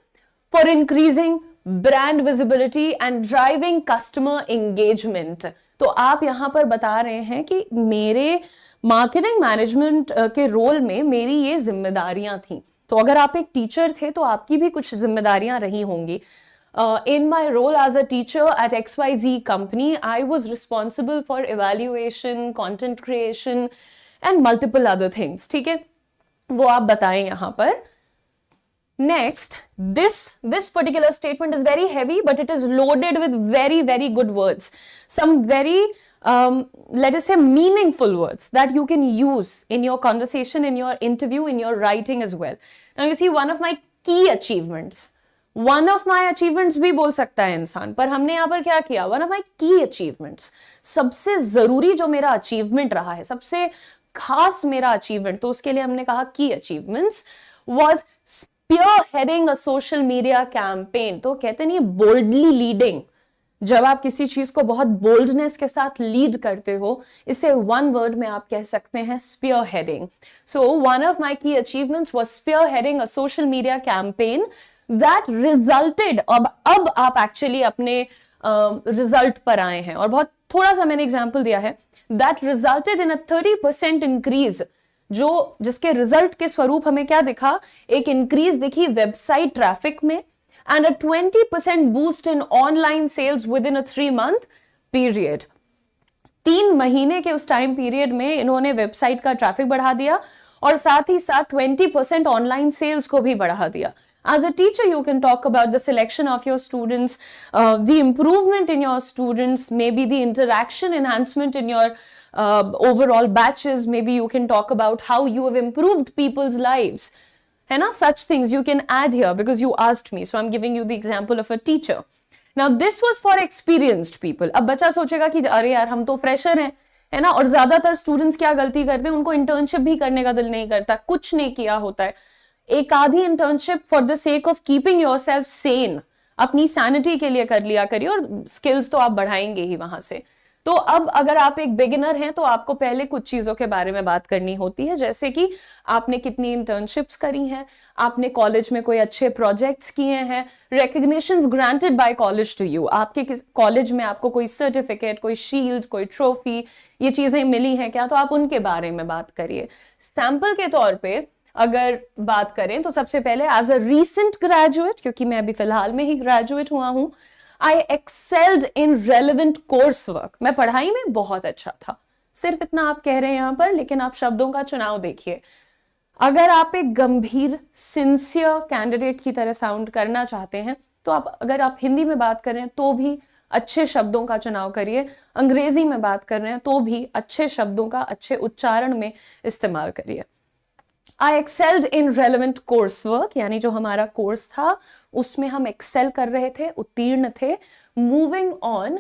for increasing brand visibility and driving customer engagement. तो आप यहां पर बता रहे हैं कि मेरे मार्केटिंग मैनेजमेंट के रोल में मेरी ये जिम्मेदारियां थी। तो अगर आप एक टीचर थे तो आपकी भी कुछ जिम्मेदारियां रही होंगी। In my role as a teacher at XYZ company, I was responsible for evaluation, content creation and multiple other things. ठीक है, वो आप बताएं यहां पर। Next, this particular statement is very heavy, but it is loaded with very, very good words. Some very, let us say, meaningful words that you can use in your conversation, in your interview, in your writing as well. Now, you see, one of my key achievements one of my achievements भी बोल सकता है इंसान, पर हमने यहाँ पर क्या किया, वन ऑफ माई की अचीवमेंट्स, सबसे जरूरी जो मेरा अचीवमेंट रहा है, सबसे खास मेरा अचीवमेंट, तो उसके लिए हमने कहा की achievements was spearheading a social media campaign. तो कहते नहीं बोल्डली लीडिंग, जब आप किसी चीज को बहुत बोल्डनेस के साथ लीड करते हो, इसे वन वर्ड में आप कह सकते हैं spearheading. So one of my key achievements was spearheading a social media campaign that resulted, अब आप एक्चुअली अपने रिजल्ट पर आए हैं, और बहुत थोड़ा सा मैंने एग्जांपल दिया है, that resulted in a 30% increase, जो जिसके रिजल्ट के स्वरूप हमें क्या दिखा, एक इंक्रीज दिखी वेबसाइट ट्रैफिक में, and a 20% boost in online sales within a 3-month period. 3 महीने के उस टाइम पीरियड में इन्होंने वेबसाइट का ट्रैफिक बढ़ा दिया और साथ ही साथ 20% ऑनलाइन सेल्स को भी बढ़ा दिया. As a teacher, you can talk about the selection of your students, the improvement in your students, maybe the interaction enhancement in your overall batches. Maybe you can talk about how you have improved people's lives. है ना, such things you can add here because you asked me, so I'm giving you the example of a teacher. Now this was for experienced people. अब बच्चा सोचेगा कि अरे यार हम तो फ्रेशर हैं, है ना, और ज्यादातर स्टूडेंट्स क्या गलती करते हैं, उनको इंटर्नशिप भी करने का दिल नहीं करता, कुछ नहीं किया होता है, एक आधी internship for the sake of keeping yourself Sen, अपनी सैनिटी के लिए कर लिया करिए, और स्किल्स तो आप बढ़ाएंगे ही वहां से. तो अब अगर आप एक बिगिनर हैं तो आपको पहले कुछ चीजों के बारे में बात करनी होती है, जैसे कि आपने कितनी इंटर्नशिप्स करी हैं, आपने कॉलेज में कोई अच्छे प्रोजेक्ट्स किए हैं, recognitions granted by college to you, आपके कॉलेज में आपको कोई सर्टिफिकेट, कोई शील्ड, कोई ट्रॉफी, ये चीजें मिली हैं क्या, तो आप उनके बारे में बात करिए. सैंपल के तौर पे अगर बात करें तो सबसे पहले एज अ रीसेंट ग्रेजुएट, क्योंकि मैं अभी फिलहाल में ही ग्रेजुएट हुआ हूं, I excelled in relevant coursework. मैं पढ़ाई में बहुत अच्छा था, सिर्फ इतना आप कह रहे हैं यहाँ पर, लेकिन आप शब्दों का चुनाव देखिए. अगर आप एक गंभीर सिंसियर कैंडिडेट की तरह साउंड करना चाहते हैं तो अगर आप हिंदी में बात कर रहे हैं तो भी अच्छे शब्दों का चुनाव करिए, अंग्रेजी में बात कर रहे हैं तो भी अच्छे शब्दों का अच्छे उच्चारण में इस्तेमाल करिए. I excelled in relevant coursework, यानी जो हमारा कोर्स था उसमें हम एक्सेल कर रहे थे, उत्तीर्ण थे. Moving on,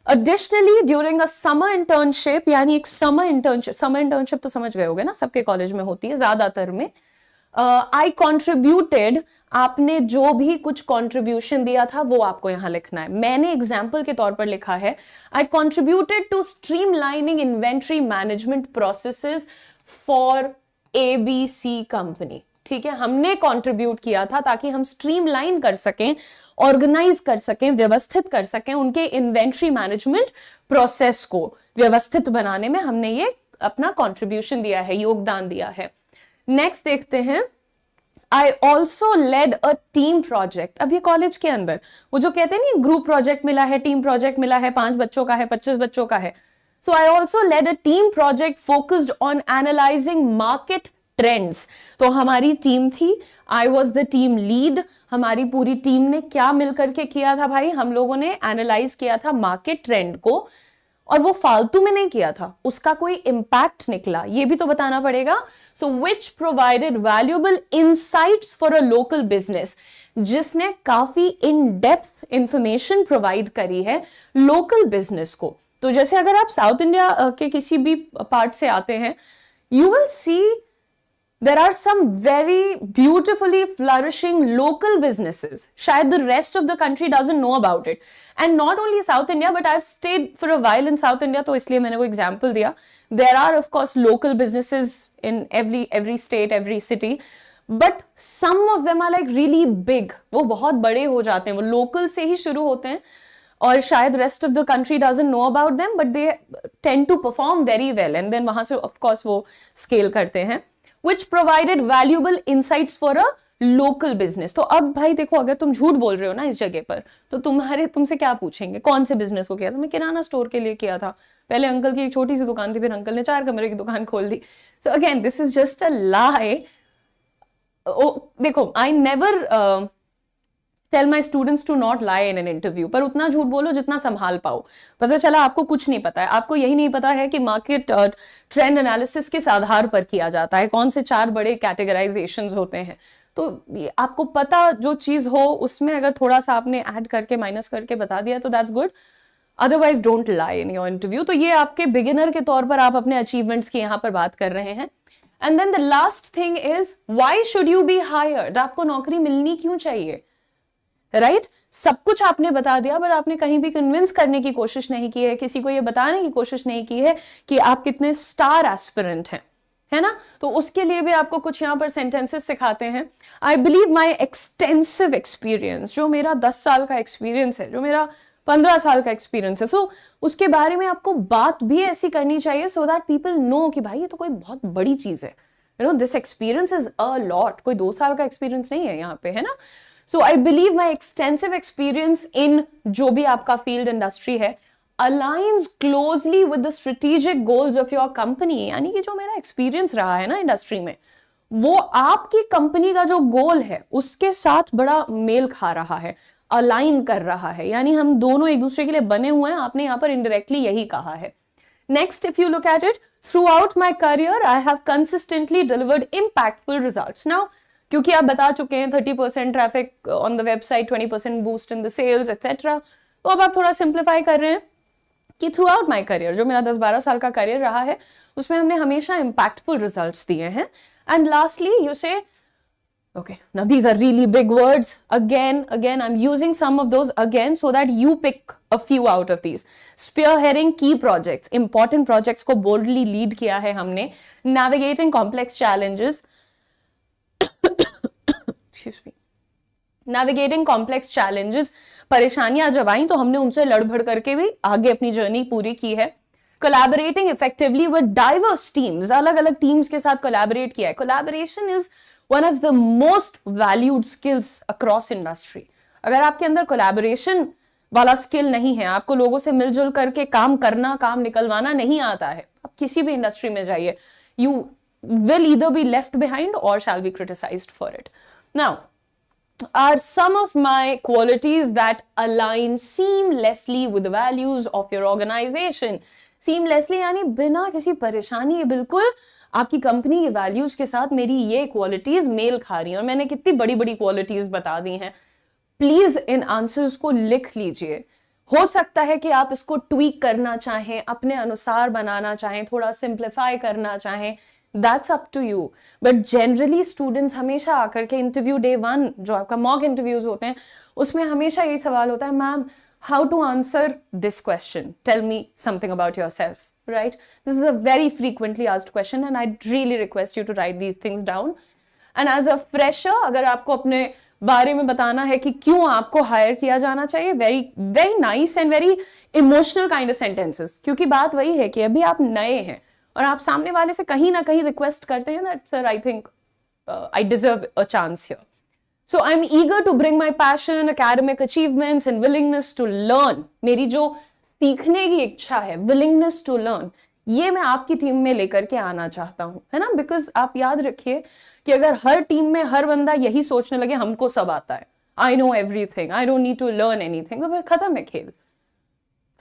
additionally during a summer internship, यानी एक summer internship तो समझ गए होगे ना, सबके कॉलेज में होती है ज्यादातर में. I contributed, आपने जो भी कुछ contribution दिया था वो आपको यहाँ लिखना है. मैंने एग्जाम्पल के तौर पर लिखा है I contributed to streamlining inventory management processes for ABC company. ठीक है, हमने कंट्रीब्यूट किया था ताकि हम स्ट्रीमलाइन कर सकें, ऑर्गेनाइज कर सकें, व्यवस्थित कर सकें, उनके इन्वेंट्री मैनेजमेंट प्रोसेस को व्यवस्थित बनाने में हमने ये अपना कंट्रीब्यूशन दिया है, योगदान दिया है. नेक्स्ट देखते हैं, I also led a team project. अब ये कॉलेज के अंदर वो जो कहते हैं नहीं, ग्रुप प्रोजेक्ट मिला है, टीम प्रोजेक्ट मिला है, 5 बच्चों का है, 25 बच्चों का है. So I also led a team project focused on analyzing market trends. तो हमारी टीम थी, I was the team lead. हमारी पूरी टीम ने क्या मिलकर के किया था भाई, हम लोगों ने एनालाइज किया था मार्केट ट्रेंड को, और वो फालतू में नहीं किया था, उसका कोई इम्पैक्ट निकला, ये भी तो बताना पड़ेगा. So which provided valuable insights for a local business, जिसने काफी इन डेप्थ इंफॉर्मेशन प्रोवाइड करी है लोकल बिजनेस को. तो जैसे अगर आप साउथ इंडिया के किसी भी पार्ट से आते हैं, you will see there are some very beautifully flourishing local businesses. शायद the rest of the country doesn't know about it, and not only South India but I have stayed for a while in South India, तो इसलिए मैंने वो example दिया. There are of course local businesses in every state, every city, but some of them are like really big. वो बहुत बड़े हो जाते हैं, वो लोकल से ही शुरू होते हैं और शायद rest of the country doesn't know about them, but they tend to perform very well, and then वहां से ऑफ कोर्स वो स्केल करते हैं. Which provided valuable insights for a local business. तो अब भाई देखो, अगर तुम झूठ बोल रहे हो ना इस जगह पर, तो तुमसे क्या पूछेंगे, कौन से बिजनेस को किया था? मैं किराना स्टोर के लिए किया था. पहले अंकल की एक छोटी सी दुकान थी, फिर अंकल ने 4 कमरे की दुकान खोल दी. So again this is just a lie. देखो, I never tell my students to not lie in an interview, पर उतना झूठ बोलो जितना संभाल पाओ. पता चला आपको कुछ नहीं पता है, आपको यही नहीं पता है कि मार्केट ट्रेंड एनालिसिस किस आधार पर किया जाता है, कौन से 4 बड़े कैटेगराइजेशंस होते हैं. तो आपको पता जो चीज हो उसमें अगर थोड़ा सा आपने ऐड करके माइनस करके बता दिया तो that's good, otherwise don't lie in your interview. तो ये आपके बिगिनर के तौर पर आप अपने अचीवमेंट्स की यहाँ पर बात कर रहे हैं। And then the last thing is why should you be hired, आपको नौकरी मिलनी क्यों चाहिए, राइट? सब कुछ आपने बता दिया, बट आपने कहीं भी कन्विंस करने की कोशिश नहीं की है, किसी को ये बताने की कोशिश नहीं की है कि आप कितने स्टार एस्पिरेंट हैं, है ना? तो उसके लिए भी आपको कुछ यहाँ पर सेंटेंसेस सिखाते हैं। आई बिलीव माई एक्सटेंसिव एक्सपीरियंस, जो मेरा 10 साल का एक्सपीरियंस है, जो मेरा 15 साल का एक्सपीरियंस है, सो उसके बारे में आपको बात भी ऐसी करनी चाहिए सो दैट पीपल नो कि भाई ये तो कोई बहुत बड़ी चीज है, you no this experience is a lot, कोई 2 साल का एक्सपीरियंस नहीं है यहाँ पे, है ना? So I believe my extensive experience in जो भी आपका फील्ड इंडस्ट्री है aligns closely with the strategic goals of your company, यानी कि जो मेरा एक्सपीरियंस रहा है ना इंडस्ट्री में, वो आपकी कंपनी का जो गोल है उसके साथ बड़ा मेल खा रहा है, अलाइन कर रहा है, यानी हम दोनों एक दूसरे के लिए बने हुए हैं। आपने यहाँ पर इनडायरेक्टली यही कहा है। Next, if you look at it, throughout my career I have consistently delivered impactful results. Now क्योंकि आप बता चुके हैं 30% traffic on the website, 20% boost in the sales etcetera, तो अब आप थोड़ा सिंप्लीफाई कर रहे हैं कि थ्रू आउट माई करियर, जो मेरा 10-12 साल का करियर रहा है, उसमें हमने हमेशा इम्पैक्टफुल रिजल्ट्स दिए हैं। एंड लास्टली यू से, okay, now these are really big words, again I'm using some of those again so that you pick a few out of these. Spearheading key projects, important projects को boldly lead किया है हमने. Navigating complex challenges, excuse me, navigating complex challenges, परेशानियां जब आई तो हमने उनसे लड़ भड़ करके भी आगे अपनी जर्नी पूरी की है. Collaborating effectively with diverse teams, अलग अलग टीम्स के साथ collaborate किया है. Collaboration is one of the most valued skills across industry. अगर आपके अंदर collaboration वाला स्किल नहीं है, आपको लोगों से मिलजुल करके काम करना, काम निकलवाना नहीं आता है, आप किसी भी इंडस्ट्री में जाइए, you will either be left behind or shall be criticized for it. Now, are some of my qualities that align seamlessly with the values of your organization. Seamlessly यानी बिना किसी परेशानी, ये बिल्कुल आपकी कंपनी के वैल्यूज के साथ मेरी ये क्वालिटीज मेल खा रही हैं. और मैंने कितनी बड़ी बड़ी क्वालिटीज बता दी हैं. प्लीज इन आंसर्स को लिख लीजिए. हो सकता है कि आप इसको ट्वीक करना चाहें, अपने अनुसार बनाना चाहें, थोड़ा सिंप्लीफाई करना चाहें, that's up to you. But generally students हमेशा आकर के इंटरव्यू डे 1 जो आपका मॉक इंटरव्यूज होते हैं उसमें हमेशा यही सवाल होता है, ma'am how to answer this question, tell me something about yourself, right? This is a very frequently asked question and I'd really request you to write these things down. And as a fresher, अगर आपको अपने बारे में बताना है कि क्यों आपको हायर किया जाना चाहिए, very very nice and very emotional kind of sentences, क्योंकि बात वही है कि अभी आप नए हैं और आप सामने वाले से कहीं ना कहीं रिक्वेस्ट करते हैं that sir I think I deserve a chance here. So I'm eager to bring my passion, academic achievements and willingness to learn. मेरी जो सीखने की इच्छा है, विलिंगनेस टू लर्न, ये मैं आपकी टीम में लेकर के आना चाहता हूं, है ना? बिकॉज आप याद रखिए कि अगर हर टीम में हर बंदा यही सोचने लगे हमको सब आता है, I know everything, I don't need to learn anything, तो फिर खत्म है खेल.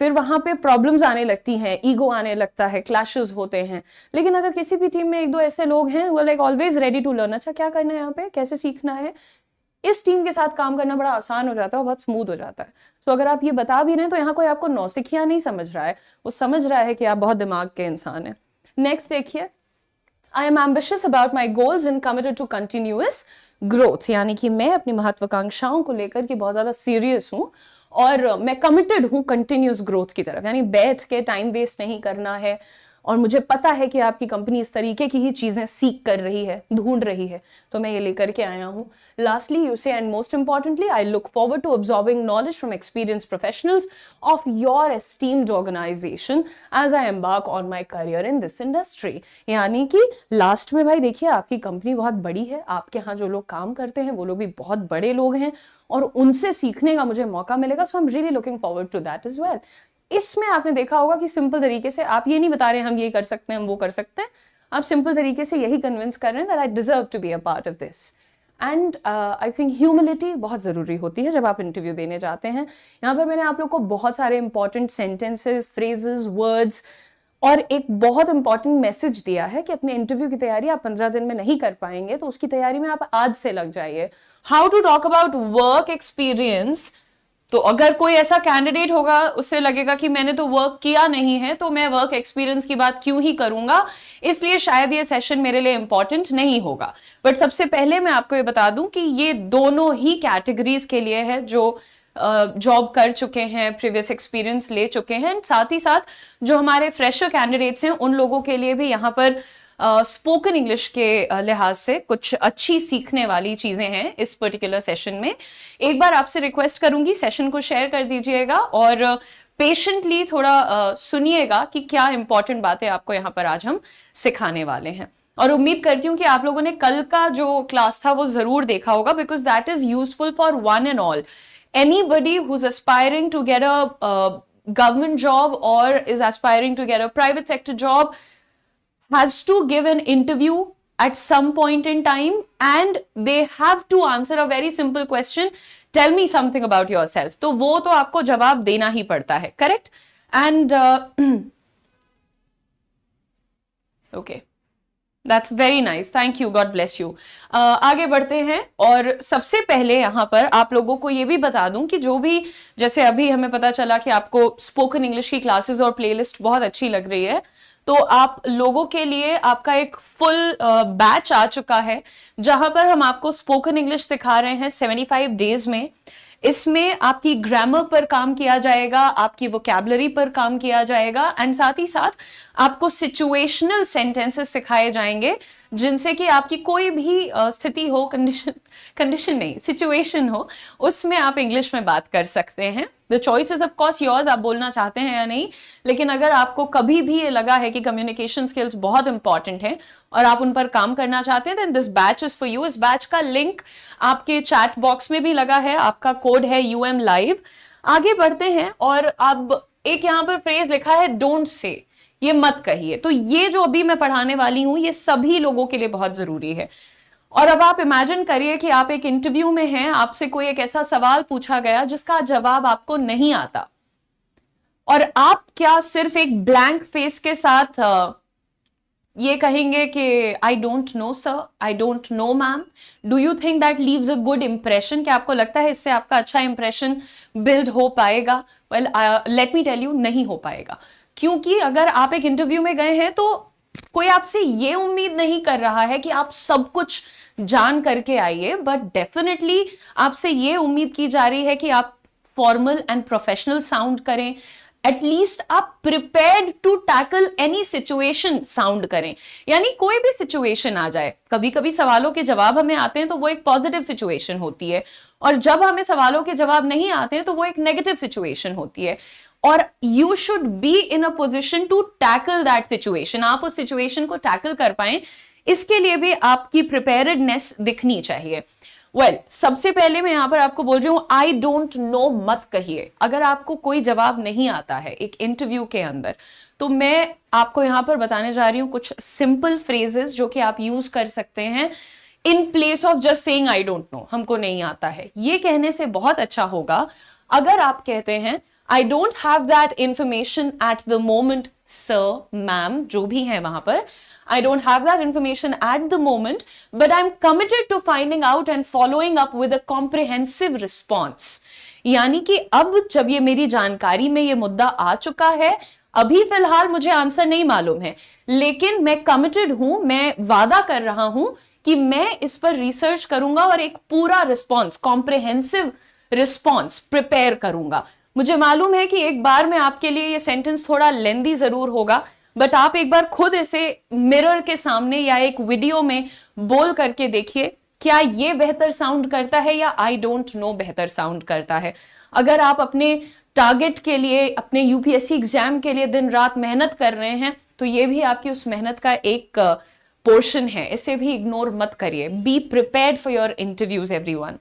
फिर वहां पे प्रॉब्लम्स आने लगती हैं, ईगो आने लगता है, क्लैशेस होते हैं. लेकिन अगर किसी भी टीम में 1-2 ऐसे लोग हैं वो like always ready to learn, अच्छा क्या करना है यहाँ पे, कैसे सीखना है, इस टीम के साथ काम करना बड़ा आसान हो जाता है और बहुत स्मूथ हो जाता है. तो अगर आप ये बता भी रहे हैं तो यहाँ कोई आपको नौसिखिया नहीं समझ रहा है, वो समझ रहा है कि आप बहुत दिमाग के इंसान हैं. नेक्स्ट देखिए, I am ambitious about my goals and committed to continuous growth, यानी कि मैं अपनी महत्वाकांक्षाओं को लेकर के बहुत ज्यादा सीरियस हूँ और मैं कमिटेड हूँ कंटिन्यूअस ग्रोथ की तरफ, यानी बैठ के टाइम वेस्ट नहीं करना है. और मुझे पता है कि आपकी कंपनी इस तरीके की ही चीजें सीख कर रही है, ढूंढ रही है, तो मैं ये लेकर के आया हूँ. Lastly you say, and most importantly, I look forward to absorbing knowledge from experience professionals of your esteemed organisation as I embark on my career in this industry. यानी कि लास्ट में भाई देखिए, आपकी कंपनी बहुत बड़ी है, आपके यहाँ जो लोग काम करते हैं वो लोग भी बहुत बड़े लोग हैं और उनसे सीखने का मुझे मौका मिलेगा. So I am really looking forward to that as well. इसमें आपने देखा होगा कि सिंपल तरीके से आप ये नहीं बता रहे हैं हम ये कर सकते हैं, हम वो कर सकते हैं, आप सिंपल तरीके से यही कन्विंस कर रहे हैं that I deserve to be a part of this. And I think humility बहुत ज़रूरी होती है जब आप इंटरव्यू देने जाते हैं. यहाँ पर मैंने आप लोग को बहुत सारे इंपॉर्टेंट सेंटेंसेस, फ्रेजेस, वर्ड्स और एक बहुत इंपॉर्टेंट मैसेज दिया है कि अपने इंटरव्यू की तैयारी आप 15 दिन में नहीं कर पाएंगे, तो उसकी तैयारी में आप आज से लग जाइए। How to talk about work experience. तो अगर कोई ऐसा कैंडिडेट होगा, उससे लगेगा कि मैंने तो वर्क किया नहीं है, तो मैं वर्क एक्सपीरियंस की बात क्यों ही करूंगा, इसलिए शायद ये सेशन मेरे लिए इंपॉर्टेंट नहीं होगा। बट सबसे पहले मैं आपको ये बता दूं कि ये दोनों ही कैटेगरीज के लिए है जो जॉब कर चुके हैं, प्रीवियस एक्सपीरियंस ले चुके हैं। साथ ही साथ जो हमारे फ्रेशर कैंडिडेट्स हैं, उन लोगों के लिए भी यहाँ पर स्पोकन इंग्लिश के लिहाज से कुछ अच्छी सीखने वाली चीजें हैं इस पर्टिकुलर सेशन में। एक बार आपसे रिक्वेस्ट करूंगी, सेशन को शेयर कर दीजिएगा और पेशेंटली थोड़ा सुनिएगा कि क्या इंपॉर्टेंट बातें आपको यहाँ पर आज हम सिखाने वाले हैं। और उम्मीद करती हूँ कि आप लोगों ने कल का जो क्लास था वो जरूर देखा होगा, because that is useful for one and all. Anybody who's aspiring to get a government job or is aspiring to get a private sector job has to give an interview at some point in time, and they have to answer a very simple question, tell me something about yourself. तो वो तो आपको जवाब देना ही पड़ता है, correct? And okay, that's very nice, thank you, God bless you. आगे बढ़ते हैं और सबसे पहले यहाँ पर आप लोगों को ये भी बता दूं कि जो भी, जैसे अभी हमें पता चला कि आपको स्पोकन इंग्लिश की क्लासेस और प्लेलिस्ट बहुत अच्छी लग रही है, तो आप लोगों के लिए आपका एक फुल बैच आ चुका है जहां पर हम आपको स्पोकन इंग्लिश सिखा रहे हैं 75 डेज में। इसमें आपकी ग्रामर पर काम किया जाएगा, आपकी वोकैबुलरी पर काम किया जाएगा, एंड साथ ही साथ आपको सिचुएशनल सेंटेंसेस सिखाए जाएंगे जिनसे कि आपकी कोई भी स्थिति हो, कंडीशन नहीं, सिचुएशन हो, उसमें आप इंग्लिश में बात कर सकते हैं। The choice is of course yours, आप बोलना चाहते हैं या नहीं। लेकिन अगर आपको कभी भी ये लगा है कि कम्युनिकेशन स्किल्स बहुत इंपॉर्टेंट है और आप उन पर काम करना चाहते हैं, then this batch is for you. इस बैच का लिंक आपके चैट बॉक्स में भी लगा है, आपका कोड है UM Live। आगे बढ़ते हैं और अब एक यहाँ पर फ्रेज लिखा है डोंट से, ये मत कहिए। तो ये जो अभी मैं पढ़ाने वाली हूं ये सभी लोगों के लिए बहुत जरूरी है। और अब आप इमेजिन करिए कि आप एक इंटरव्यू में हैं, आपसे कोई एक ऐसा सवाल पूछा गया जिसका जवाब आपको नहीं आता, और आप क्या सिर्फ एक ब्लैंक फेस के साथ ये कहेंगे कि I don't know sir, I don't know ma'am? Do you think that leaves a good impression? क्या आपको लगता है इससे आपका अच्छा इंप्रेशन बिल्ड हो पाएगा? Well, let me tell you, नहीं हो पाएगा। क्योंकि अगर आप एक इंटरव्यू में गए हैं तो कोई आपसे ये उम्मीद नहीं कर रहा है कि आप सब कुछ जान करके आइए, बट डेफिनेटली आपसे ये उम्मीद की जा रही है कि आप फॉर्मल एंड प्रोफेशनल साउंड करें, एटलीस्ट आप prepared to tackle any situation sound करें। यानी कोई भी सिचुएशन आ जाए, कभी कभी सवालों के जवाब हमें आते हैं तो वो एक पॉजिटिव सिचुएशन होती है, और जब हमें सवालों के जवाब नहीं आते हैं तो वो एक नेगेटिव सिचुएशन होती है, और you should be in a position to tackle that situation. आप उस सिचुएशन को टैकल कर पाए, इसके लिए भी आपकी प्रिपेयर्डनेस दिखनी चाहिए। वेल, सबसे पहले मैं यहां पर आपको बोल रही हूं आई डोंट नो मत कहिए। अगर आपको कोई जवाब नहीं आता है एक इंटरव्यू के अंदर, तो मैं आपको यहां पर बताने जा रही हूं कुछ सिंपल फ्रेजेस जो कि आप यूज कर सकते हैं in place of just saying I don't know, हमको नहीं आता है। ये कहने से बहुत अच्छा होगा अगर आप कहते हैं I don't have that information at the moment, sir, ma'am, जो भी है वहां पर, I don't have that information at the moment, but I'm committed to finding out and following up with a comprehensive response. यानी कि अब जब ये मेरी जानकारी में ये मुद्दा आ चुका है, अभी फिलहाल मुझे आंसर नहीं मालूम है, लेकिन मैं कमिटेड हूं, मैं वादा कर रहा हूं कि मैं इस पर रिसर्च करूंगा और एक पूरा रिस्पॉन्स, कॉम्प्रिहेंसिव रिस्पॉन्स प्रिपेयर करूंगा। मुझे मालूम है कि एक बार में आपके लिए ये सेंटेंस थोड़ा लेंदी जरूर होगा, बट आप एक बार खुद इसे मिरर के सामने या एक वीडियो में बोल करके देखिए, क्या ये बेहतर साउंड करता है या आई डोंट नो बेहतर साउंड करता है। अगर आप अपने टारगेट के लिए, अपने UPSC एग्जाम के लिए दिन रात मेहनत कर रहे हैं, तो ये भी आपकी उस मेहनत का एक पोर्शन है, इसे भी इग्नोर मत करिए। Be prepared for your interviews everyone.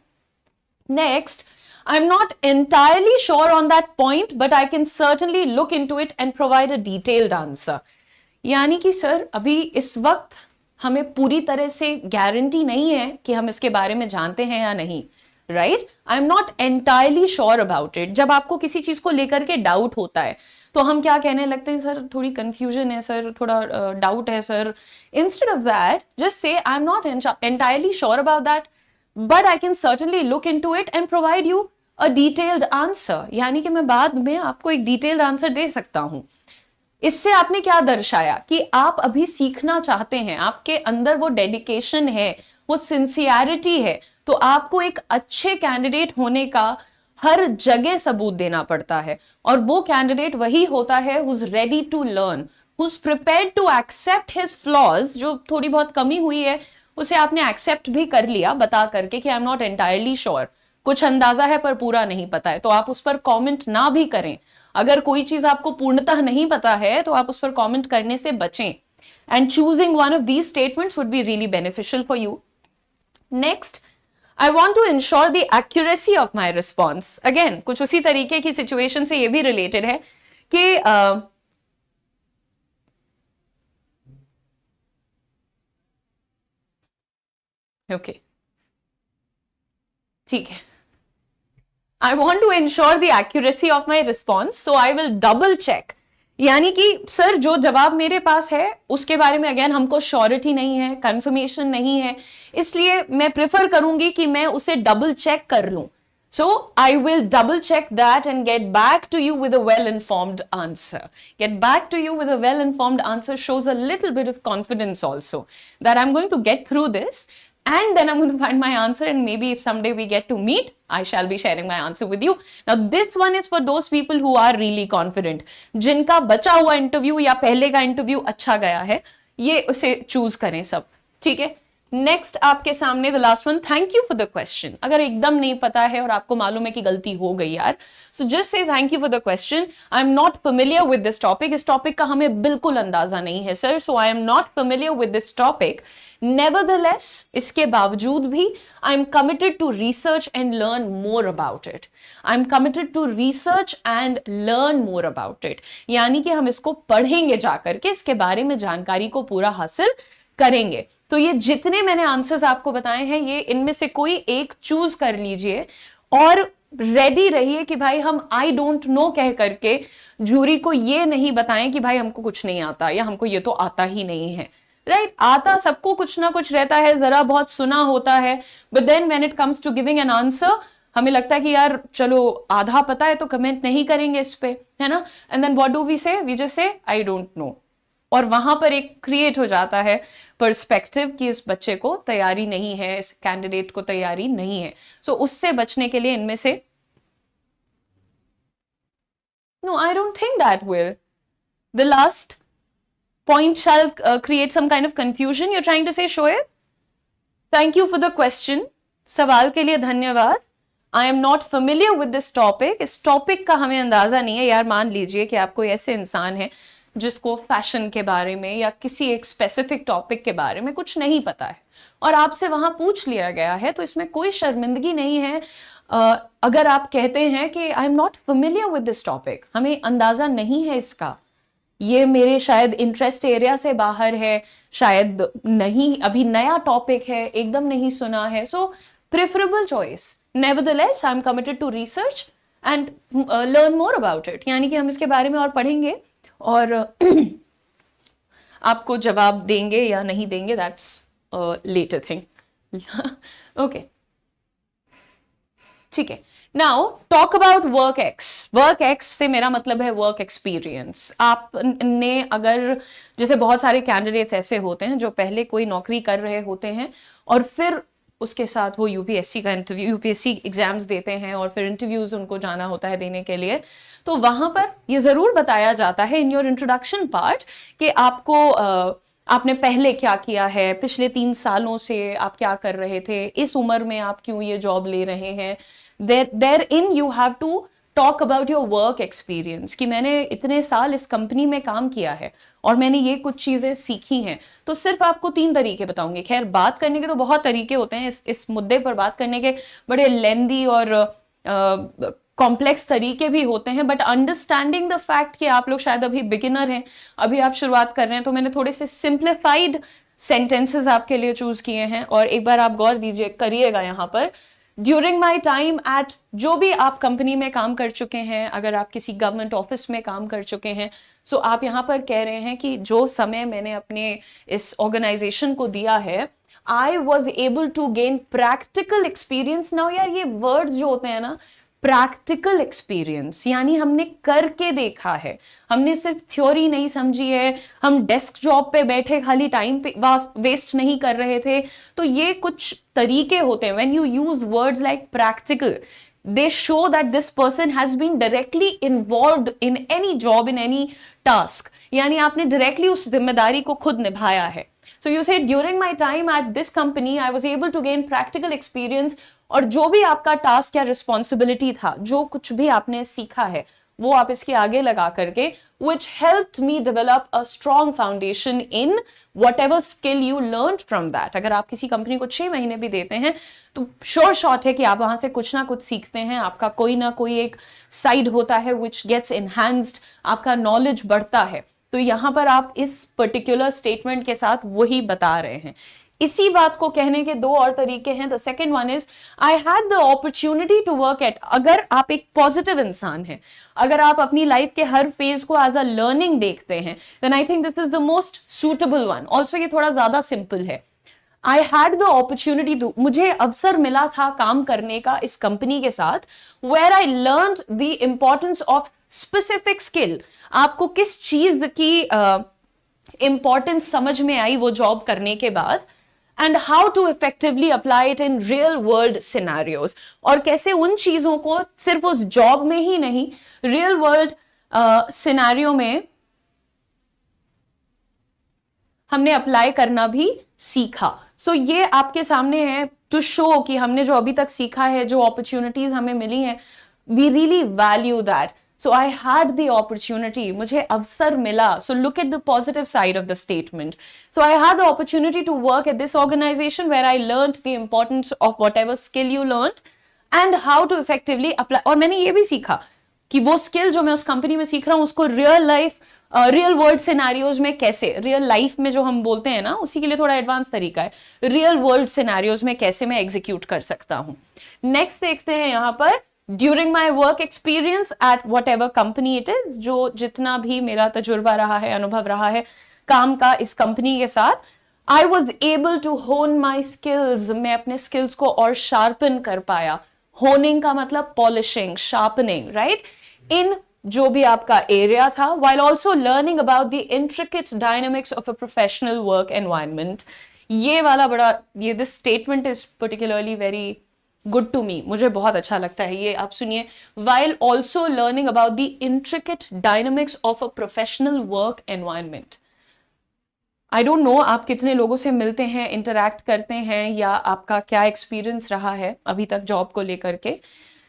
Next, I'm not entirely sure on that point, but I can certainly look into it and provide a detailed answer. यानी कि सर अभी इस वक्त हमें पूरी तरह से गारंटी नहीं है कि हम इसके बारे में जानते हैं या नहीं, right? I am not entirely sure about it. जब आपको किसी चीज को लेकर के डाउट होता है तो हम क्या कहने लगते हैं, सर थोड़ी कंफ्यूजन है सर, थोड़ा डाउट है sir. Instead of that just say I am not entirely sure about that, but I can certainly look into it and provide you a detailed answer. यानी कि मैं बाद में आपको एक डिटेल्ड आंसर दे सकता हूं. इससे आपने क्या दर्शाया कि आप अभी सीखना चाहते हैं, आपके अंदर वो डेडिकेशन है, वो सिंसियरिटी है. तो आपको एक अच्छे कैंडिडेट होने का हर जगह सबूत देना पड़ता है, और वो कैंडिडेट वही होता है who's ready to learn, who's prepared to accept his flaws. जो थोड़ी बहुत कमी हुई है उसे आपने एक्सेप्ट भी कर लिया बता करके कि आई एम नॉट एंटायरली श्योर, कुछ अंदाजा है पर पूरा नहीं पता है, तो आप उस पर कमेंट ना भी करें. अगर कोई चीज आपको पूर्णतः नहीं पता है तो आप उस पर कमेंट करने से बचें. And choosing one of these statements would be really beneficial for you. Next, I want to ensure the accuracy of my response. Again, कुछ उसी तरीके की सिचुएशन से ये भी रिलेटेड है कि ओके ठीक है. I want to ensure the accuracy of my response, so I will double check. यानी कि सर जो जवाब मेरे पास है उसके बारे में अगेन हमको श्योरिटी नहीं है, कंफर्मेशन नहीं है, इसलिए मैं प्रेफर करूंगी कि मैं उसे डबल चेक कर लूं. So I will double check that and get back to you with a well-informed answer. Get back to you with a well-informed answer shows a little bit of confidence also that I'm going to get through this, and then I'm going to find my answer, and maybe if someday we get to meet, I shall be sharing my answer with you. Now this one is for those people who are really confident, जिनका बचा हुआ interview या पहले का interview अच्छा गया है, ये उसे चूज करें सब. ठीक है. नेक्स्ट आपके सामने the last one, thank you for the question. अगर एकदम नहीं पता है और आपको मालूम है कि गलती हो गई यार, so just say thank you for the question. I am not familiar with this topic. इस टॉपिक का हमें बिल्कुल अंदाजा नहीं है sir, so I am not familiar with this topic. Nevertheless, इसके बावजूद भी I am committed to research and learn more about it. I am committed to research and learn more about it. यानी कि हम इसको पढ़ेंगे जाकर के, इसके बारे में जानकारी को पूरा हासिल करेंगे. तो ये जितने मैंने आंसर्स आपको बताए हैं, ये इनमें से कोई एक चूज कर लीजिए और रेडी रहिए कि भाई हम आई डोंट नो कह करके जूरी को ये नहीं बताएं कि भाई हमको कुछ नहीं आता या हमको ये तो आता ही नहीं है. राइट, आता सबको कुछ ना कुछ रहता है, जरा बहुत सुना होता है, but then when it comes to giving an answer हमें लगता है कि यार चलो आधा पता है तो कमेंट नहीं करेंगे इस पे, है ना. And then what do we say, we just say I don't know, और वहां पर एक क्रिएट हो जाता है पर्सपेक्टिव कि इस बच्चे को तैयारी नहीं है, इस कैंडिडेट को तैयारी नहीं है. सो उससे बचने के लिए इनमें से no, I don't think that will the last point shall create some kind of confusion. You're trying to say, Shoaib? Thank you for the question. सवाल के लिए धन्यवाद. I am not familiar with this topic. इस topic का हमें अंदाजा नहीं है यार. मान लीजिए कि आप कोई ऐसे इंसान है जिसको फैशन के बारे में या किसी एक स्पेसिफिक टॉपिक के बारे में कुछ नहीं पता है और आपसे वहां पूछ लिया गया है, तो इसमें कोई शर्मिंदगी नहीं है अगर आप कहते हैं कि आई am not familiar with this topic, हमें अंदाजा नहीं है इसका, ये मेरे शायद इंटरेस्ट एरिया से बाहर है, शायद नहीं, अभी नया टॉपिक है, एकदम नहीं सुना है. So preferable choice. Nevertheless I am committed to research and learn more about it. यानी कि हम इसके बारे में और पढ़ेंगे और आपको जवाब देंगे या नहीं देंगे, दैट्स लेटर थिंग. ओके, ठीक है. Now talk about work ex. Work ex से मेरा मतलब है वर्क एक्सपीरियंस. आपने अगर, जैसे बहुत सारे कैंडिडेट्स ऐसे होते हैं जो पहले कोई नौकरी कर रहे होते हैं और फिर उसके साथ वो यूपीएससी का इंटरव्यू, यूपीएससी एग्जाम्स देते हैं और फिर इंटरव्यूज उनको जाना होता है देने के लिए, तो वहां पर ये जरूर बताया जाता है इन योर इंट्रोडक्शन पार्ट कि आपको आपने पहले क्या किया है, पिछले 3 सालों से आप क्या कर रहे थे, इस उम्र में आप क्यों ये जॉब ले रहे हैं. Therein you have to talk about your work experience कि मैंने इतने साल इस कंपनी में काम किया है और मैंने ये कुछ चीजें सीखी हैं. तो सिर्फ आपको 3 तरीके बताऊंगी. खैर बात करने के तो बहुत तरीके होते हैं, इस मुद्दे पर बात करने के बड़े लेंदी और कॉम्प्लेक्स तरीके भी होते हैं, बट अंडरस्टैंडिंग द फैक्ट कि आप लोग शायद अभी बिगिनर हैं, अभी आप शुरुआत कर रहे हैं, तो मैंने थोड़े से सिंप्लीफाइड सेंटेंसेस आपके लिए चूज किए हैं. और एक बार आप गौर दीजिए, करिएगा यहाँ पर, ड्यूरिंग माई टाइम एट, जो भी आप कंपनी में काम कर चुके हैं, अगर आप किसी गवर्नमेंट ऑफिस में काम कर चुके हैं, सो आप यहाँ पर कह रहे हैं कि जो समय मैंने अपने इस ऑर्गेनाइजेशन को दिया है, I was able to gain practical experience. Now यार, ये वर्ड जो होते हैं ना, प्रैक्टिकल एक्सपीरियंस, यानी हमने करके देखा है, हमने सिर्फ थ्योरी नहीं समझी है, हम डेस्क जॉब पे बैठे खाली टाइम पे वेस्ट नहीं कर रहे थे। तो ये कुछ तरीके होते हैं, when you use words like practical, they show that this person has been directly involved in any job, in any task, यानी आपने directly उस जिम्मेदारी को खुद निभाया है। So you said during my time at this company I was able to gain practical experience, और जो भी आपका टास्क या रिस्पॉन्सिबिलिटी था, जो कुछ भी आपने सीखा है, वो आप इसके आगे लगा करके which helped me develop a strong foundation in whatever skill you learned from that। अगर आप किसी कंपनी को 6 महीने भी देते हैं तो श्योर शॉट है कि आप वहां से कुछ ना कुछ सीखते हैं, आपका कोई ना कोई एक साइड होता है which gets enhanced, आपका नॉलेज बढ़ता है। तो यहां पर आप इस पर्टिकुलर स्टेटमेंट के साथ वही बता रहे हैं। इसी बात को कहने के दो और तरीके हैं। The second one is I had the opportunity to work at, अगर आप एक पॉजिटिव इंसान हैं, अगर आप अपनी लाइफ के हर फेज को एज अ लर्निंग देखते हैं, then I think this is the most suitable one. Also ये थोड़ा ज्यादा सिंपल है। I had the opportunity to, मुझे अवसर मिला था काम करने का इस कंपनी के साथ, where I learned the importance of specific skill. आपको किस चीज की इंपॉर्टेंस समझ में आई वो जॉब करने के बाद, and how to effectively apply it in real world scenarios, और कैसे उन चीजों को सिर्फ उस जॉब में ही नहीं, रियल वर्ल्ड सिनेरियो में हमने अप्लाई करना भी सीखा। सो ये आपके सामने है टू शो कि हमने जो अभी तक सीखा है, जो अपॉर्चुनिटीज हमें मिली हैं, we really value that. So I had the opportunity, मुझे अवसर मिला। So look at the positive side of the statement. So I had the opportunity to work at this organization where I learned the importance of whatever skill you learned and how to effectively apply। और मैंने ये भी सीखा कि वो skill जो मैं उस कंपनी में सीख रहा हूँ उसको रियल वर्ल्ड सिनेरियोज में कैसे, रियल लाइफ में जो हम बोलते हैं ना, उसी के लिए थोड़ा एडवांस तरीका है, रियल वर्ल्ड सिनेरियोज में कैसे मैं एग्जीक्यूट कर सकता हूँ। नेक्स्ट देखते हैं यहाँ पर, during my work experience eight what ever company it is, जो जितना भी मेरा तजुर्बा रहा है, अनुभव रहा है काम का इस कंपनी के साथ, आई वॉज एबल टू होन माई स्किल्स, मैं अपने स्किल्स को और शार्पन कर पाया। होनिंग का मतलब पॉलिशिंग, शार्पनिंग, राइट, इन जो भी आपका एरिया था, while also learning about the intricate dynamics of a professional work environment। ये वाला बड़ा, ये this statement is particularly very good to me, मुझे बहुत अच्छा लगता है ये। आप सुनिए, while also learning about the intricate dynamics of a professional work environment। I don't know आप कितने लोगों से मिलते हैं, इंटरैक्ट करते हैं, या आपका क्या एक्सपीरियंस रहा है अभी तक जॉब को लेकर के,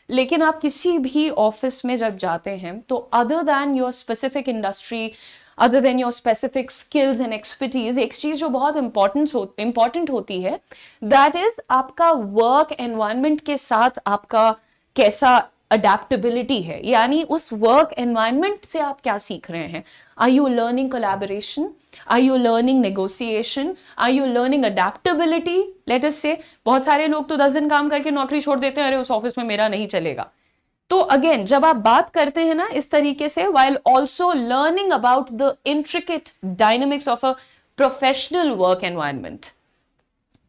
लेकिन आप किसी भी ऑफिस में जब जाते हैं तो other than your specific industry, other than your specific skills and expertise, एक चीज जो बहुत इंपॉर्टेंट होती है, दैट इज आपका वर्क एनवायरनमेंट के साथ आपका कैसा अडेप्टेबिलिटी है, यानी उस वर्क एनवायरनमेंट से आप क्या सीख रहे हैं। Are you learning collaboration, are you learning negotiation, are you learning adaptability. Let us say बहुत सारे लोग तो 10 दिन काम करके नौकरी छोड़ देते हैं, अरे उस ऑफिस में मेरा नहीं चलेगा। तो अगेन जब आप बात करते हैं ना इस तरीके से, while also learning about the intricate dynamics of a professional work environment,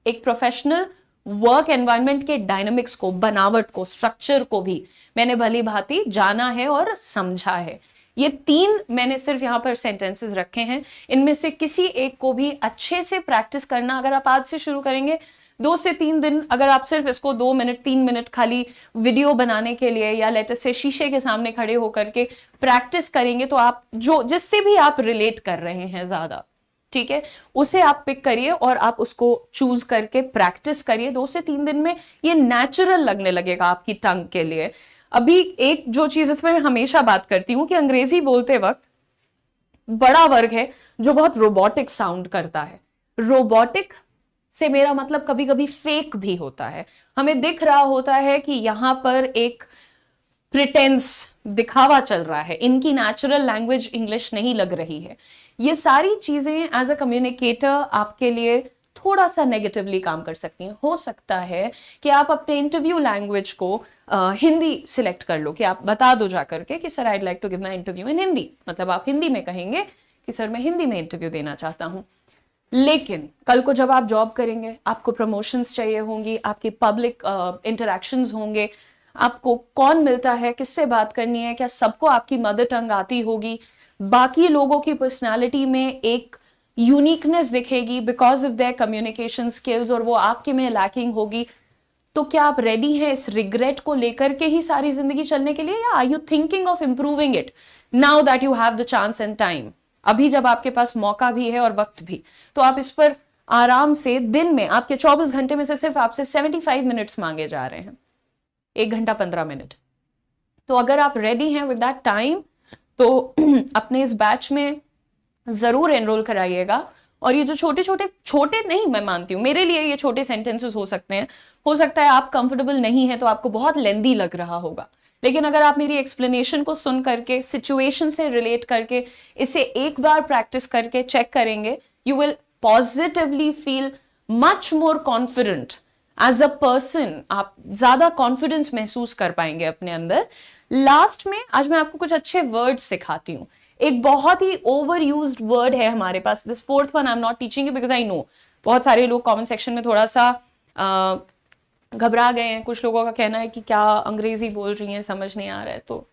एक प्रोफेशनल वर्क एनवायरनमेंट के डायनामिक्स को, बनावट को, स्ट्रक्चर को भी मैंने भली भांति जाना है और समझा है। ये 3 मैंने सिर्फ यहाँ पर सेंटेंसेस रखे हैं, इनमें से किसी एक को भी अच्छे से प्रैक्टिस करना, अगर आप आज से शुरू करेंगे 2 से 3 दिन, अगर आप सिर्फ इसको 2 मिनट 3 मिनट खाली वीडियो बनाने के लिए या लेटेस्ट से शीशे के सामने खड़े होकर के प्रैक्टिस करेंगे, तो आप जो जिससे भी आप रिलेट कर रहे हैं ज्यादा, ठीक है, उसे आप पिक करिए और आप उसको चूज करके प्रैक्टिस करिए। 2 से 3 दिन में ये नेचुरल लगने लगेगा आपकी टंग के लिए। अभी एक जो चीज इसमें मैं हमेशा बात करती हूँ कि अंग्रेजी बोलते वक्त बड़ा वर्ग है जो बहुत रोबोटिक साउंड करता है। रोबोटिक से मेरा मतलब कभी कभी फेक भी होता है, हमें दिख रहा होता है कि यहां पर एक प्रिटेंस, दिखावा चल रहा है, इनकी नेचुरल लैंग्वेज इंग्लिश नहीं लग रही है। ये सारी चीजें एज अ कम्युनिकेटर आपके लिए थोड़ा सा नेगेटिवली काम कर सकती हैं। हो सकता है कि आप अपने इंटरव्यू लैंग्वेज को हिंदी सिलेक्ट कर लो, कि आप बता दो जा करके कि sir I'd like to give my interview in Hindi, मतलब आप हिंदी में कहेंगे कि सर मैं हिंदी में इंटरव्यू देना चाहता हूँ। लेकिन कल को जब आप जॉब करेंगे, आपको प्रमोशंस चाहिए होंगी, आपकी पब्लिक इंटरेक्शंस होंगे, आपको कौन मिलता है, किससे बात करनी है, क्या सबको आपकी मदर टंग आती होगी, बाकी लोगों की पर्सनालिटी में एक यूनिकनेस दिखेगी because of their communication skills, और वो आपके में लैकिंग होगी, तो क्या आप रेडी हैं इस रिग्रेट को लेकर के ही सारी जिंदगी चलने के लिए, या are you thinking of improving it now that you have the chance and time? अभी जब आपके पास मौका भी है और वक्त भी, तो आप इस पर आराम से, दिन में आपके 24 घंटे में से सिर्फ आपसे 75 मिनट्स मांगे जा रहे हैं, 1 घंटा 15 मिनट। तो अगर आप रेडी हैं विद दैट टाइम, तो अपने इस बैच में जरूर एनरोल कराइएगा। और ये जो छोटे छोटे, छोटे नहीं, मैं मानती हूँ मेरे लिए ये छोटे सेंटेंसेस हो सकते हैं, हो सकता है आप कंफर्टेबल नहीं है तो आपको बहुत लेंदी लग रहा होगा, लेकिन अगर आप मेरी एक्सप्लेनेशन को सुन करके, सिचुएशन से रिलेट करके, इसे एक बार प्रैक्टिस करके चेक करेंगे, you will positively feel much more confident as a person. आप ज्यादा कॉन्फिडेंस महसूस कर पाएंगे अपने अंदर। लास्ट में आज मैं आपको कुछ अच्छे वर्ड्स सिखाती हूँ। एक बहुत ही ओवर यूज्ड वर्ड है हमारे पास, this fourth one I am not teaching you because I know बहुत सारे लोग कमेंट सेक्शन में थोड़ा सा घबरा गए हैं। कुछ लोगों का कहना है कि क्या अंग्रेजी बोल रही हैं, समझ नहीं आ रहा है, तो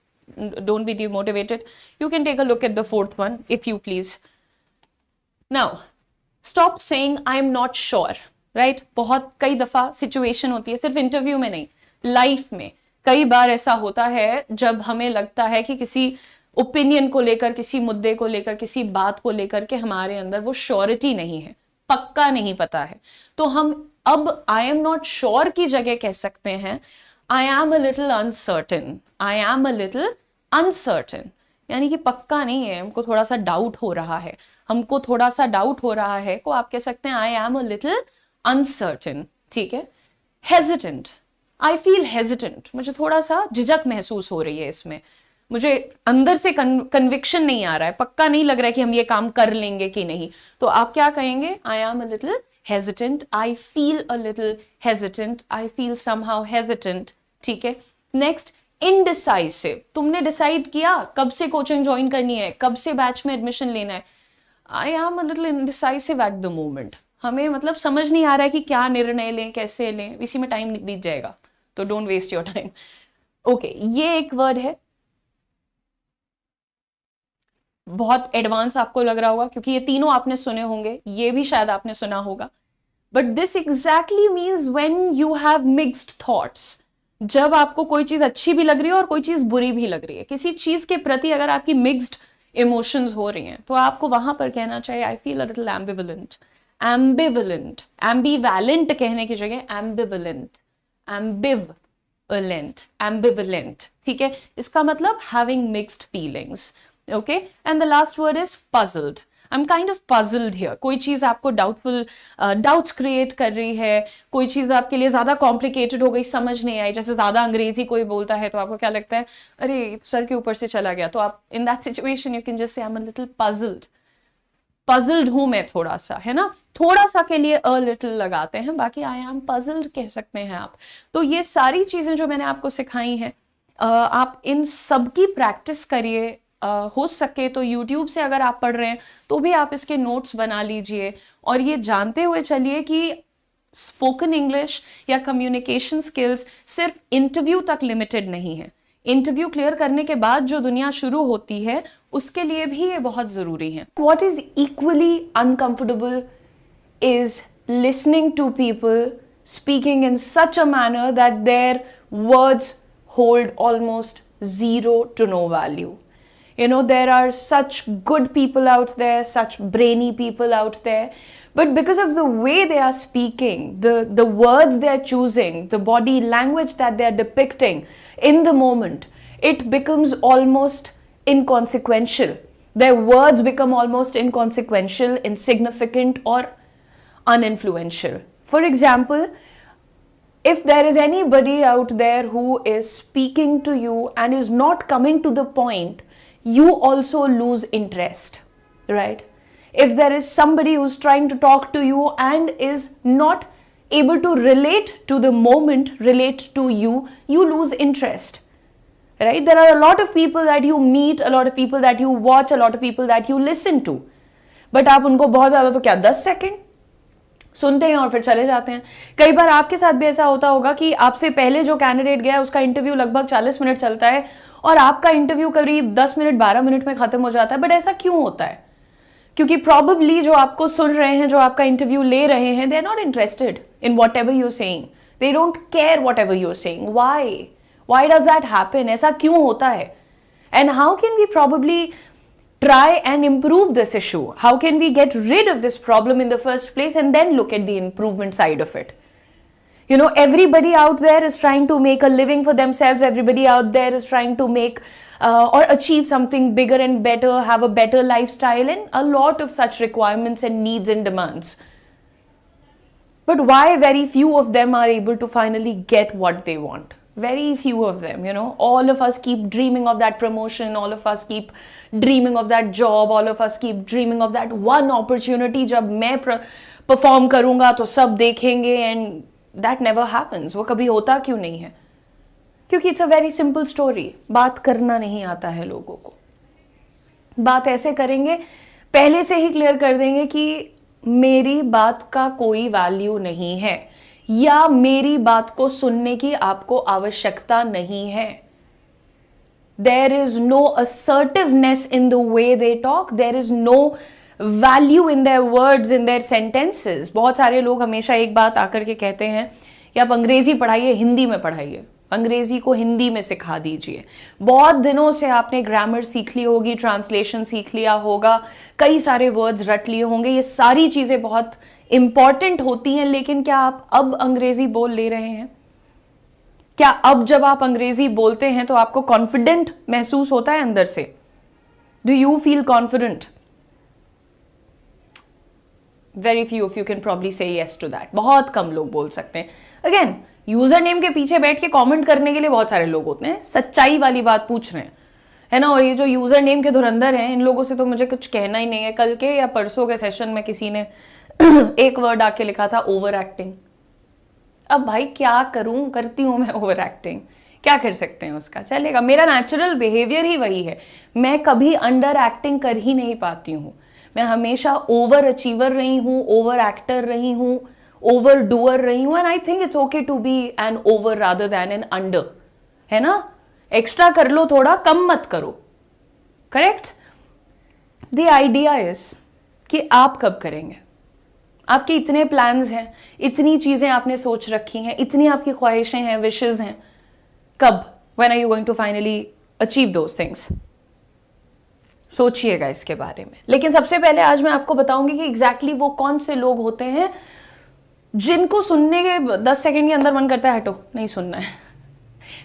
don't be demotivated, you can take a look at the fourth one if you please. Now stop saying I am not sure, right? बहुत कई दफा सिचुएशन होती है, सिर्फ इंटरव्यू में नहीं, लाइफ में कई बार ऐसा होता है जब हमें लगता है कि किसी ओपिनियन को लेकर, किसी मुद्दे को लेकर, किसी बात को लेकर के हमारे अंदर वो श्योरिटी नहीं है, पक्का नहीं पता है, तो हम अब आई एम नॉट श्योर की जगह कह सकते हैं आई am a little uncertain, I am a little uncertain, यानी कि पक्का नहीं है, हमको थोड़ा सा डाउट हो रहा है, हमको थोड़ा सा डाउट हो रहा है को आप कह सकते हैं आई एम अ लिटिल अनसर्टेन, ठीक है? हेजिटेंट, आई फील हेजिटेंट, मुझे थोड़ा सा झिझक महसूस हो रही है इसमें, मुझे अंदर से कन्विक्शन नहीं आ रहा है, पक्का नहीं लग रहा है कि हम ये काम कर लेंगे कि नहीं, तो आप क्या कहेंगे? आई am a little hesitant, I feel a little hesitant, I feel somehow hesitant, ठीक है? नेक्स्ट, इनडिसाइसिव, तुमने डिसाइड किया कब से कोचिंग ज्वाइन करनी है, कब से बैच में एडमिशन लेना है, I am a little indecisive at the moment, हमें मतलब समझ नहीं आ रहा है कि क्या निर्णय लें, कैसे लें, इसी में टाइम बीत जाएगा, तो don't waste your time. Okay, ये एक वर्ड है, बहुत एडवांस आपको लग रहा होगा क्योंकि ये तीनों आपने सुने होंगे, ये भी शायद आपने सुना होगा, but this exactly means when you have mixed thoughts, जब आपको कोई चीज अच्छी भी लग रही है और कोई चीज बुरी भी लग रही है, किसी चीज के प्रति अगर आपकी मिक्स्ड इमोशंस हो रही हैं, तो आपको वहां पर कहना चाहिए I feel a little ambivalent, ambivalent, एम्बीवैलेंट कहने की जगह एम्बिवलेंट, एम्बिवलेंट, एम्बिवलेंट, ठीक है? इसका मतलब having mixed feelings, okay? And the last word is puzzled. I'm kind of puzzled here. कोई चीज आपको डाउटफुल, डाउट्स क्रिएट कर रही है, कोई चीज आपके लिए ज्यादा कॉम्प्लिकेटेड हो गई, समझ नहीं आई, जैसे ज्यादा अंग्रेजी कोई बोलता है तो आपको क्या लगता है, अरे सर के ऊपर से चला गया, तो आप in that situation you can just say I am a little puzzled, puzzled हूं मैं थोड़ा सा, है ना? थोड़ा सा के लिए अ लिटिल लगाते हैं, बाकी आई एम पजल्ड कह सकते हैं आप। तो ये सारी चीजें जो मैंने आपको सिखाई हैं, आप इन सब की प्रैक्टिस करिए। हो सके तो YouTube से अगर आप पढ़ रहे हैं तो भी आप इसके नोट्स बना लीजिए, और ये जानते हुए चलिए कि स्पोकन इंग्लिश या कम्युनिकेशन स्किल्स सिर्फ इंटरव्यू तक लिमिटेड नहीं है, इंटरव्यू क्लियर करने के बाद जो दुनिया शुरू होती है उसके लिए भी ये बहुत जरूरी है। What is equally uncomfortable is listening to people speaking in such a manner that their words hold almost zero to no value. You know, there are such good people out there, such brainy people out there, but because of the way they are speaking, the words they are choosing, the body language that they are depicting in the moment, it becomes almost inconsequential. Their words become almost inconsequential, insignificant, or uninfluential. For example, if there is anybody out there who is speaking to you and is not coming to the point, you also lose interest, right? if there is somebody who's trying to talk to you and is not able to relate to the moment, relate to you, you lose interest. Right? There are a lot of people that you meet, a lot of people that you watch, a lot of people that you listen to. But आप उनको बहुत ज़्यादा तो क्या 10 second सुनते हैं और फिर चले जाते हैं. कई बार आपके साथ भी ऐसा होता होगा कि आपसे पहले जो कैंडिडेट गया उसका इंटरव्यू लगभग 40 मिनट चलता है और आपका इंटरव्यू करीब 10 मिनट 12 मिनट में खत्म हो जाता है. बट ऐसा क्यों होता है? क्योंकि प्रॉबेबली जो आपको सुन रहे हैं, जो आपका इंटरव्यू ले रहे हैं, they are not interested in whatever you're saying. They don't care whatever you're saying. Why does that happen? ऐसा क्यों होता है? And how can we probably try and improve this issue? How can we get rid of this problem in the first place and then look at the improvement side of it? You know, everybody out there is trying to make a living for themselves. Everybody out there is trying to make or achieve something bigger and better, have a better lifestyle, and a lot of such requirements and needs and demands. But why very few of them are able to finally get what they want? Very few of them, you know. All of us keep dreaming of that promotion, all of us keep dreaming of that job, all of us keep dreaming of that one opportunity. जब मैं perform करूँगा तो सब देखेंगे, and that never happens. वो कभी होता क्यों नहीं है? क्योंकि it's a very simple story. बात करना नहीं आता है लोगों को. बात ऐसे करेंगे, पहले से ही क्लियर कर देंगे कि मेरी बात का कोई वैल्यू नहीं है या मेरी बात को सुनने की आपको आवश्यकता नहीं है. There is no assertiveness in the way they talk. There is no value in their words, in their sentences. बहुत सारे लोग हमेशा एक बात आकर के कहते हैं कि आप अंग्रेजी पढ़ाइए, हिंदी में पढ़ाइए, अंग्रेजी को हिंदी में सिखा दीजिए. बहुत दिनों से आपने ग्रामर सीख ली होगी, ट्रांसलेशन सीख लिया होगा, कई सारे वर्ड्स रट लिए होंगे. ये सारी चीज़ें बहुत इंपॉर्टेंट होती हैं, लेकिन क्या आप अब अंग्रेजी बोल ले रहे हैं? क्या अब जब आप अंग्रेजी बोलते हैं तो आपको कॉन्फिडेंट महसूस होता है अंदर से? Do you feel confident? Very few of you can probably से येस टू दैट. बहुत कम लोग बोल सकते हैं. अगेन, यूजर नेम के पीछे बैठ के कमेंट करने के लिए बहुत सारे लोग होते हैं, सच्चाई वाली बात पूछ रहे हैं, है ना. और ये जो यूजर नेम के धुरंधर हैं, इन लोगों से तो मुझे कुछ कहना ही नहीं है. कल के या परसों के सेशन में किसी ने एक वर्ड आके लिखा था ओवर एक्टिंग. अब भाई क्या करूं, करती हूं मैं ओवर एक्टिंग, क्या कर सकते हैं उसका, चलेगा. मेरा नेचुरल बिहेवियर ही वही है. मैं कभी अंडर एक्टिंग कर ही नहीं पाती हूं. मैं हमेशा ओवर अचीवर रही हूं, ओवर एक्टर रही हूं, ओवर डूअर रही हूं. And I think it's okay to be an over rather than an under, है ना. एक्स्ट्रा कर लो थोड़ा, कम मत करो. करेक्ट. द आइडिया इज कि आप कब करेंगे. आपके इतने प्लान्स हैं, इतनी चीजें आपने सोच रखी हैं, इतनी आपकी ख्वाहिशें हैं, विशेस हैं. कब? When are you going to finally achieve those things? सोचिएगा इसके बारे में. लेकिन सबसे पहले आज मैं आपको बताऊंगी कि एग्जैक्टली वो कौन से लोग होते हैं जिनको सुनने के 10 सेकंड के अंदर मन करता है हटो, नहीं सुनना है.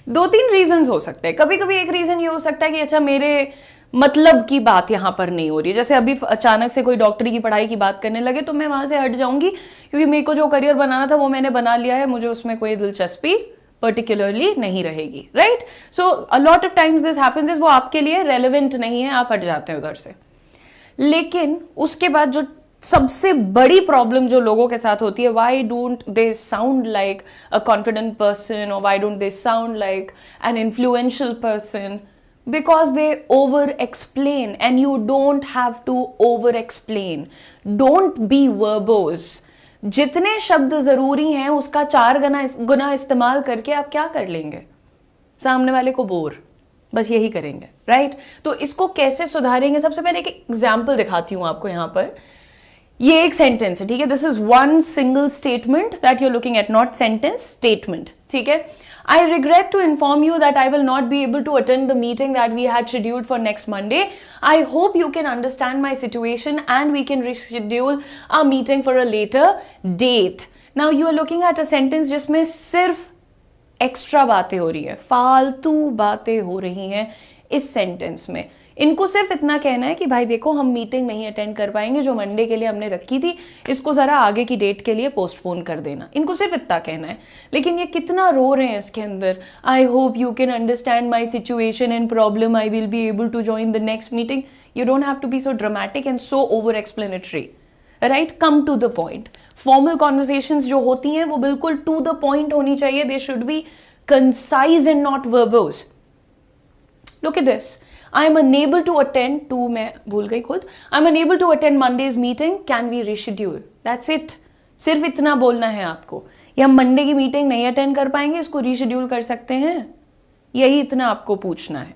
2-3 रीजंस हो सकते हैं. कभी कभी एक रीजन ये हो सकता है कि अच्छा मेरे मतलब की बात यहाँ पर नहीं हो रही है. जैसे अभी अचानक से कोई डॉक्टरी की पढ़ाई की बात करने लगे तो मैं वहां से हट जाऊंगी, क्योंकि मेरे को जो करियर बनाना था वो मैंने बना लिया है, मुझे उसमें कोई दिलचस्पी पर्टिकुलरली नहीं रहेगी. Right. So a lot of times this happens is वो आपके लिए रेलेवेंट नहीं है, आप हट जाते हैं उधर से. लेकिन उसके बाद जो सबसे बड़ी प्रॉब्लम जो लोगों के साथ होती है, why don't they sound like a confident person, और why don't they sound like an influential person? Because they over explain, and you don't have to over explain. Don't be verbose. जितने शब्द जरूरी हैं उसका 4 गुना इस्तेमाल करके आप क्या कर लेंगे? सामने वाले को बोर, बस यही करेंगे. राइट. तो इसको कैसे सुधारेंगे? सबसे पहले एक एग्जाम्पल दिखाती हूं आपको. यहां पर ये एक सेंटेंस है, ठीक है. This is one single statement that you are looking at, not sentence, statement. ठीक है. I regret to inform you that I will not be able to attend the meeting that we had scheduled for next Monday. I hope you can understand my situation and we can reschedule our meeting for a later date. Now you are looking at a sentence जिसमें सिर्फ extra बातें हो रही है, फालतू बातें हो रही हैं इस सेंटेंस में. इनको सिर्फ इतना कहना है कि भाई देखो हम मीटिंग नहीं अटेंड कर पाएंगे जो मंडे के लिए हमने रखी थी, इसको ज़रा आगे की डेट के लिए पोस्टपोन कर देना. इनको सिर्फ इतना कहना है. लेकिन ये कितना रो रहे हैं इसके अंदर. I hope you can understand my situation and problem, I will be able to join the next meeting. You don't have to be so dramatic and so over explanatory. Right? Come to the point. Formal conversations जो होती हैं वो बिल्कुल to the point होनी चाहिए. They should be concise and not verbose. Look at this. I am unable to attend to, मैं भूल गई खुद. I am unable to attend Monday's meeting. Can we reschedule? That's it. सिर्फ इतना बोलना है आपको. या हम मंडे की मीटिंग नहीं अटेंड कर पाएंगे, इसको रीशेड्यूल कर सकते हैं. यही इतना आपको पूछना है.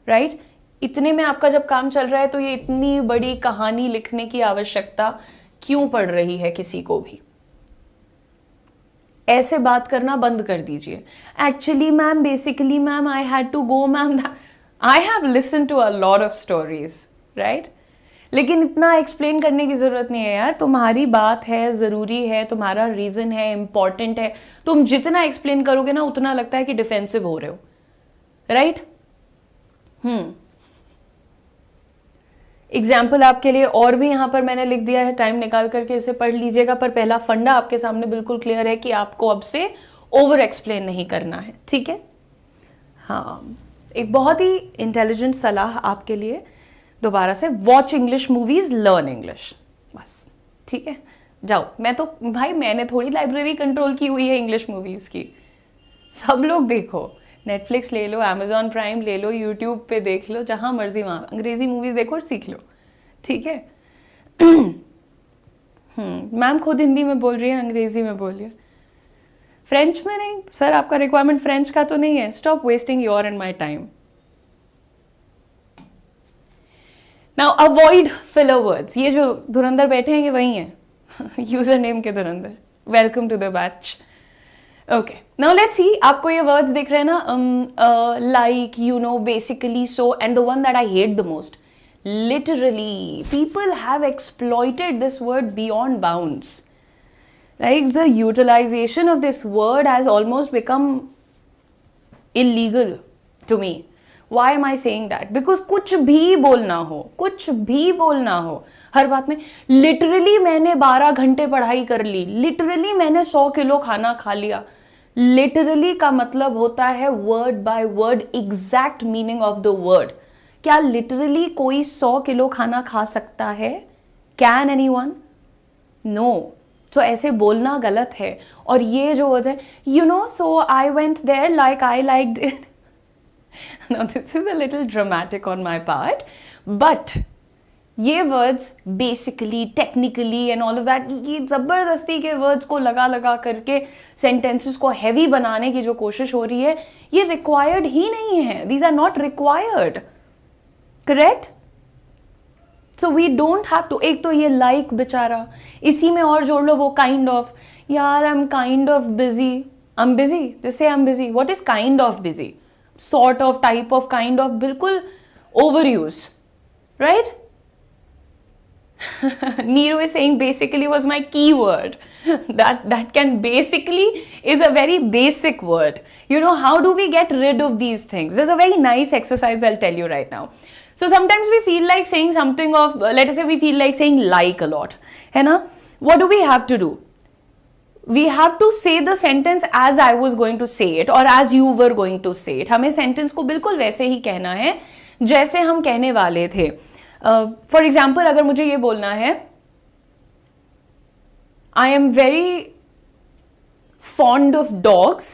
राइट? इतने में आपका जब काम चल रहा है तो ये इतनी बड़ी कहानी लिखने की आवश्यकता क्यों पड़ रही है किसी को भी? ऐसे बात करना बंद कर दीजिए. Actually ma'am, basically ma'am, I had to go ma'am. I have listen to a lot of stories, right? लेकिन इतना एक्सप्लेन करने की जरूरत नहीं है यार. तुम्हारी बात है, जरूरी है, तुम्हारा रीजन है, इंपॉर्टेंट है. तुम जितना एक्सप्लेन करोगे ना उतना लगता है कि डिफेंसिव हो रहे हो. राइट? एग्जाम्पल आपके लिए और भी यहां पर मैंने लिख दिया है, टाइम निकाल करके इसे पढ़ लीजिएगा. पर पहला फंडा आपके सामने बिल्कुल क्लियर है कि आपको अब से ओवर एक्सप्लेन नहीं करना है. ठीक है? हाँ, एक बहुत ही इंटेलिजेंट सलाह आपके लिए दोबारा से, watch English movies, learn English. बस. ठीक है? जाओ. मैं तो भाई, मैंने थोड़ी लाइब्रेरी कंट्रोल की हुई है इंग्लिश मूवीज की. सब लोग देखो. नेटफ्लिक्स ले लो, अमेजॉन प्राइम ले लो, यूट्यूब पे देख लो, जहां मर्जी वहां अंग्रेजी मूवीज देखो और सीख लो. ठीक है? मैम खुद हिंदी में बोल रही है, अंग्रेजी में बोल रही है. फ्रेंच में नहीं सर, आपका रिक्वायरमेंट फ्रेंच का तो नहीं है. Stop wasting your and my time. Now avoid filler words. ये जो धुरंधर बैठे हैं ये वही हैं. यूजर नेम के धुरंधर. Welcome to the batch. Okay, now let's see. आपको ये वर्ड्स दिख रहे हैं ना, like, you know, basically, so, and the one that I hate the most, literally. People have exploited this word beyond bounds. Like, the utilization of this word has almost become illegal to me. Why am I saying that? Because कुछ भी बोलना हो, हर बात में literally मैंने 12 घंटे पढ़ाई कर ली, लिटरली मैंने 100 किलो खाना खा लिया. लिटरली का मतलब होता है word by word exact meaning of the word. क्या लिटरली कोई 100 किलो खाना खा सकता है? Can anyone? नो. तो ऐसे बोलना गलत है. और ये जो वर्ड है, you know, so I went there like I liked it. Now this is a little dramatic on my part, but ये words basically, technically and all of that, ये जबरदस्ती के वर्ड्स को लगा लगा करके सेंटेंसेस को हैवी बनाने की जो कोशिश हो रही है, ये रिक्वायर्ड ही नहीं है. These are not required. Correct? So we don't have to. एक तो ये लाइक बेचारा, इसी में और जोड़ लो वो काइंड ऑफ. यार, I am kind of busy. I am busy. Just say I am busy. What is kind of busy? Sort of, type of, kind of, बिल्कुल overuse. Right? Nero is saying basically was my keyword. That can basically is a very basic word. You know, how do we get rid of these things? There's a very nice exercise I'll tell you right now. So sometimes we feel like saying something of, let us say we feel like saying like a lot. है ना? What do we have to do? We have to say the sentence as I was going to say it or as you were going to say it. हमें sentence को बिल्कुल वैसे ही कहना है जैसे हम कहने वाले थे. फॉर एग्जाम्पल, अगर मुझे ये बोलना है, I am very fond of dogs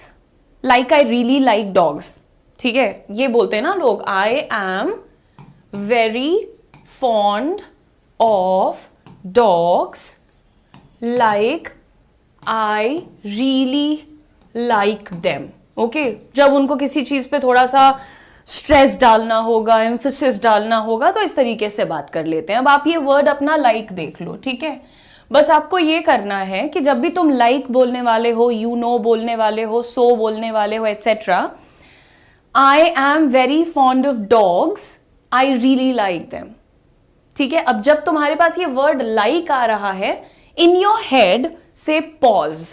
like I really like dogs. ठीक है? ये बोलते हैं ना लोग, I am very fond of dogs like I really like them. Okay? जब उनको किसी चीज पे थोड़ा सा स्ट्रेस डालना होगा, एम्फेसिस डालना होगा, तो इस तरीके से बात कर लेते हैं. अब आप ये वर्ड अपना लाइक देख लो. ठीक है? बस आपको ये करना है कि जब भी तुम लाइक बोलने वाले हो, यू नो बोलने वाले हो, सो बोलने वाले हो, etcetera, I am very fond of dogs, I really like them. ठीक है? अब जब तुम्हारे पास ये वर्ड लाइक आ रहा है, इन योर हेड से पॉज.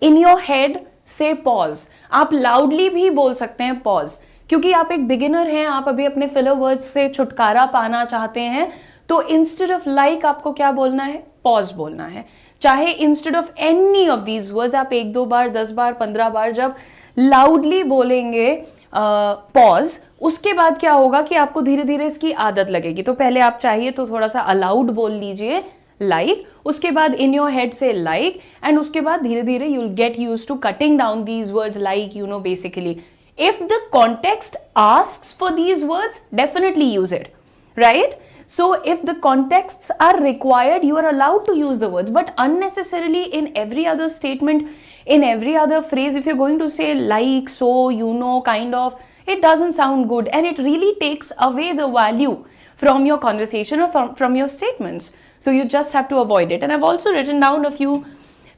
इन योर हेड से पॉज. आप लाउडली भी बोल सकते हैं पॉज, क्योंकि आप एक बिगिनर हैं, आप अभी अपने फिलर वर्ड्स से छुटकारा पाना चाहते हैं. तो इंस्टेड ऑफ लाइक आपको क्या बोलना है? पॉज बोलना है. चाहे instead of any of these words आप 1-2 बार, 10 बार, 15 बार जब लाउडली बोलेंगे, पॉज, उसके बाद क्या होगा कि आपको धीरे धीरे इसकी आदत लगेगी. तो पहले आप चाहिए तो थोड़ा सा अलाउड बोल लीजिए like, उसके बाद in your head say like, and उसके बाद धीरे धीरे you'll get used to cutting down these words like, you know, basically. If the context asks for these words, definitely use it, right? So if the contexts are required, you are allowed to use the words, but unnecessarily in every other statement, in every other phrase, if you're going to say like, so, you know, kind of, it doesn't sound good, and it really takes away the value from your conversation or from your statements. So you just have to avoid it. And I've also written down a few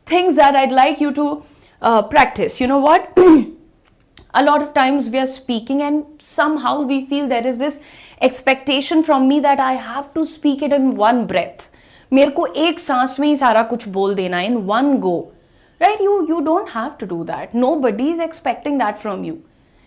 things that I'd like you to practice. You know what? A lot of times we are speaking and somehow we feel there is this expectation from me that I have to speak it in one breath. मेरे को एक सांस में ही सारा कुछ बोल देना in one go. Right? You don't have to do that. Nobody is expecting that from you.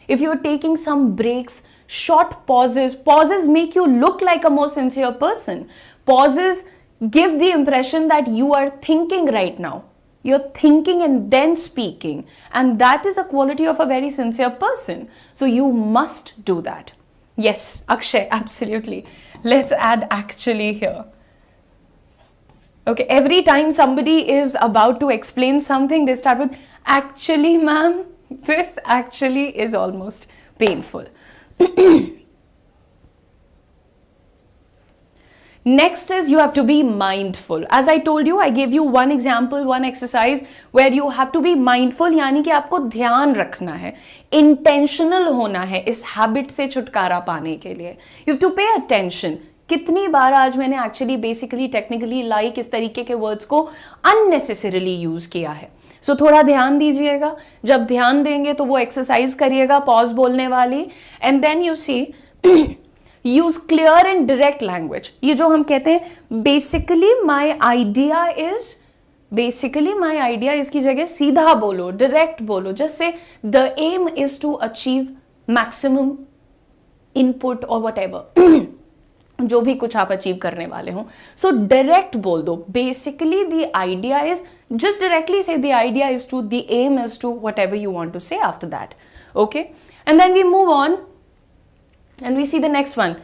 If you're taking some breaks, short pauses make you look like a more sincere person. Pauses give the impression that you are thinking right now. You're thinking and then speaking. And that is a quality of a very sincere person. So you must do that. Yes, Akshay, absolutely. Let's add actually here. Okay, every time somebody is about to explain something, they start with, actually, ma'am, this actually is almost painful. Next is you have to be mindful. As I told you, I gave you one example, one exercise where you have to be mindful, यानी कि आपको ध्यान रखना है, intentional होना है इस habit से छुटकारा पाने के लिए. You have to pay attention. कितनी बार आज मैंने actually basically technically like इस तरीके के words को unnecessarily use किया है. So थोड़ा ध्यान दीजिएगा. जब ध्यान देंगे तो वो exercise करिएगा pause बोलने वाली, and then you see use clear and direct language. ये जो हम कहते हैं basically my idea इसकी जगह सीधा बोलो, direct बोलो. Just say the aim is to achieve maximum input or whatever. जो भी कुछ आप अचीव करने वाले हो. So direct बोल दो. Basically the idea is, just directly say the idea is to, the aim is to, whatever you want to say after that. Okay? And then we move on. And we see the next one.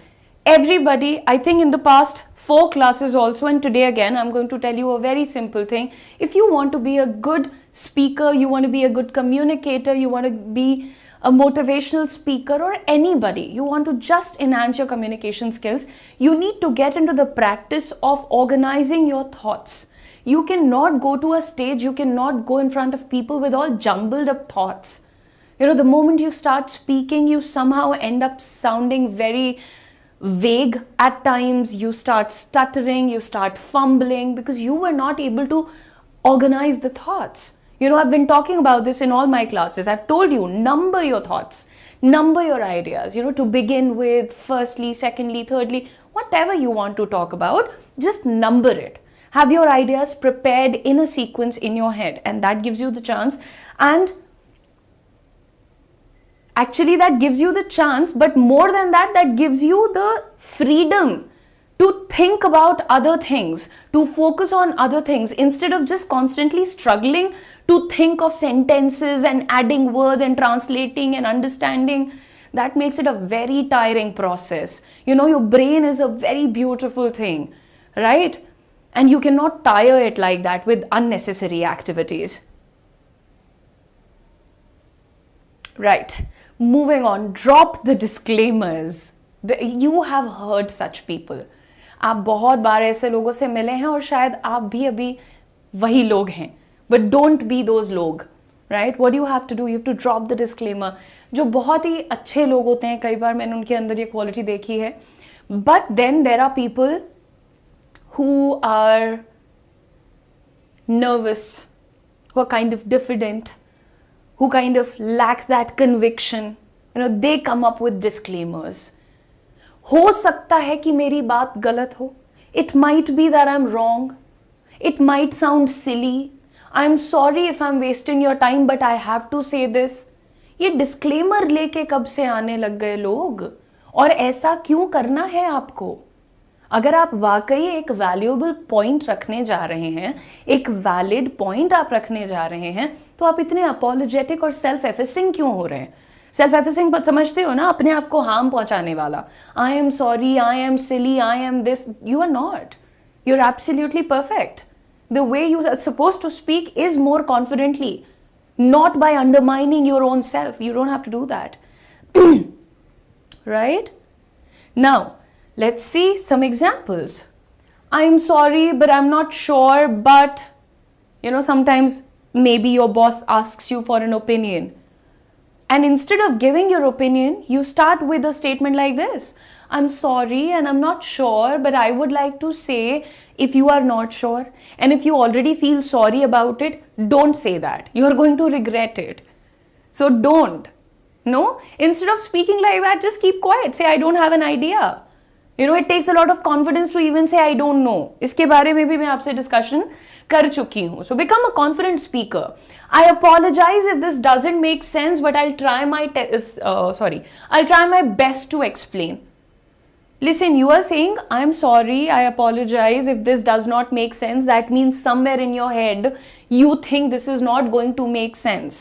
Everybody, I think in the past 4 classes also, and today again, I'm going to tell you a very simple thing. If you want to be a good speaker, you want to be a good communicator, you want to be a motivational speaker, or anybody, you want to just enhance your communication skills, you need to get into the practice of organizing your thoughts. You cannot go to a stage, you cannot go in front of people with all jumbled up thoughts. You know, the moment you start speaking, you somehow end up sounding very vague at times. You start stuttering, you start fumbling because you were not able to organize the thoughts. You know, I've been talking about this in all my classes. I've told you, number your thoughts, number your ideas, you know, to begin with, firstly, secondly, thirdly, whatever you want to talk about, just number it. Have your ideas prepared in a sequence in your head, and that gives you the chance. And actually, that gives you the chance, but more than that, that gives you the freedom to think about other things, to focus on other things, instead of just constantly struggling to think of sentences and adding words and translating and understanding. That makes it a very tiring process. You know, your brain is a very beautiful thing, right? And you cannot tire it like that with unnecessary activities. Right. Moving on, drop the disclaimers. You have heard such people. आप बहुत बार ऐसे लोगों से मिले हैं और शायद आप भी अभी वही लोग हैं. But don't be those लोग. Right? What do you have to do? You have to drop the disclaimer. जो बहुत ही अच्छे लोग होते हैं, कई बार मैंने उनके अंदर ये क्वालिटी देखी है. But then there are people who are nervous, who are kind of diffident, who kind of lack that conviction. You know, they come up with disclaimers. हो सकता है कि मेरी बात गलत हो. It might be that I'm wrong. It might sound silly. I'm sorry if I'm wasting your time, but I have to say this. ये disclaimer लेके कब से आने लग गए लोग? और ऐसा क्यों करना है आपको? अगर आप वाकई एक वैल्यूएबल पॉइंट रखने जा रहे हैं, एक वैलिड पॉइंट आप रखने जा रहे हैं, तो आप इतने अपॉलोजेटिक और सेल्फ एफेसिंग क्यों हो रहे हैं? सेल्फ एफिसिंग समझते हो ना, अपने आप को हार्म पहुंचाने वाला. I am sorry, I am silly, I am this. You are not. You are absolutely perfect. The way you are suppose to speak is more confidently, not by undermining your own self. You don't have to do that. Right? Now, let's see some examples. I'm sorry, but I'm not sure, but sometimes maybe your boss asks you for an opinion. And instead of giving your opinion, you start with a statement like this. I'm sorry and I'm not sure, but I would like to say, if you are not sure and if you already feel sorry about it, don't say that. You are going to regret it. So don't. No? Instead of speaking like that, just keep quiet. Say, I don't have an idea. It takes a lot of confidence to even say, I don't know. इसके बारे में भी मैं आपसे discussion कर चुकी हूँ. So become a confident speaker. I apologize if this doesn't make sense, but I'll try my best to explain. Listen, you are saying, I'm sorry, I apologize if this does not make sense. That means somewhere in your head, you think this is not going to make sense.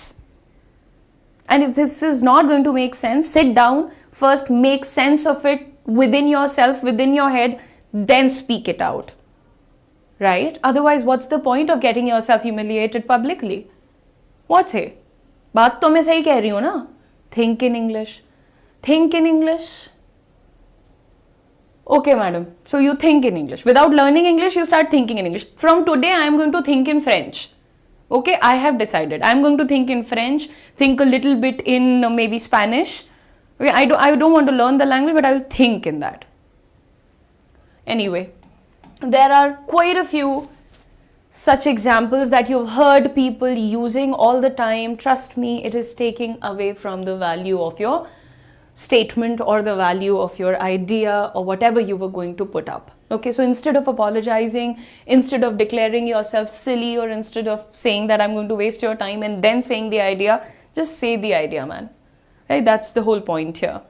And if this is not going to make sense, sit down, first make sense of it within yourself, within your head, then speak it out. Right? Otherwise, what's the point of getting yourself humiliated publicly? What's it? बात तो मैं सही कह रही हूँ ना? Think in English. Think in English. Okay, madam. So you think in English. Without learning English, you start thinking in English. From today, I am going to think in French. Okay, I have decided. I am going to think in French, think a little bit in maybe Spanish. Okay, I don't want to learn the language, but I will think in that. Anyway, there are quite a few such examples that you've heard people using all the time. Trust me, it is taking away from the value of your statement or the value of your idea or whatever you were going to put up. Okay, so instead of apologizing, instead of declaring yourself silly, or instead of saying that I'm going to waste your time and then saying the idea, just say the idea, man. Right? That's the whole point here.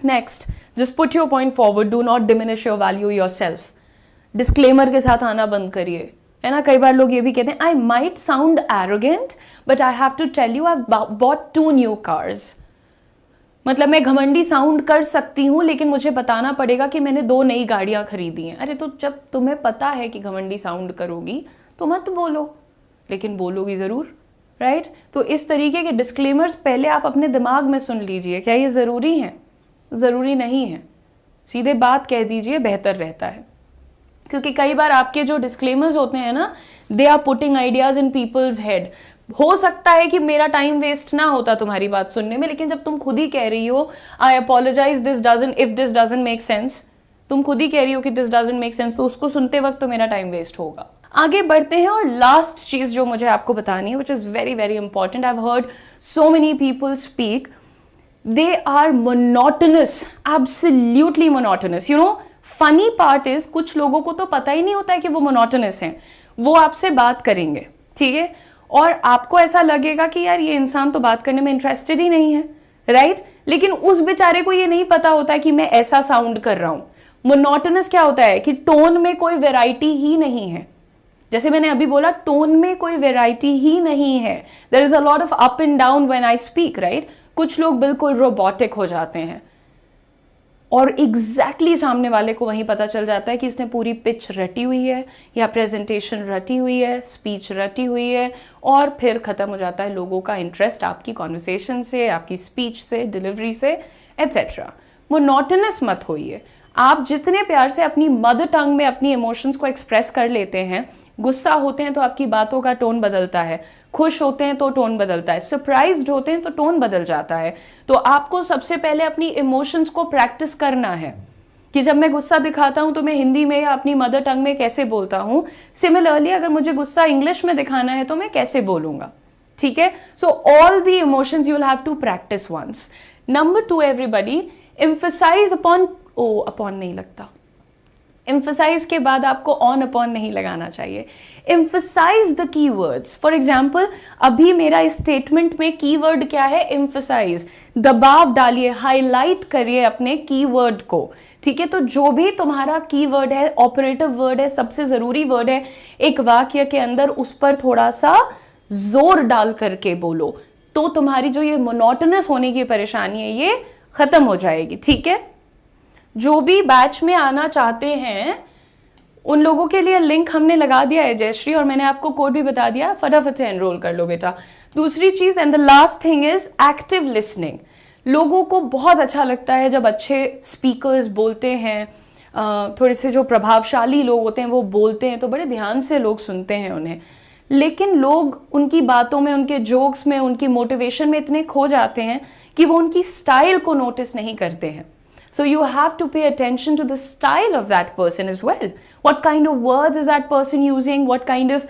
Next, just put your point forward. Do not diminish your value yourself. Disclaimer के साथ आना बंद करिए. है ना, कई बार लोग ये भी कहते हैं, I might sound arrogant, but I have to tell you I've bought 2 new cars. मतलब मैं घमंडी साउंड कर सकती हूँ, लेकिन मुझे बताना पड़ेगा कि मैंने 2 नई गाड़ियाँ खरीदी हैं. अरे तो जब तुम्हें पता है कि घमंडी साउंड करोगी तो मत बोलो, लेकिन बोलोगी ज़रूर. राइट? तो इस तरीके के डिस्क्लेमर्स पहले आप अपने दिमाग में सुन लीजिए. क्या ये ज़रूरी है? ज़रूरी नहीं है. सीधे बात कह दीजिए, बेहतर रहता है. क्योंकि कई बार आपके जो डिस्क्लेमर्स होते हैं ना, they are putting ideas in people's head. हो सकता है कि मेरा टाइम वेस्ट ना होता तुम्हारी बात सुनने में, लेकिन जब तुम खुद ही कह रही हो I apologise if this doesn't make sense, तुम खुद ही कह रही हो कि दिस डजंट मेक सेंस, तो उसको सुनते वक्त तो मेरा टाइम वेस्ट होगा. आगे बढ़ते हैं और लास्ट चीज जो मुझे आपको बतानी है, which is very very important. I have heard so many people speak, they are monotonous, absolutely monotonous. Funny part is, कुछ लोगों को तो पता ही नहीं होता है कि वो मोनोटोनस हैं. वो आपसे बात करेंगे, ठीक है, और आपको ऐसा लगेगा कि यार ये इंसान तो बात करने में इंटरेस्टेड ही नहीं है. राइट? लेकिन उस बेचारे को ये नहीं पता होता है कि मैं ऐसा साउंड कर रहा हूं. मोनोटोनस क्या होता है कि टोन में कोई वेराइटी ही नहीं है. जैसे मैंने अभी बोला, टोन में कोई वेराइटी ही नहीं है. There is a lot of up and down when I speak. Right? कुछ लोग बिल्कुल रोबोटिक हो जाते हैं और एग्जैक्टली सामने वाले को वहीं पता चल जाता है कि इसने पूरी पिच रटी हुई है या प्रेजेंटेशन रटी हुई है, स्पीच रटी हुई है, और फिर ख़त्म हो जाता है लोगों का इंटरेस्ट आपकी कॉन्वर्सेशन से, आपकी स्पीच से, डिलीवरी से, एट्सेट्रा. मोनोटोनस मत होइए. आप जितने प्यार से अपनी मदर टंग में अपनी इमोशंस को एक्सप्रेस कर लेते हैं, गुस्सा होते हैं तो आपकी बातों का टोन बदलता है, खुश होते हैं तो टोन बदलता है, सरप्राइज्ड होते हैं तो टोन बदल जाता है. तो आपको सबसे पहले अपनी इमोशंस को प्रैक्टिस करना है कि जब मैं गुस्सा दिखाता हूं तो मैं हिंदी में या अपनी मदर टंग में कैसे बोलता हूं. सिमिलरली अगर मुझे गुस्सा इंग्लिश में दिखाना है तो मैं कैसे बोलूंगा. ठीक है? So all the emotions you will have to practice once. Number 2, everybody emphasise upon, upon नहीं लगता, एम्फसाइज के बाद आपको ऑन अपॉन नहीं लगाना चाहिए. Emphasise the keywords. For example, अभी मेरा इस स्टेटमेंट में कीवर्ड क्या है? एम्फसाइज. दबाव डालिए, हाईलाइट करिए अपने कीवर्ड को. ठीक है? तो जो भी तुम्हारा कीवर्ड है, ऑपरेटिव वर्ड है, सबसे जरूरी वर्ड है एक वाक्य के अंदर, उस पर थोड़ा सा जोर डाल करके बोलो. तो तुम्हारी जो ये मोनोटोनस होने की परेशानी है ये खत्म हो जाएगी, ठीक है। जो भी बैच में आना चाहते हैं उन लोगों के लिए लिंक हमने लगा दिया है जयश्री, और मैंने आपको कोड भी बता दिया, फटाफट से एनरोल कर लो बेटा। दूसरी चीज and the last thing is active listening. लोगों को बहुत अच्छा लगता है जब अच्छे स्पीकर्स बोलते हैं, थोड़े से जो प्रभावशाली लोग होते हैं वो बोलते हैं तो बड़े ध्यान से लोग सुनते हैं उन्हें, लेकिन लोग उनकी बातों में, उनके जोक्स में, उनकी मोटिवेशन में इतने खो जाते हैं कि वो उनकी स्टाइल को नोटिस नहीं करते हैं। So you have to pay attention to the style of that person as well. What kind of words is that person using? What kind of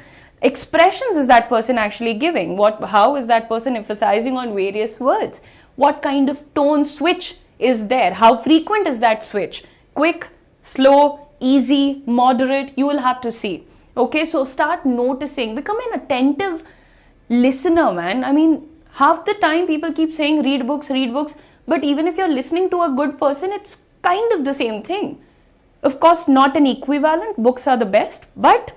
expressions is that person actually giving? How is that person emphasizing on various words? What kind of tone switch is there? How frequent is that switch? Quick, slow, easy, moderate, you will have to see. Okay, so start noticing, become an attentive listener, man. I mean, half the time people keep saying read books, but even if you're listening to a good person, it's kind of the same thing. Of course, not an equivalent, books are the best, but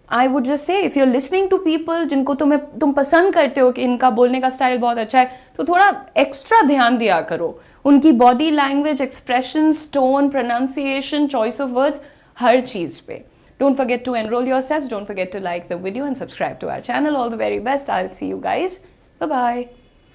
I would just say if you're listening to people जिनको तुम पसंद करते हो कि इनका बोलने का style बहुत अच्छा है, तो थोड़ा एक्स्ट्रा ध्यान दिया करो उनकी body language, expressions, tone, pronunciation, choice of words, हर चीज पे. Don't forget to enroll yourselves. Don't forget to like the video and subscribe to our channel. All the very best. I'll see you guys. Bye-bye.